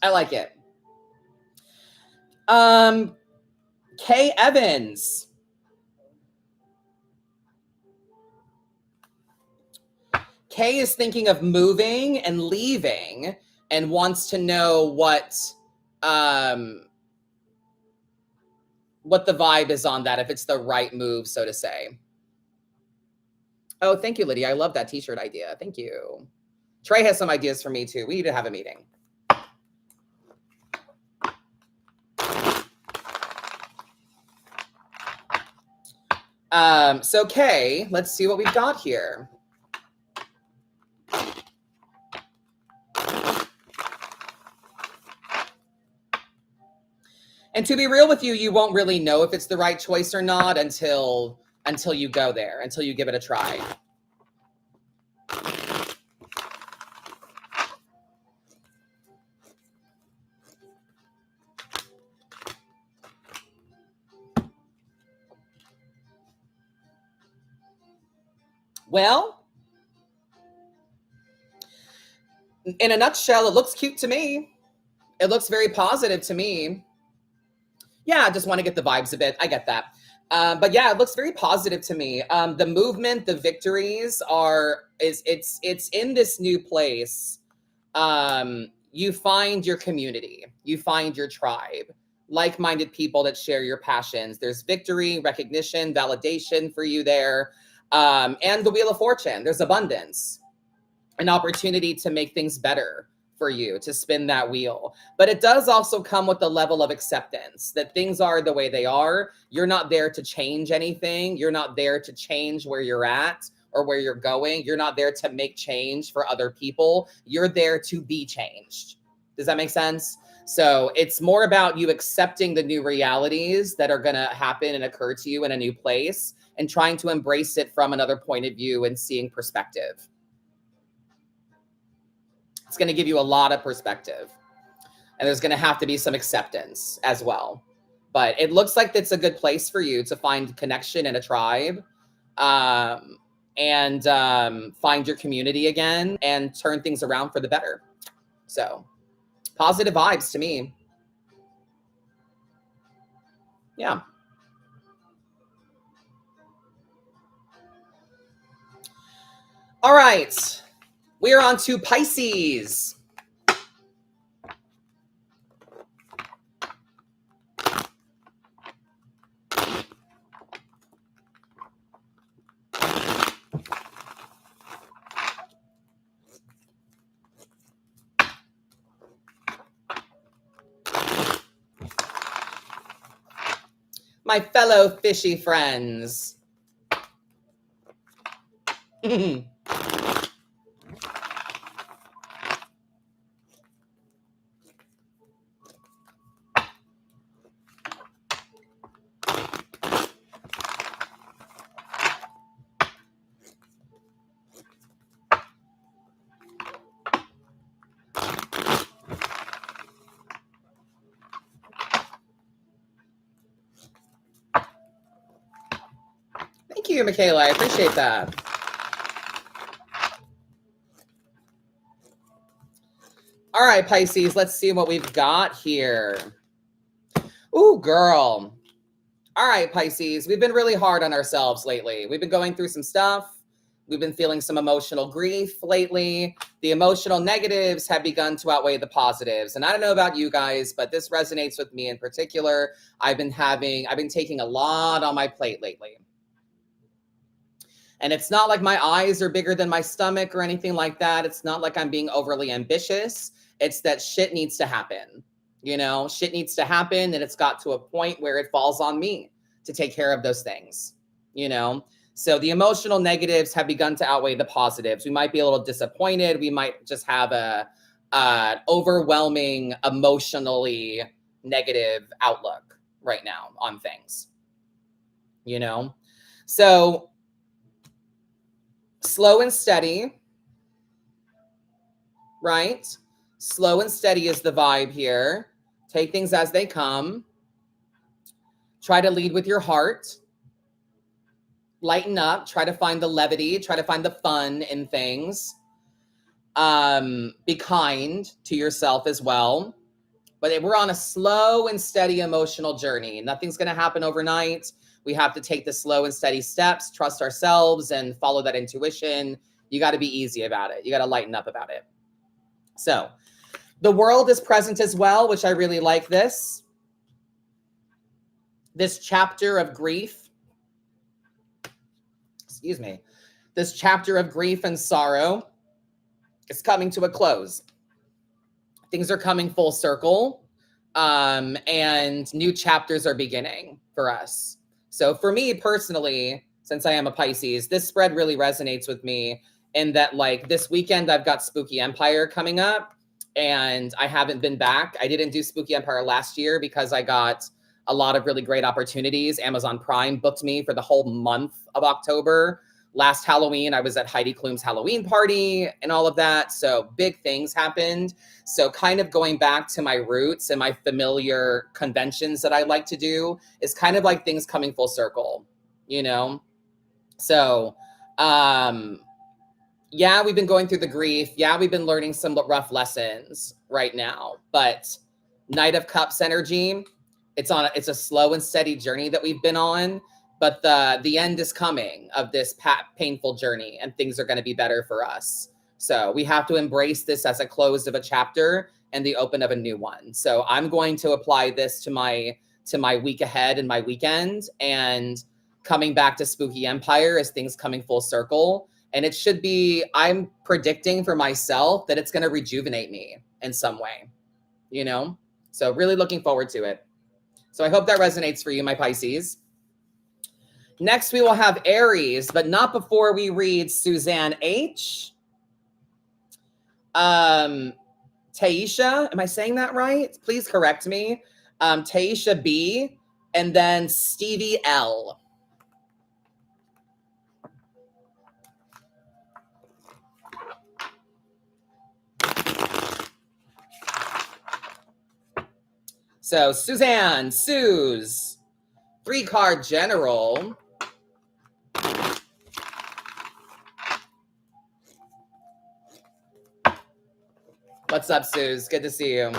Speaker 1: I like it. Kay Evans. Kay is thinking of moving and leaving and wants to know what the vibe is on that, if it's the right move, so to say. Oh, thank you, Lydia. I love that t-shirt idea. Thank you. Trey has some ideas for me too. We need to have a meeting. So Kay, let's see what we've got here. And to be real with you, you won't really know if it's the right choice or not until you go there, until you give it a try. Well, in a nutshell, it looks cute to me. It looks very positive to me. Yeah, I just want to get the vibes a bit. I get that. But yeah, it looks very positive to me. The movement, the victories it's in this new place. You find your community, you find your tribe, like-minded people that share your passions. There's victory, recognition, validation for you there. And the Wheel of Fortune, there's abundance, an opportunity to make things better for you, to spin that wheel. But it does also come with the level of acceptance that things are the way they are. You're not there to change anything. You're not there to change where you're at or where you're going. You're not there to make change for other people. You're there to be changed. Does that make sense? So it's more about you accepting the new realities that are going to happen and occur to you in a new place and trying to embrace it from another point of view and seeing perspective. It's going to give you a lot of perspective. And there's going to have to be some acceptance as well. But it looks like it's a good place for you to find connection in a tribe, and find your community again and turn things around for the better. So positive vibes to me. Yeah. All right. We are on to Pisces. My fellow fishy friends. Thank you, Michaela. I appreciate that. All All right, Pisces, let's see what we've got here. Ooh, girl. All right, Pisces, we've been really hard on ourselves lately. We've been going through some stuff. We've been feeling some emotional grief lately. The emotional negatives have begun to outweigh the positives. And I don't know about you guys, but this resonates with me in particular. I've been taking a lot on my plate lately. And it's not like my eyes are bigger than my stomach or anything like that. It's not like I'm being overly ambitious. It's that shit needs to happen. You know, shit needs to happen, and it's got to a point where it falls on me to take care of those things, you know? So the emotional negatives have begun to outweigh the positives. We might be a little disappointed. We might just have a overwhelming, emotionally negative outlook right now on things, you know? So slow and steady, right? Slow and steady is the vibe here. Take things as they come. Try to lead with your heart. Lighten up. Try to find the levity. Try to find the fun in things. Be kind to yourself as well. But we're on a slow and steady emotional journey. Nothing's going to happen overnight. We have to take the slow and steady steps, trust ourselves, and follow that intuition. You got to be easy about it. You got to lighten up about it. So the world is present as well, which I really like this. This chapter of grief, excuse me, this chapter of grief and sorrow is coming to a close. Things are coming full circle, and new chapters are beginning for us. So for me personally, since I am a Pisces, this spread really resonates with me in that, like, this weekend I've got Spooky Empire coming up, and I haven't been back. I didn't do Spooky Empire last year because I got a lot of really great opportunities. Amazon Prime booked me for the whole month of October. Last Halloween, I was at Heidi Klum's Halloween party and all of that. So big things happened. So kind of going back to my roots and my familiar conventions that I like to do is kind of like things coming full circle, you know? So, yeah, we've been going through the grief. Yeah, we've been learning some rough lessons right now, but Knight of Cups energy, it's a slow and steady journey that we've been on, but the end is coming of this painful journey, and things are going to be better for us. So we have to embrace this as a close of a chapter and the open of a new one. So I'm going to apply this to my week ahead and my weekend, and coming back to Spooky Empire as things coming full circle. And it should be, I'm predicting for myself that it's going to rejuvenate me in some way, you know? So really looking forward to it. So I hope that resonates for you, my Pisces. Next, we will have Aries, but not before we read Suzanne H. Taisha, am I saying that right? Please correct me. Taisha B, and then Stevie L. So Suzanne, Suze, 3-card general. What's up, Suze? Good to see you.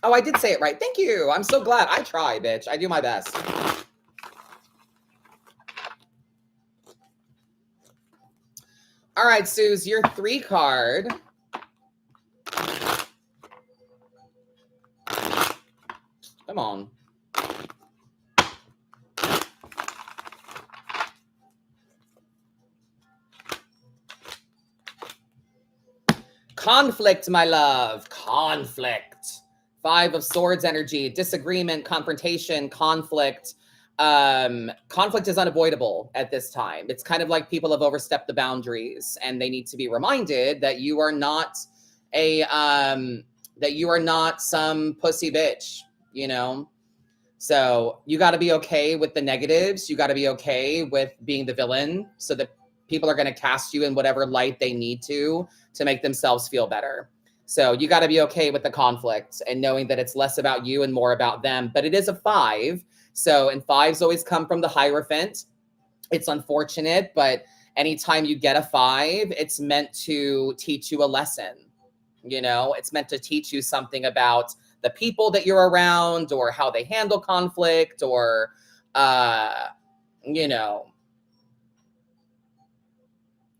Speaker 1: Oh, I did say it right. Thank you. I'm so glad. I try, bitch. I do my best. All right, Suze, your 3-card. Come on. Conflict, my love. Conflict. 5 of Swords energy, disagreement, confrontation, conflict. Conflict is unavoidable at this time. It's kind of like people have overstepped the boundaries, and they need to be reminded that you are not some pussy bitch, you know? So you got to be okay with the negatives. You got to be okay with being the villain, so that people are going to cast you in whatever light they need to make themselves feel better. So you got to be okay with the conflict and knowing that it's less about you and more about them. But it is a 5. So, and 5s always come from the Hierophant. It's unfortunate, but anytime you get a 5, it's meant to teach you a lesson. You know, it's meant to teach you something about the people that you're around or how they handle conflict or, you know,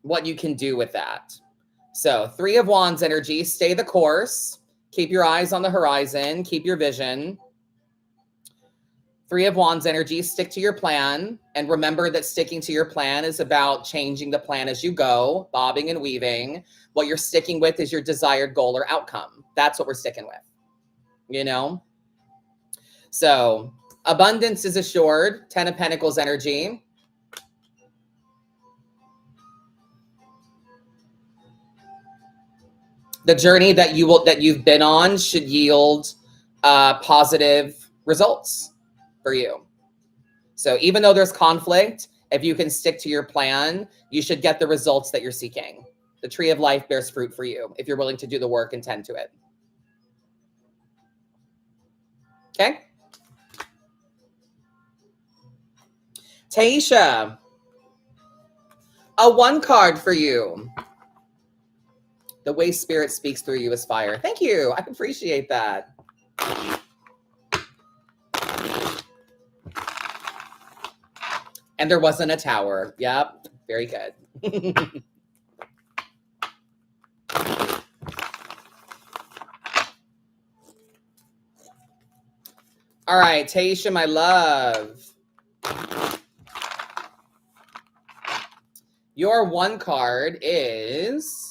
Speaker 1: what you can do with that. So 3 of Wands energy, stay the course, keep your eyes on the horizon, keep your vision. 3 of Wands energy, stick to your plan. And remember that sticking to your plan is about changing the plan as you go, bobbing and weaving. What you're sticking with is your desired goal or outcome. That's what we're sticking with, you know? So abundance is assured, 10 of Pentacles energy. The journey that you've been on should yield positive results for you. So even though there's conflict, if you can stick to your plan, you should get the results that you're seeking. The tree of life bears fruit for you if you're willing to do the work and tend to it. Okay? Taisha, a 1 card for you. The way spirit speaks through you is fire. Thank you. I appreciate that. And there wasn't a tower. Yep. Very good. All right, Taisha, my love. Your 1 card is...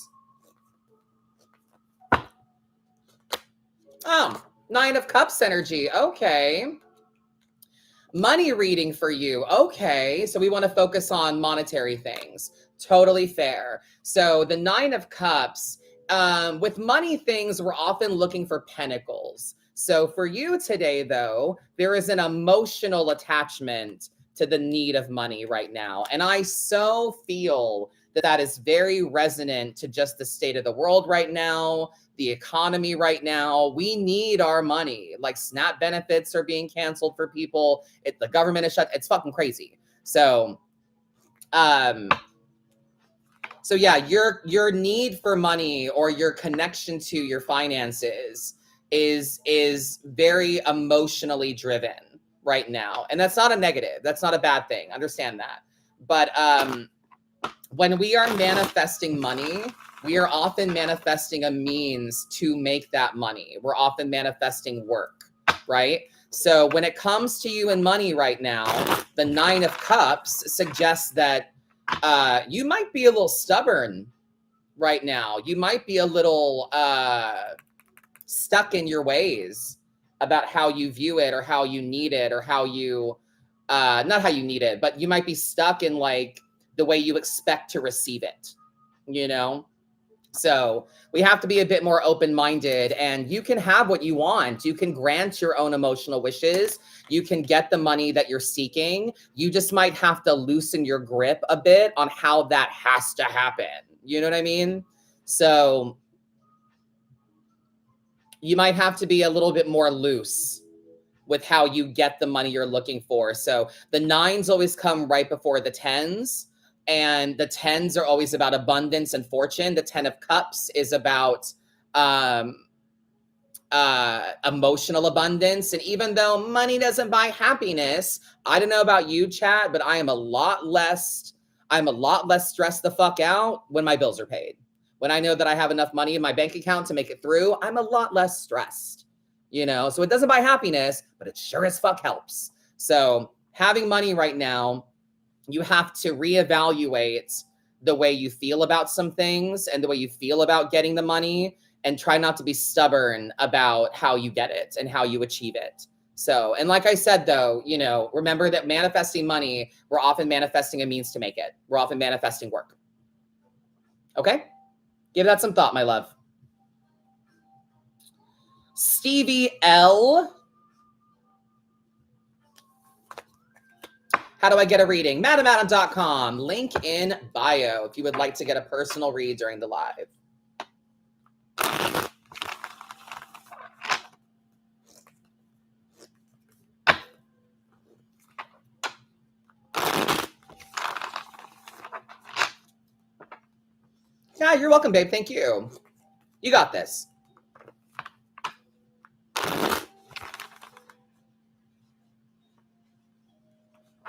Speaker 1: Oh, 9 of Cups energy. Okay. Money reading for you. Okay. So we want to focus on monetary things. Totally fair. So the 9 of Cups, with money things, we're often looking for pentacles. So for you today, though, there is an emotional attachment to the need of money right now. And I so feel that that is very resonant to just the state of the world right now, the economy right now. We need our money. Like SNAP benefits are being canceled for people. The government is shut. It's fucking crazy. So, so yeah, your need for money or your connection to your finances is very emotionally driven right now. And that's not a negative. That's not a bad thing. Understand that. But when we are manifesting money, we are often manifesting a means to make that money. We're often manifesting work, right? So when it comes to you and money right now, the 9 of Cups suggests that you might be a little stubborn right now. You might be a little stuck in your ways about how you view it or how you need it or how you, not how you need it, but you might be stuck in like the way you expect to receive it, you know? So we have to be a bit more open-minded, and you can have what you want. You can grant your own emotional wishes. You can get the money that you're seeking. You just might have to loosen your grip a bit on how that has to happen. You know what I mean? So you might have to be a little bit more loose with how you get the money you're looking for. So the 9s always come right before the 10s. And the 10s are always about abundance and fortune. The 10 of Cups is about emotional abundance. And even though money doesn't buy happiness, I don't know about you, Chad, but I'm a lot less stressed the fuck out when my bills are paid. When I know that I have enough money in my bank account to make it through, I'm a lot less stressed, you know? So it doesn't buy happiness, but it sure as fuck helps. So having money right now, you have to reevaluate the way you feel about some things and the way you feel about getting the money, and try not to be stubborn about how you get it and how you achieve it. So, and like I said, though, you know, remember that manifesting money, we're often manifesting a means to make it. We're often manifesting work. Okay? Give that some thought, my love. Stevie L. How do I get a reading? MadamadamAdam.com. Link in bio if you would like to get a personal read during the live. Yeah, you're welcome, babe. Thank you. You got this.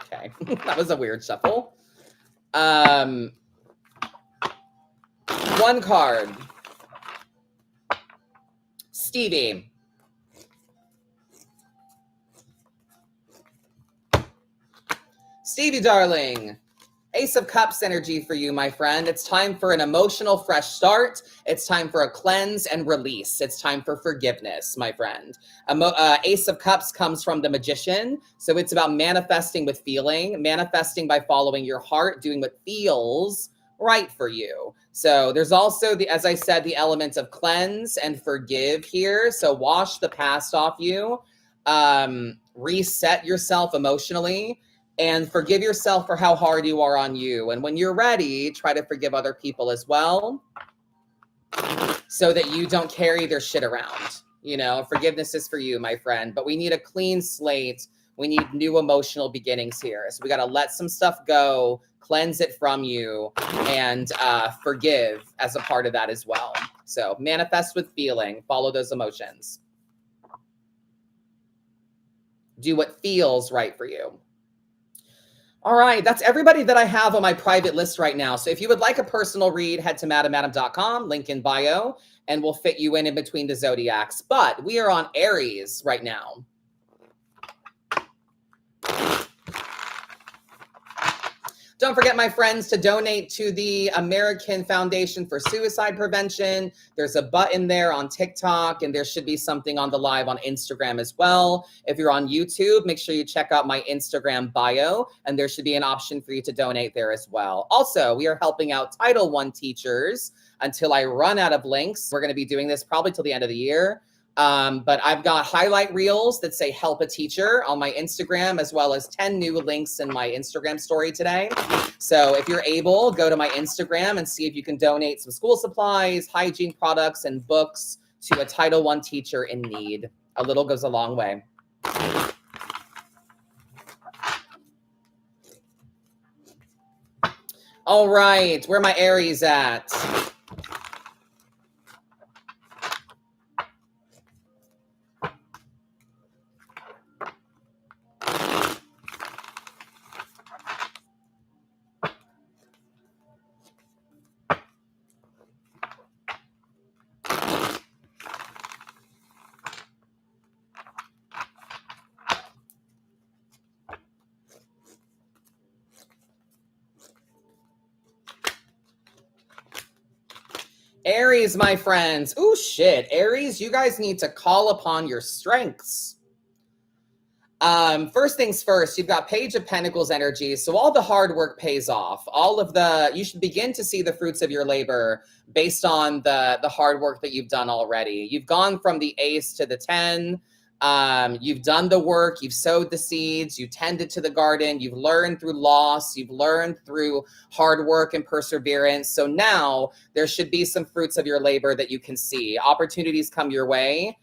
Speaker 1: Okay, that was a weird shuffle. One card. Stevie. Stevie, darling. Ace of Cups energy for you, my friend. It's time for an emotional fresh start. It's time for a cleanse and release. It's time for forgiveness, my friend. Ace of Cups comes from the Magician. So it's about manifesting with feeling, manifesting by following your heart, doing what feels right for you. So there's also, as I said, the element of cleanse and forgive here. So wash the past off you, reset yourself emotionally, and forgive yourself for how hard you are on you. And when you're ready, try to forgive other people as well, so that you don't carry their shit around. You know, forgiveness is for you, my friend. But we need a clean slate. We need new emotional beginnings here. So we got to let some stuff go, cleanse it from you, and forgive as a part of that as well. So manifest with feeling. Follow those emotions. Do what feels right for you. All right, that's everybody that I have on my private list right now. So if you would like a personal read, head to madamadam.com, link in bio, and we'll fit you in between the zodiacs. But we are on Aries right now. Don't forget, my friends, to donate to the American Foundation for Suicide Prevention. There's a button there on TikTok, and there should be something on the live on Instagram as well. If you're on YouTube, make sure you check out my Instagram bio, and there should be an option for you to donate there as well. Also, we are helping out Title I teachers until I run out of links. We're going to be doing this probably till the end of the year. But I've got highlight reels that say help a teacher on my Instagram, as well as 10 new links in my Instagram story today. So if you're able, go to my Instagram and see if you can donate some school supplies, hygiene products, and books to a Title I teacher in need. A little goes a long way. All right, where my Aries at? Aries, my friends. Ooh, shit. Aries, you guys need to call upon your strengths. First things first, you've got Page of Pentacles energy. So all the hard work pays off. You should begin to see the fruits of your labor based on the hard work that you've done already. You've gone from the Ace to the 10. You've done the work, you've sowed the seeds, you tended to the garden, you've learned through loss, you've learned through hard work and perseverance. So now there should be some fruits of your labor that you can see. Opportunities come your way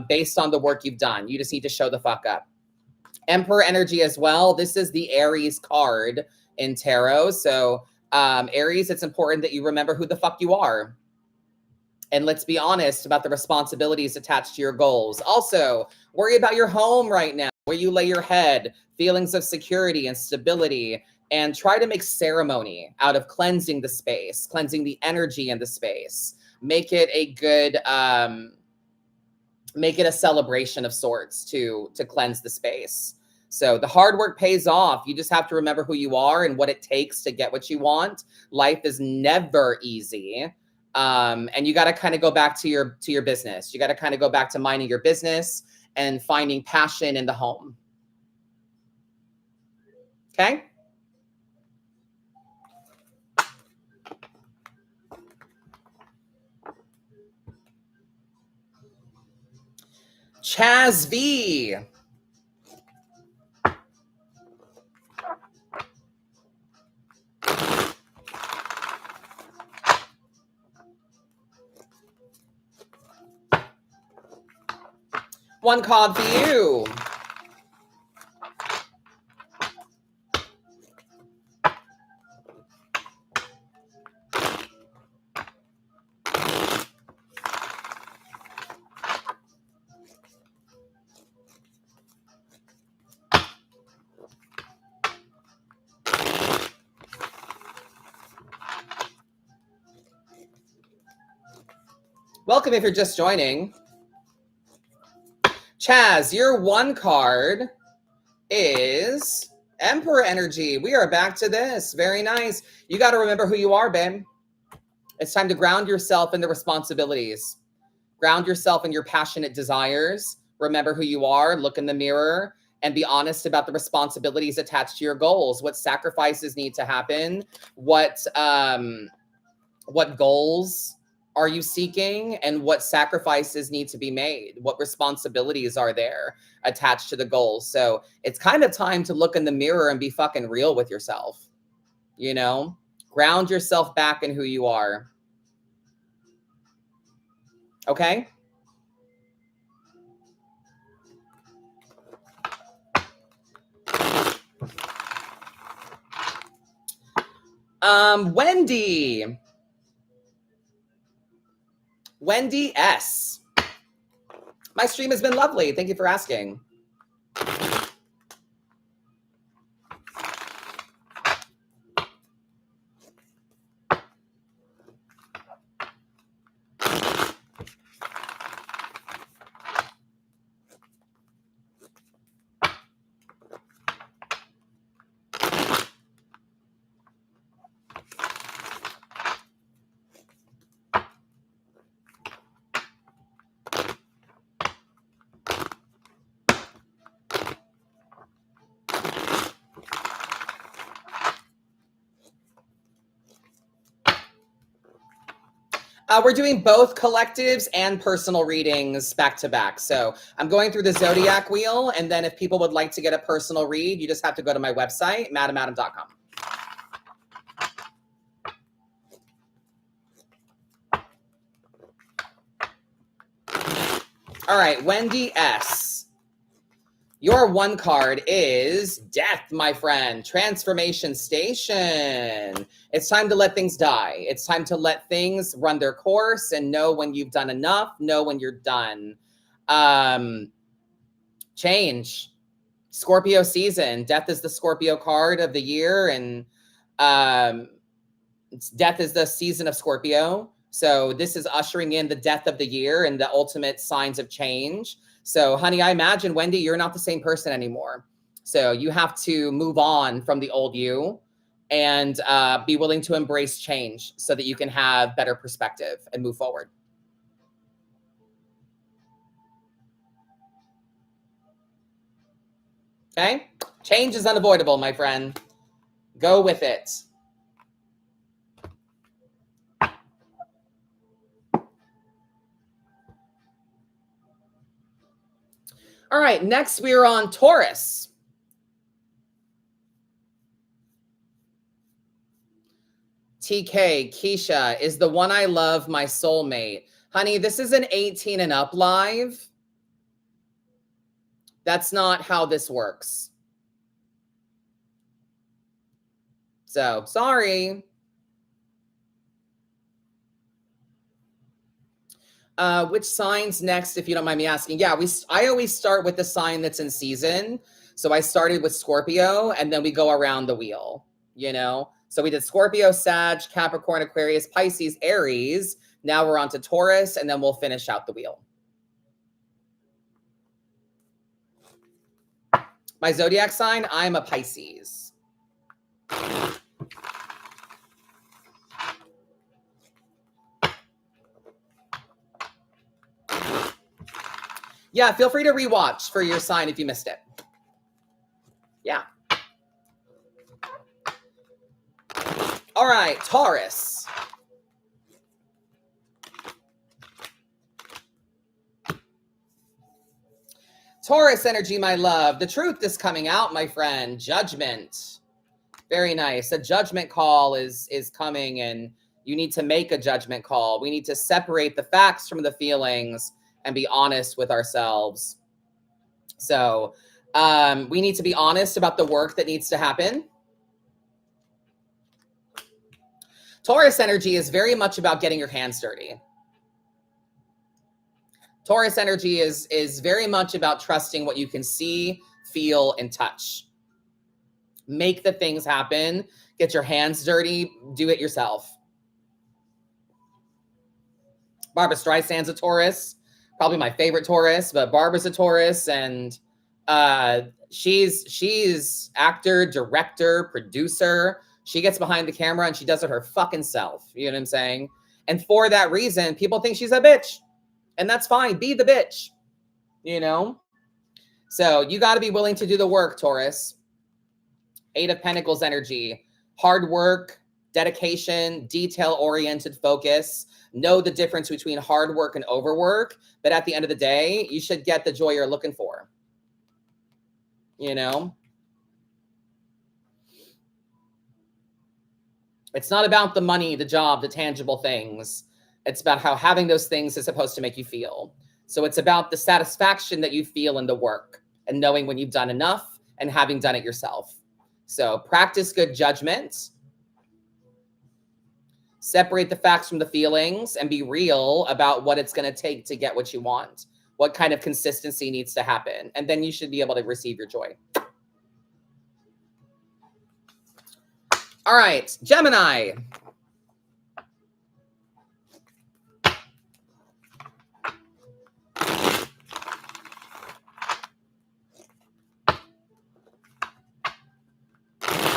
Speaker 1: based on the work you've done. You just need to show the fuck up. Emperor energy as well. This is the Aries card in tarot. So Aries, it's important that you remember who the fuck you are. And let's be honest about the responsibilities attached to your goals. Also, worry about your home right now, where you lay your head, feelings of security and stability, and try to make ceremony out of cleansing the space, cleansing the energy in the space. Make it a good, make it a celebration of sorts to cleanse the space. So the hard work pays off. You just have to remember who you are and what it takes to get what you want. Life is never easy. And you got to kind of go back to your business. You got to kind of go back to minding your business and finding passion in the home. Okay. Chaz V. One card for you. Welcome if you're just joining. Chaz, your one card is Emperor energy. We are back to this. Very nice. You got to remember who you are, babe. It's time to ground yourself in the responsibilities. Ground yourself in your passionate desires. Remember who you are. Look in the mirror and be honest about the responsibilities attached to your goals. What sacrifices need to happen? What goals are you seeking, and what sacrifices need to be made? What responsibilities are there attached to the goals? So it's kind of time to look in the mirror and be fucking real with yourself. You know, ground yourself back in who you are. Okay? Wendy S. My stream has been lovely. Thank you for asking. We're doing both collectives and personal readings back to back. So I'm going through the Zodiac wheel, and then if people would like to get a personal read, you just have to go to my website, madamadam.com. All right, Wendy S. Your one card is Death, my friend. Transformation Station. It's time to let things die. It's time to let things run their course and know when you've done enough, know when you're done. Change. Scorpio season. Death is the Scorpio card of the year, and death is the season of Scorpio. So this is ushering in the death of the year and the ultimate signs of change. So, honey, I imagine, Wendy, you're not the same person anymore. So you have to move on from the old you and be willing to embrace change so that you can have better perspective and move forward. Okay? Change is unavoidable, my friend. Go with it. All right, next we are on Taurus. TK, Keisha, is the one I love my soulmate. Honey, this is an 18 and up live. That's not how this works. So, sorry. Which signs next, if you don't mind me asking? Yeah, I always start with the sign that's in season. So I started with Scorpio, and then we go around the wheel, you know? So we did Scorpio, Sag, Capricorn, Aquarius, Pisces, Aries. Now we're on to Taurus, and then we'll finish out the wheel. My zodiac sign, I'm a Pisces. Yeah, feel free to rewatch for your sign if you missed it. Yeah. All right, Taurus. Taurus energy, my love. The truth is coming out, my friend. Judgment. Very nice. A judgment call is coming, and you need to make a judgment call. We need to separate the facts from the feelings and be honest with ourselves. So we need to be honest about the work that needs to happen. Taurus energy is very much about getting your hands dirty. Taurus energy is very much about trusting what you can see, feel, and touch. Make the things happen. Get your hands dirty. Do it yourself. Barbra Streisand's a Taurus, probably my favorite Taurus, but Barbara's a Taurus, and she's actor, director, producer. She gets behind the camera and she does it her fucking self. You know what I'm saying? And for that reason, people think she's a bitch. And that's fine. Be the bitch. You know? So you got to be willing to do the work, Taurus. 8 of Pentacles energy. Hard work, dedication, detail-oriented focus. Know the difference between hard work and overwork. But at the end of the day, you should get the joy you're looking for. You know? It's not about the money, the job, the tangible things. It's about how having those things is supposed to make you feel. So it's about the satisfaction that you feel in the work and knowing when you've done enough and having done it yourself. So practice good judgment. Separate the facts from the feelings and be real about what it's going to take to get what you want. What kind of consistency needs to happen. And then you should be able to receive your joy. All right, Gemini.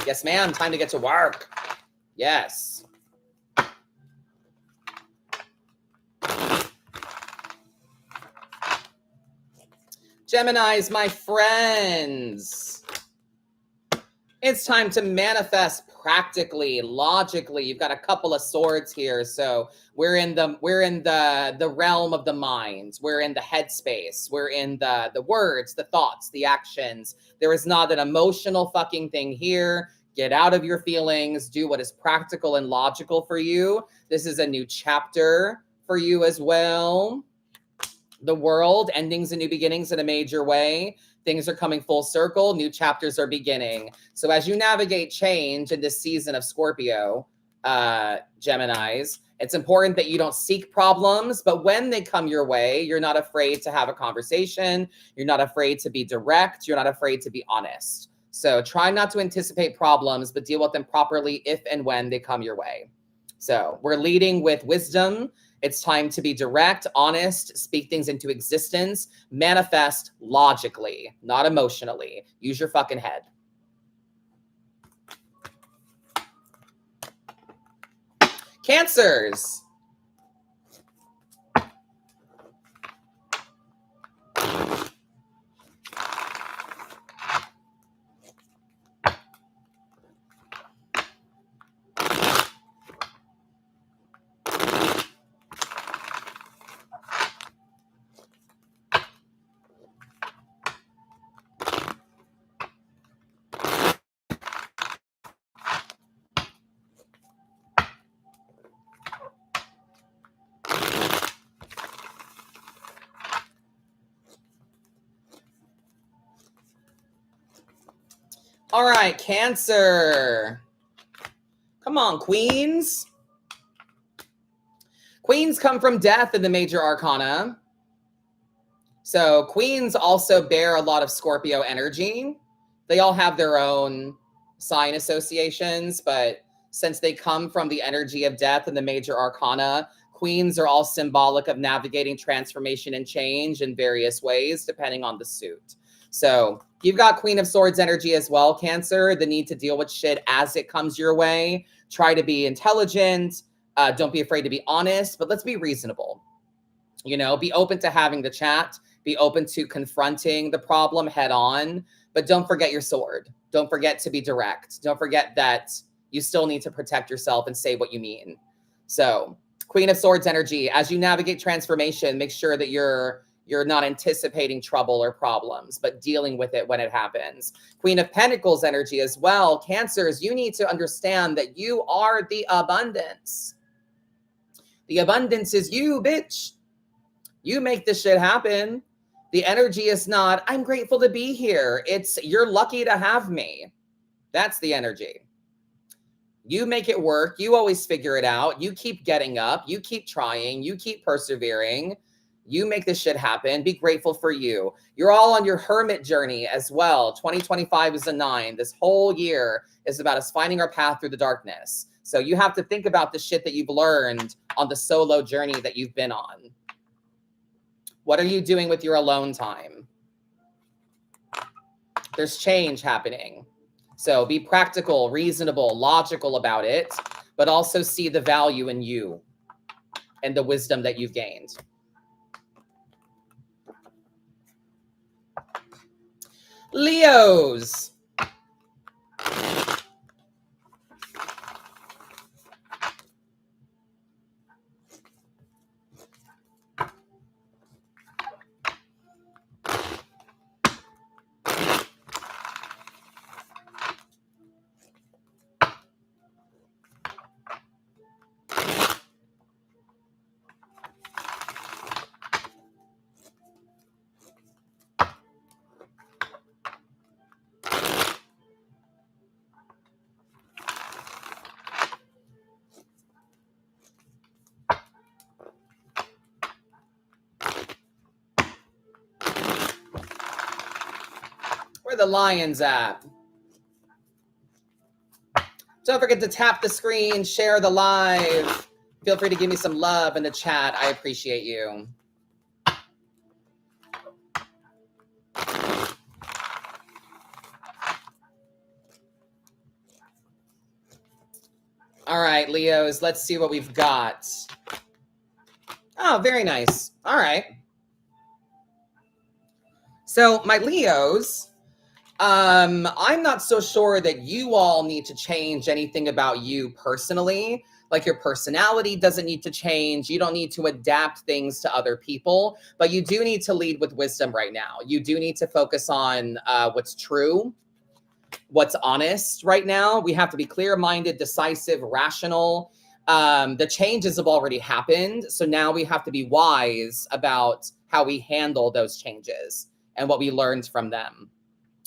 Speaker 1: Yes, ma'am. Time to get to work. Yes. Geminis, my friends. It's time to manifest practically, logically. You've got a couple of swords here. So we're in the realm of the mind. We're in the headspace. We're in the words, the thoughts, the actions. There is not an emotional fucking thing here. Get out of your feelings. Do what is practical and logical for you. This is a new chapter for you as well. The world, endings and new beginnings in a major way. Things are coming full circle. New chapters are beginning. So as you navigate change in this season of Scorpio, Geminis, it's important that you don't seek problems, but when they come your way, you're not afraid to have a conversation. You're not afraid to be direct. You're not afraid to be honest. So try not to anticipate problems, but deal with them properly if and when they come your way. So we're leading with wisdom. It's time to be direct, honest, speak things into existence, manifest logically, not emotionally. Use your fucking head. Cancers. All right, Cancer. Come on, Queens. Queens come from death in the major arcana. So Queens also bear a lot of Scorpio energy. They all have their own sign associations, but since they come from the energy of death in the major arcana, Queens are all symbolic of navigating transformation and change in various ways, depending on the suit. So you've got Queen of Swords energy as well, Cancer, the need to deal with shit as it comes your way. Try to be intelligent. Don't be afraid to be honest, but let's be reasonable. You know, be open to having the chat. Be open to confronting the problem head on, but don't forget your sword. Don't forget to be direct. Don't forget that you still need to protect yourself and say what you mean. So Queen of Swords energy, as you navigate transformation, make sure that you're not anticipating trouble or problems, but dealing with it when it happens. Queen of Pentacles energy as well. Cancers, you need to understand that you are the abundance. The abundance is you, bitch. You make this shit happen. The energy is not, I'm grateful to be here. It's, you're lucky to have me. That's the energy. You make it work. You always figure it out. You keep getting up. You keep trying. You keep persevering. You make this shit happen. Be grateful for you. You're all on your hermit journey as well. 2025 is a 9. This whole year is about us finding our path through the darkness. So you have to think about the shit that you've learned on the solo journey that you've been on. What are you doing with your alone time? There's change happening. So be practical, reasonable, logical about it, but also see the value in you and the wisdom that you've gained. Leos. Where the lions at? Don't forget to tap the screen, share the live. Feel free to give me some love in the chat. I appreciate you. All right, Leos, let's see what we've got. Oh, very nice. All right. So my Leos, I'm not so sure that you all need to change anything about you personally. Like your personality doesn't need to change. You don't need to adapt things to other people, but you do need to lead with wisdom right now. You do need to focus on what's true, what's honest right now. We have to be clear-minded, decisive, rational. The changes have already happened. So now we have to be wise about how we handle those changes and what we learned from them.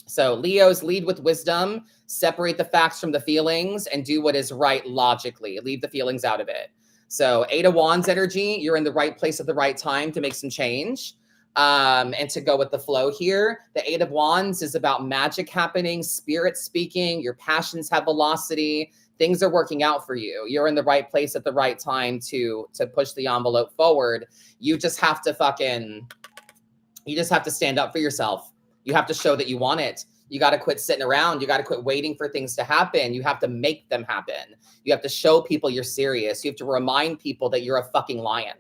Speaker 1: So Leos, lead with wisdom, separate the facts from the feelings, and do what is right logically. Leave the feelings out of it. So 8 of Wands energy, you're in the right place at the right time to make some change and to go with the flow here. The 8 of Wands is about magic happening, spirit speaking, your passions have velocity, things are working out for you. You're in the right place at the right time to push the envelope forward. You just have to stand up for yourself. You have to show that you want it. You got to quit sitting around. You got to quit waiting for things to happen. You have to make them happen. You have to show people you're serious. You have to remind people that you're a fucking lion.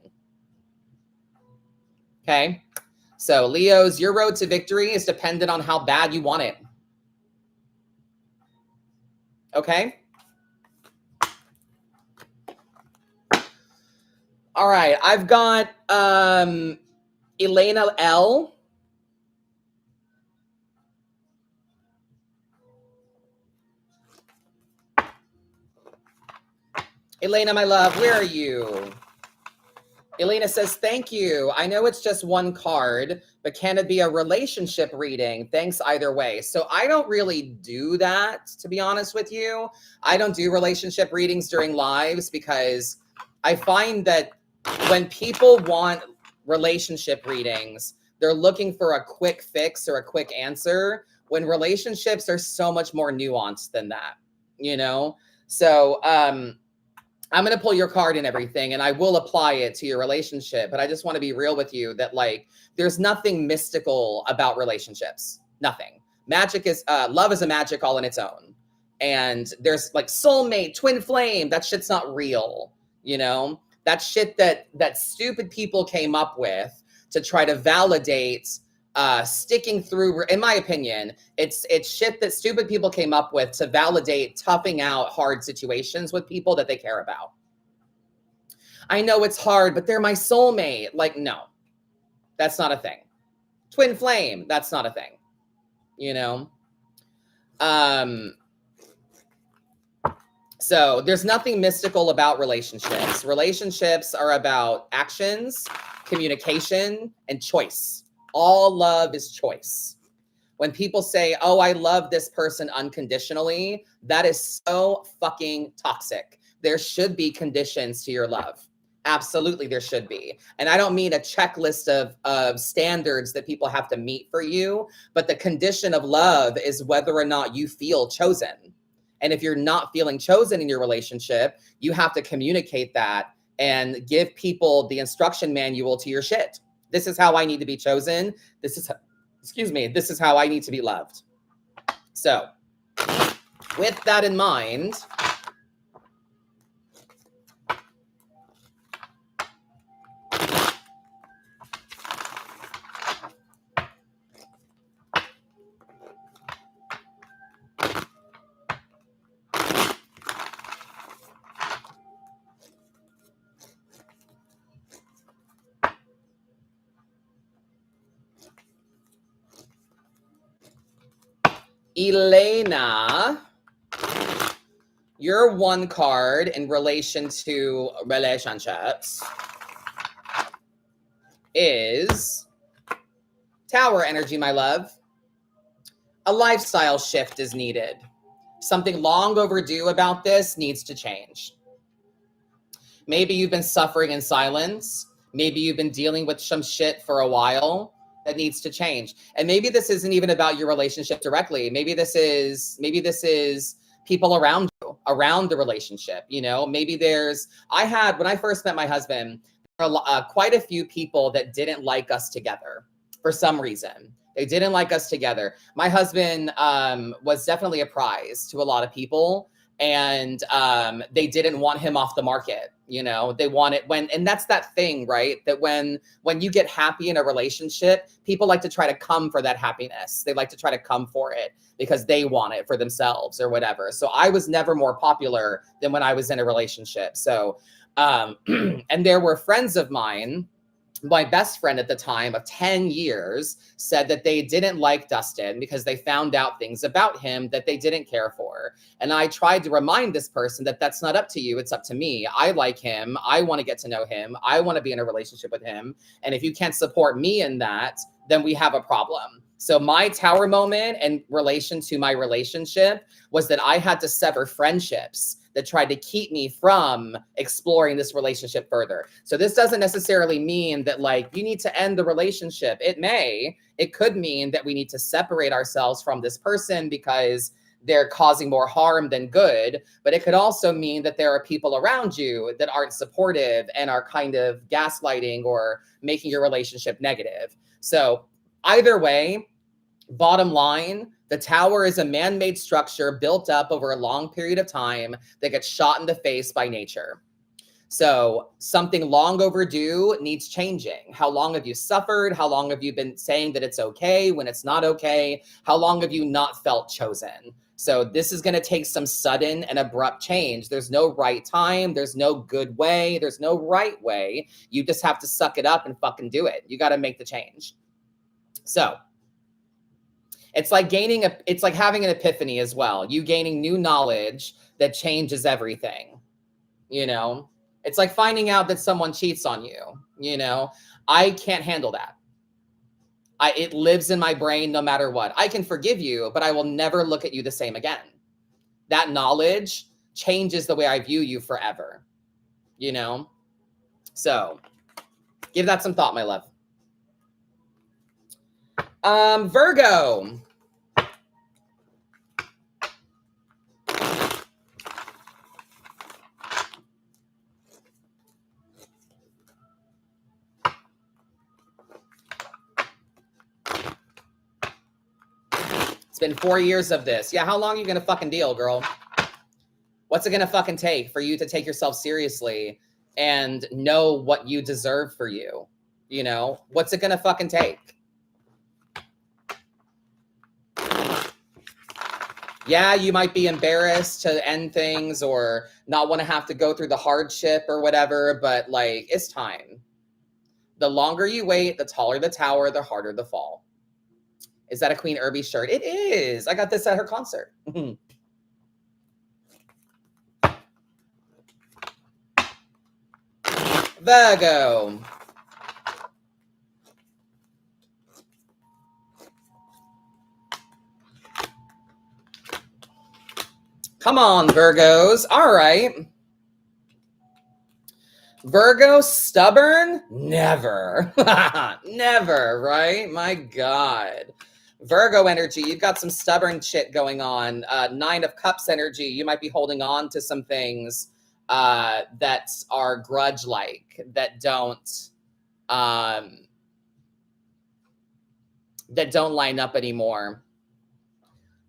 Speaker 1: Okay? So Leos, your road to victory is dependent on how bad you want it. Okay? All right. I've got Elena L. Elena, my love, where are you? Elena says, thank you. I know it's just one card, but can it be a relationship reading? Thanks either way. So I don't really do that, to be honest with you. I don't do relationship readings during lives because I find that when people want relationship readings, they're looking for a quick fix or a quick answer when relationships are so much more nuanced than that, you know? So, I'm going to pull your card and everything, and I will apply it to your relationship. But I just want to be real with you that, like, there's nothing mystical about relationships. Nothing. Magic is, love is a magic all in its own. And there's like soulmate, twin flame. That shit's not real. You know, that shit that stupid people came up with to try to validate sticking through. In my opinion, it's shit that stupid people came up with to validate toughing out hard situations with people that they care about. I know it's hard, but they're my soulmate. Like, no, that's not a thing. Twin flame, that's not a thing. You know? So there's nothing mystical about relationships. Relationships are about actions, communication, and choice. All love is choice. When people say, oh, I love this person unconditionally, that is so fucking toxic. There should be conditions to your love. Absolutely, there should be. And I don't mean a checklist of standards that people have to meet for you, but the condition of love is whether or not you feel chosen. And if you're not feeling chosen in your relationship, you have to communicate that and give people the instruction manual to your shit. This is how I need to be chosen. This is, this is how I need to be loved. So, with that in mind, Elena, your one card in relation to relationships is Tower energy, my love. A lifestyle shift is needed. Something long overdue about this needs to change. Maybe you've been suffering in silence. Maybe you've been dealing with some shit for a while that needs to change. And maybe this isn't even about your relationship directly. Maybe this is people around you, around the relationship. You know, maybe when I first met my husband, there were quite a few people that didn't like us together for some reason. They didn't like us together. My husband was definitely a prize to a lot of people. And they didn't want him off the market. You know, they want it and that's that thing, right? That when you get happy in a relationship, people like to try to come for that happiness. They like to try to come for it because they want it for themselves or whatever. So I was never more popular than when I was in a relationship. So, and there were friends of mine, my best friend at the time of 10 years said that they didn't like Dustin because they found out things about him that they didn't care for. And I tried to remind this person that that's not up to you. It's up to me. I like him. I want to get to know him. I want to be in a relationship with him. And if you can't support me in that, then we have a problem. So my tower moment in relation to my relationship was that I had to sever friendships that tried to keep me from exploring this relationship further. So this doesn't necessarily mean that like you need to end the relationship. It could mean that we need to separate ourselves from this person because they're causing more harm than good. But it could also mean that there are people around you that aren't supportive and are kind of gaslighting or making your relationship negative. So either way, bottom line, the tower is a man-made structure built up over a long period of time that gets shot in the face by nature. So something long overdue needs changing. How long have you suffered? How long have you been saying that it's okay when it's not okay? How long have you not felt chosen? So this is going to take some sudden and abrupt change. There's no right time. There's no good way. There's no right way. You just have to suck it up and fucking do it. You got to make the change. So it's like having an epiphany as well. You gaining new knowledge that changes everything. You know, it's like finding out that someone cheats on you. You know, I can't handle that. It lives in my brain no matter what. I can forgive you, but I will never look at you the same again. That knowledge changes the way I view you forever. You know, so give that some thought, my love. Virgo. It's been 4 years of this. Yeah, how long are you gonna fucking deal, girl? What's it gonna fucking take for you to take yourself seriously and know what you deserve for you? You know, what's it gonna fucking take? Yeah, you might be embarrassed to end things or not want to have to go through the hardship or whatever, but like, it's time. The longer you wait, the taller the tower, the harder the fall. Is that a Queen Irby shirt? It is. I got this at her concert. Virgo. Come on, Virgos. All right. Virgo, stubborn? Never. Never, right? My God. Virgo energy, you've got some stubborn shit going on. 9 of Cups energy, you might be holding on to some things that are grudge-like, that don't line up anymore.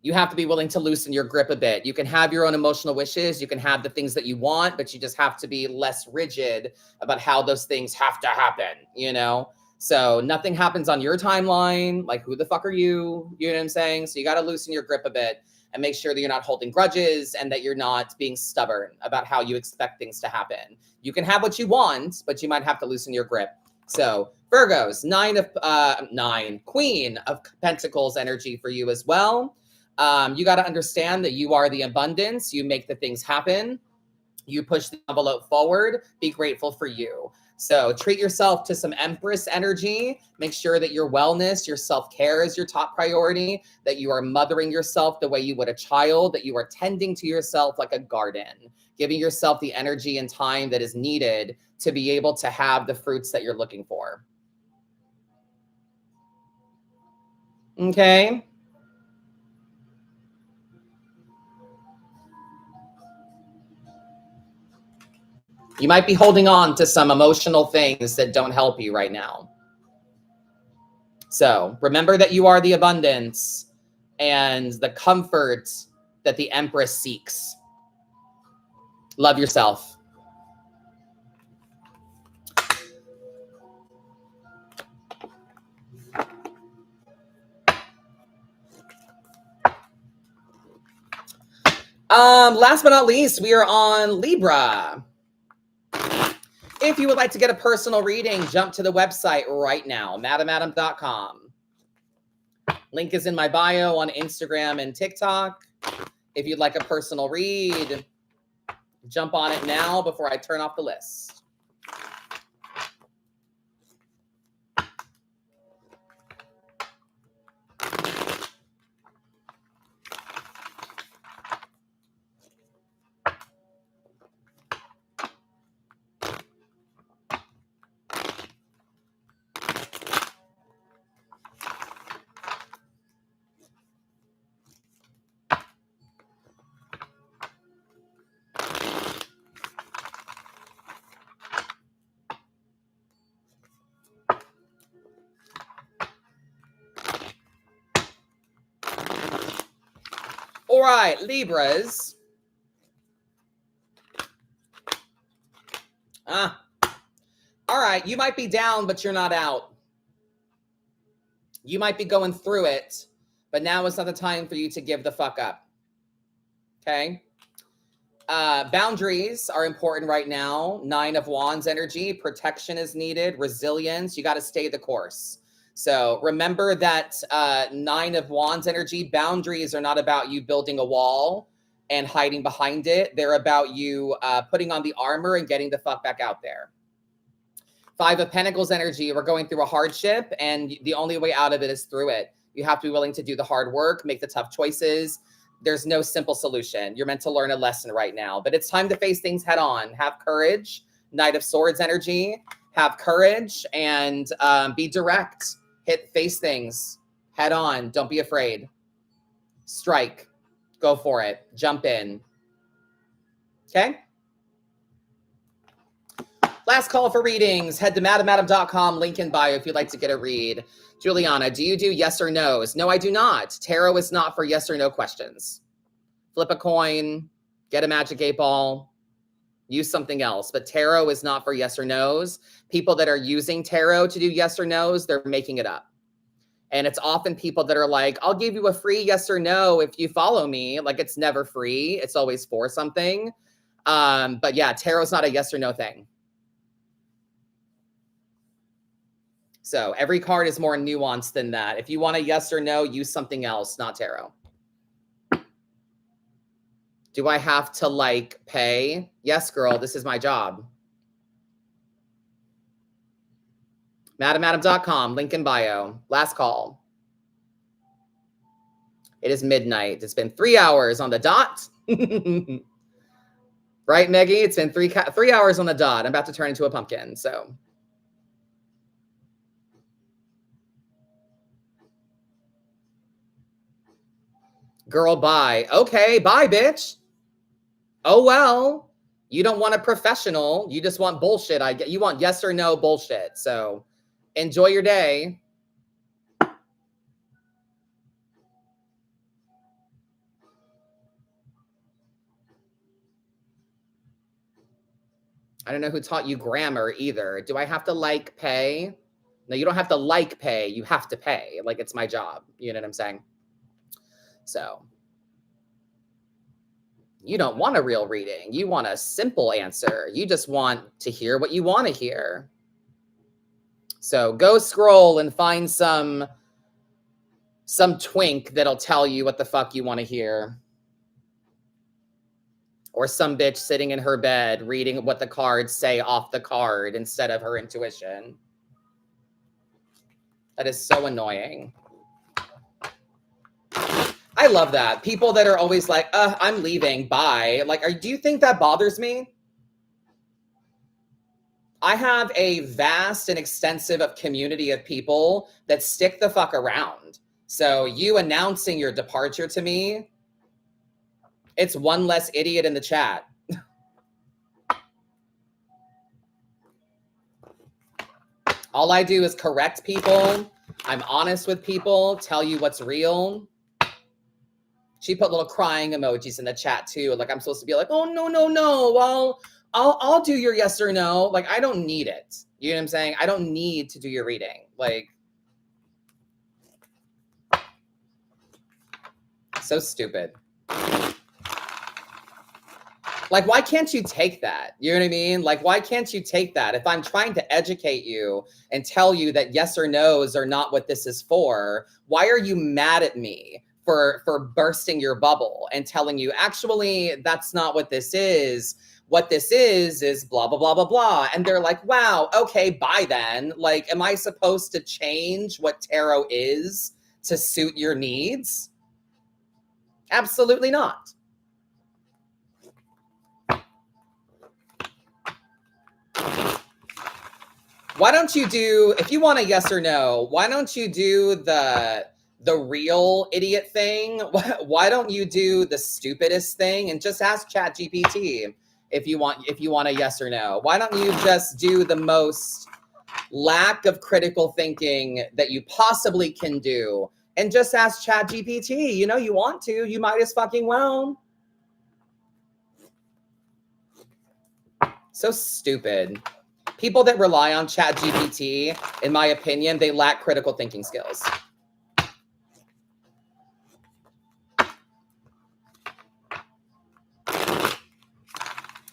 Speaker 1: You have to be willing to loosen your grip a bit. You can have your own emotional wishes. You can have the things that you want, but you just have to be less rigid about how those things have to happen, you know? So nothing happens on your timeline. Like, who the fuck are you? You know what I'm saying? So you got to loosen your grip a bit and make sure that you're not holding grudges and that you're not being stubborn about how you expect things to happen. You can have what you want, but you might have to loosen your grip. So Virgos, Queen of Pentacles energy for you as well. You got to understand that you are the abundance. You make the things happen. You push the envelope forward. Be grateful for you. So treat yourself to some Empress energy. Make sure that your wellness, your self-care is your top priority, that you are mothering yourself the way you would a child, that you are tending to yourself like a garden, giving yourself the energy and time that is needed to be able to have the fruits that you're looking for. Okay. You might be holding on to some emotional things that don't help you right now. So remember that you are the abundance and the comfort that the Empress seeks. Love yourself. Last but not least, we are on Libra. If you would like to get a personal reading, jump to the website right now, madamadam.com. Link is in my bio on Instagram and TikTok. If you'd like a personal read, jump on it now before I turn off the list. All right, Libras. All right, you might be down, but you're not out. You might be going through it, but now is not the time for you to give the fuck up. Okay? Boundaries are important right now. 9 of Wands energy. Protection is needed. Resilience. You got to stay the course. So remember that 9 of Wands energy. Boundaries are not about you building a wall and hiding behind it. They're about you putting on the armor and getting the fuck back out there. 5 of Pentacles energy. We're going through a hardship, and the only way out of it is through it. You have to be willing to do the hard work, make the tough choices. There's no simple solution. You're meant to learn a lesson right now, but it's time to face things head on. Have courage. Knight of Swords energy. Have courage and be direct. Face things head on. Don't be afraid. Strike. Go for it. Jump in. Okay? Last call for readings. Head to madamadam.com. Link in bio if you'd like to get a read. Juliana, do you do yes or no's? No, I do not. Tarot is not for yes or no questions. Flip a coin, get a magic 8 ball, use something else. But tarot is not for yes or no's. People that are using tarot to do yes or no's, they're making it up. And it's often people that are like, I'll give you a free yes or no if you follow me. Like, it's never free. It's always for something. But yeah, tarot's not a yes or no thing. So every card is more nuanced than that. If you want a yes or no, use something else, not tarot. Do I have to like pay? Yes, girl, this is my job. Madamadam.com, link in bio. Last call. It is midnight. It's been 3 hours on the dot. Right, Meggie? It's been 3 hours on the dot. I'm about to turn into a pumpkin, so. Girl, bye. Okay, bye, bitch. Oh, well. You don't want a professional. You just want bullshit. You want yes or no bullshit. So enjoy your day. I don't know who taught you grammar either. Do I have to like pay? No, you don't have to like pay. You have to pay. Like, it's my job. You know what I'm saying? So you don't want a real reading. You want a simple answer. You just want to hear what you want to hear. So go scroll and find some twink that'll tell you what the fuck you want to hear. Or some bitch sitting in her bed reading what the cards say off the card instead of her intuition. That is so annoying. I love that. People that are always like, I'm leaving, bye. Like, do you think that bothers me? I have a vast and extensive community of people that stick the fuck around. So you announcing your departure to me, it's one less idiot in the chat. All I do is correct people. I'm honest with people, tell you what's real. She put little crying emojis in the chat too. Like, I'm supposed to be like, oh, no. Well, I'll do your yes or no. Like, I don't need it. You know what I'm saying? I don't need to do your reading. Like, so stupid. Like, why can't you take that? You know what I mean? Like, why can't you take that? If I'm trying to educate you and tell you that yes or no's are not what this is for, why are you mad at me for bursting your bubble and telling you, actually, that's not what this is. What this is blah, blah, blah, blah, blah. And they're like, wow, okay, bye then. Like, am I supposed to change what tarot is to suit your needs? Absolutely not. Why don't you do, if you want a yes or no, why don't you do the real idiot thing? Why don't you do the stupidest thing and just ask ChatGPT if you want a yes or no? Why don't you just do the most lack of critical thinking that you possibly can do and just ask ChatGPT? You know, you want to, you might as fucking well. So stupid. People that rely on ChatGPT, in my opinion, they lack critical thinking skills.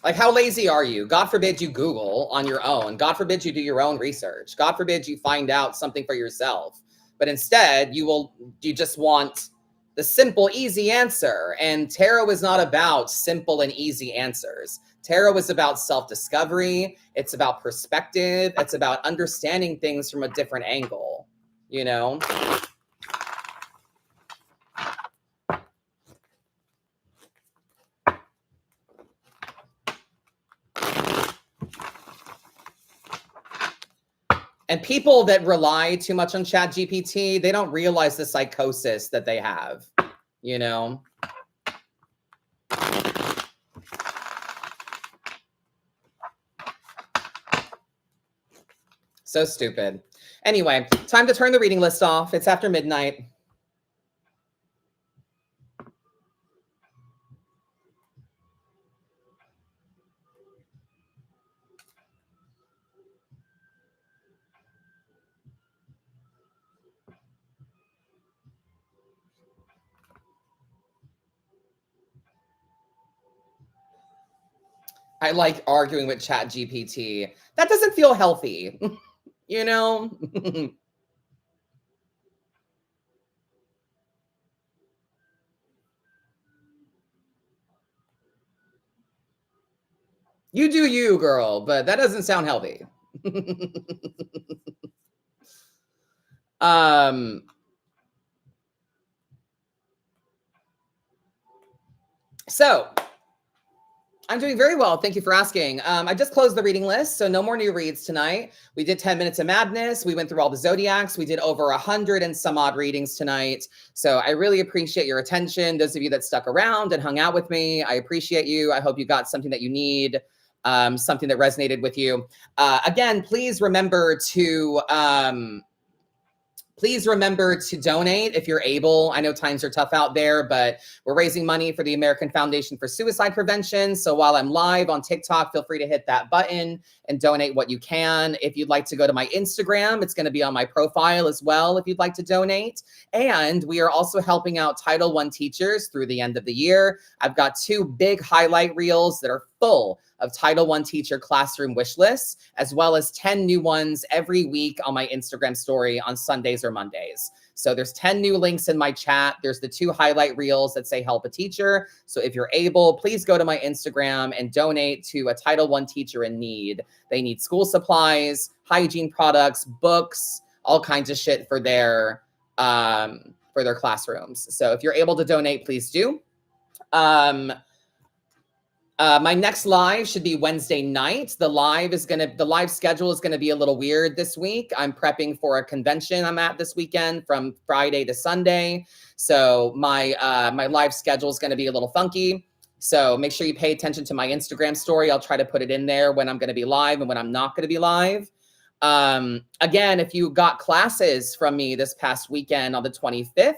Speaker 1: Like, how lazy are you? God forbid you Google on your own. God forbid you do your own research. God forbid you find out something for yourself. But instead, you just want the simple, easy answer. And tarot is not about simple and easy answers. Tarot is about self-discovery. It's about perspective. It's about understanding things from a different angle, you know? And people that rely too much on ChatGPT, they don't realize the psychosis that they have, you know? So stupid. Anyway, time to turn the reading list off. It's after midnight. I like arguing with ChatGPT. That doesn't feel healthy, you know? You do you, girl, but that doesn't sound healthy. So I'm doing very well. Thank you for asking. I just closed the reading list, so no more new reads tonight. We did 10 Minutes of Madness. We went through all the zodiacs. We did over 100 and some odd readings tonight. So I really appreciate your attention. Those of you that stuck around and hung out with me, I appreciate you. I hope you got something that you need, something that resonated with you. Again, please remember to donate if you're able. I know times are tough out there, but we're raising money for the American Foundation for Suicide Prevention. So while I'm live on TikTok, feel free to hit that button and donate what you can. If you'd like to go to my Instagram, it's going to be on my profile as well if you'd like to donate. And we are also helping out Title I teachers through the end of the year. I've got 2 big highlight reels that are full of Title I teacher classroom wish lists, as well as 10 new ones every week on my Instagram story on Sundays or Mondays. So there's 10 new links in my chat. There's the 2 highlight reels that say help a teacher. So if you're able, please go to my Instagram and donate to a Title I teacher in need. They need school supplies, hygiene products, books, all kinds of shit for their classrooms. So if you're able to donate, please do. My next live should be Wednesday night. The live schedule is gonna be a little weird this week. I'm prepping for a convention I'm at this weekend from Friday to Sunday. So my live schedule is gonna be a little funky. So make sure you pay attention to my Instagram story. I'll try to put it in there when I'm gonna be live and when I'm not gonna be live. Again, if you got classes from me this past weekend on the 25th,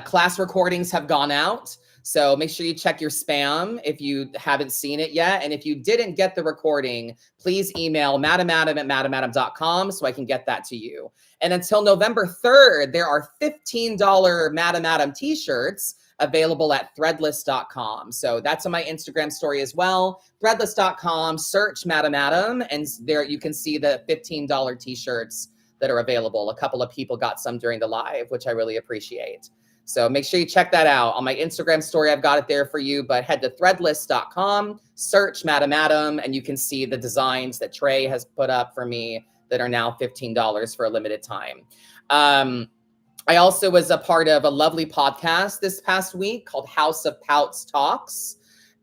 Speaker 1: class recordings have gone out. So make sure you check your spam if you haven't seen it yet. And if you didn't get the recording, please email madamadam@madamadam.com so I can get that to you. And until November 3rd, there are $15 Madam Adam t-shirts available at threadless.com. So that's on my Instagram story as well. Threadless.com, search Madam Adam, and there you can see the $15 t-shirts that are available. A couple of people got some during the live, which I really appreciate. So make sure you check that out. On my Instagram story, I've got it there for you, but head to threadless.com, search Madam Adam, and you can see the designs that Trey has put up for me that are now $15 for a limited time. I also was a part of a lovely podcast this past week called House of Pouts Talks.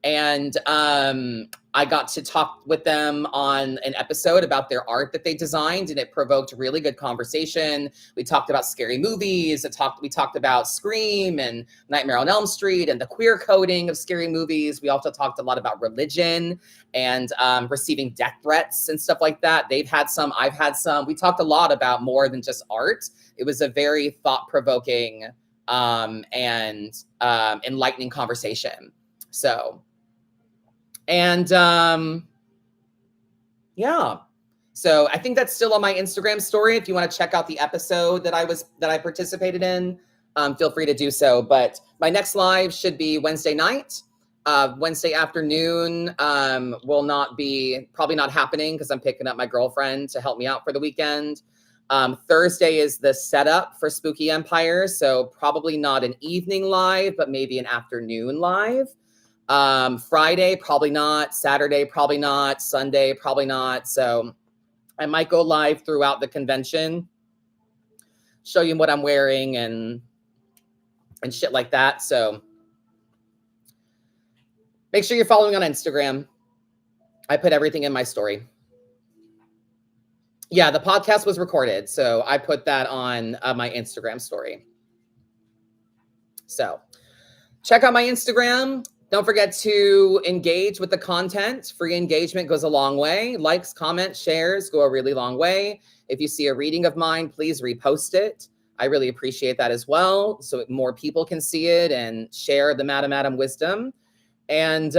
Speaker 1: And I got to talk with them on an episode about their art that they designed, and it provoked really good conversation. We talked about scary movies. We talked about Scream and Nightmare on Elm Street and the queer coding of scary movies. We also talked a lot about religion and receiving death threats and stuff like that. They've had some, I've had some. We talked a lot about more than just art. It was a very thought-provoking and enlightening conversation. So, and yeah, so I think that's still on my Instagram story. If you want to check out the episode that I participated in, feel free to do so. But my next live should be Wednesday night. Wednesday afternoon probably not happening because I'm picking up my girlfriend to help me out for the weekend. Thursday is the setup for Spooky Empire, so probably not an evening live, but maybe an afternoon live. Friday, probably not. Saturday, probably not. Sunday, probably not. So I might go live throughout the convention, show you what I'm wearing and shit like that. So make sure you're following on Instagram. I put everything in my story. Yeah, the podcast was recorded, so I put that on my Instagram story. So check out my Instagram. Don't forget to engage with the content. Free engagement goes a long way. Likes, comments, shares go a really long way. If you see a reading of mine, please repost it. I really appreciate that as well, so more people can see it and share the Madam Adam wisdom. And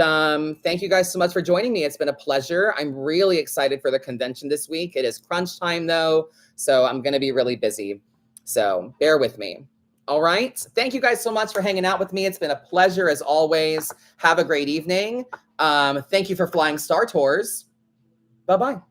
Speaker 1: thank you guys so much for joining me. It's been a pleasure. I'm really excited for the convention this week. It is crunch time though, so I'm going to be really busy. So bear with me. All right. Thank you guys so much for hanging out with me. It's been a pleasure as always. Have a great evening. Thank you for flying Star Tours. Bye-bye.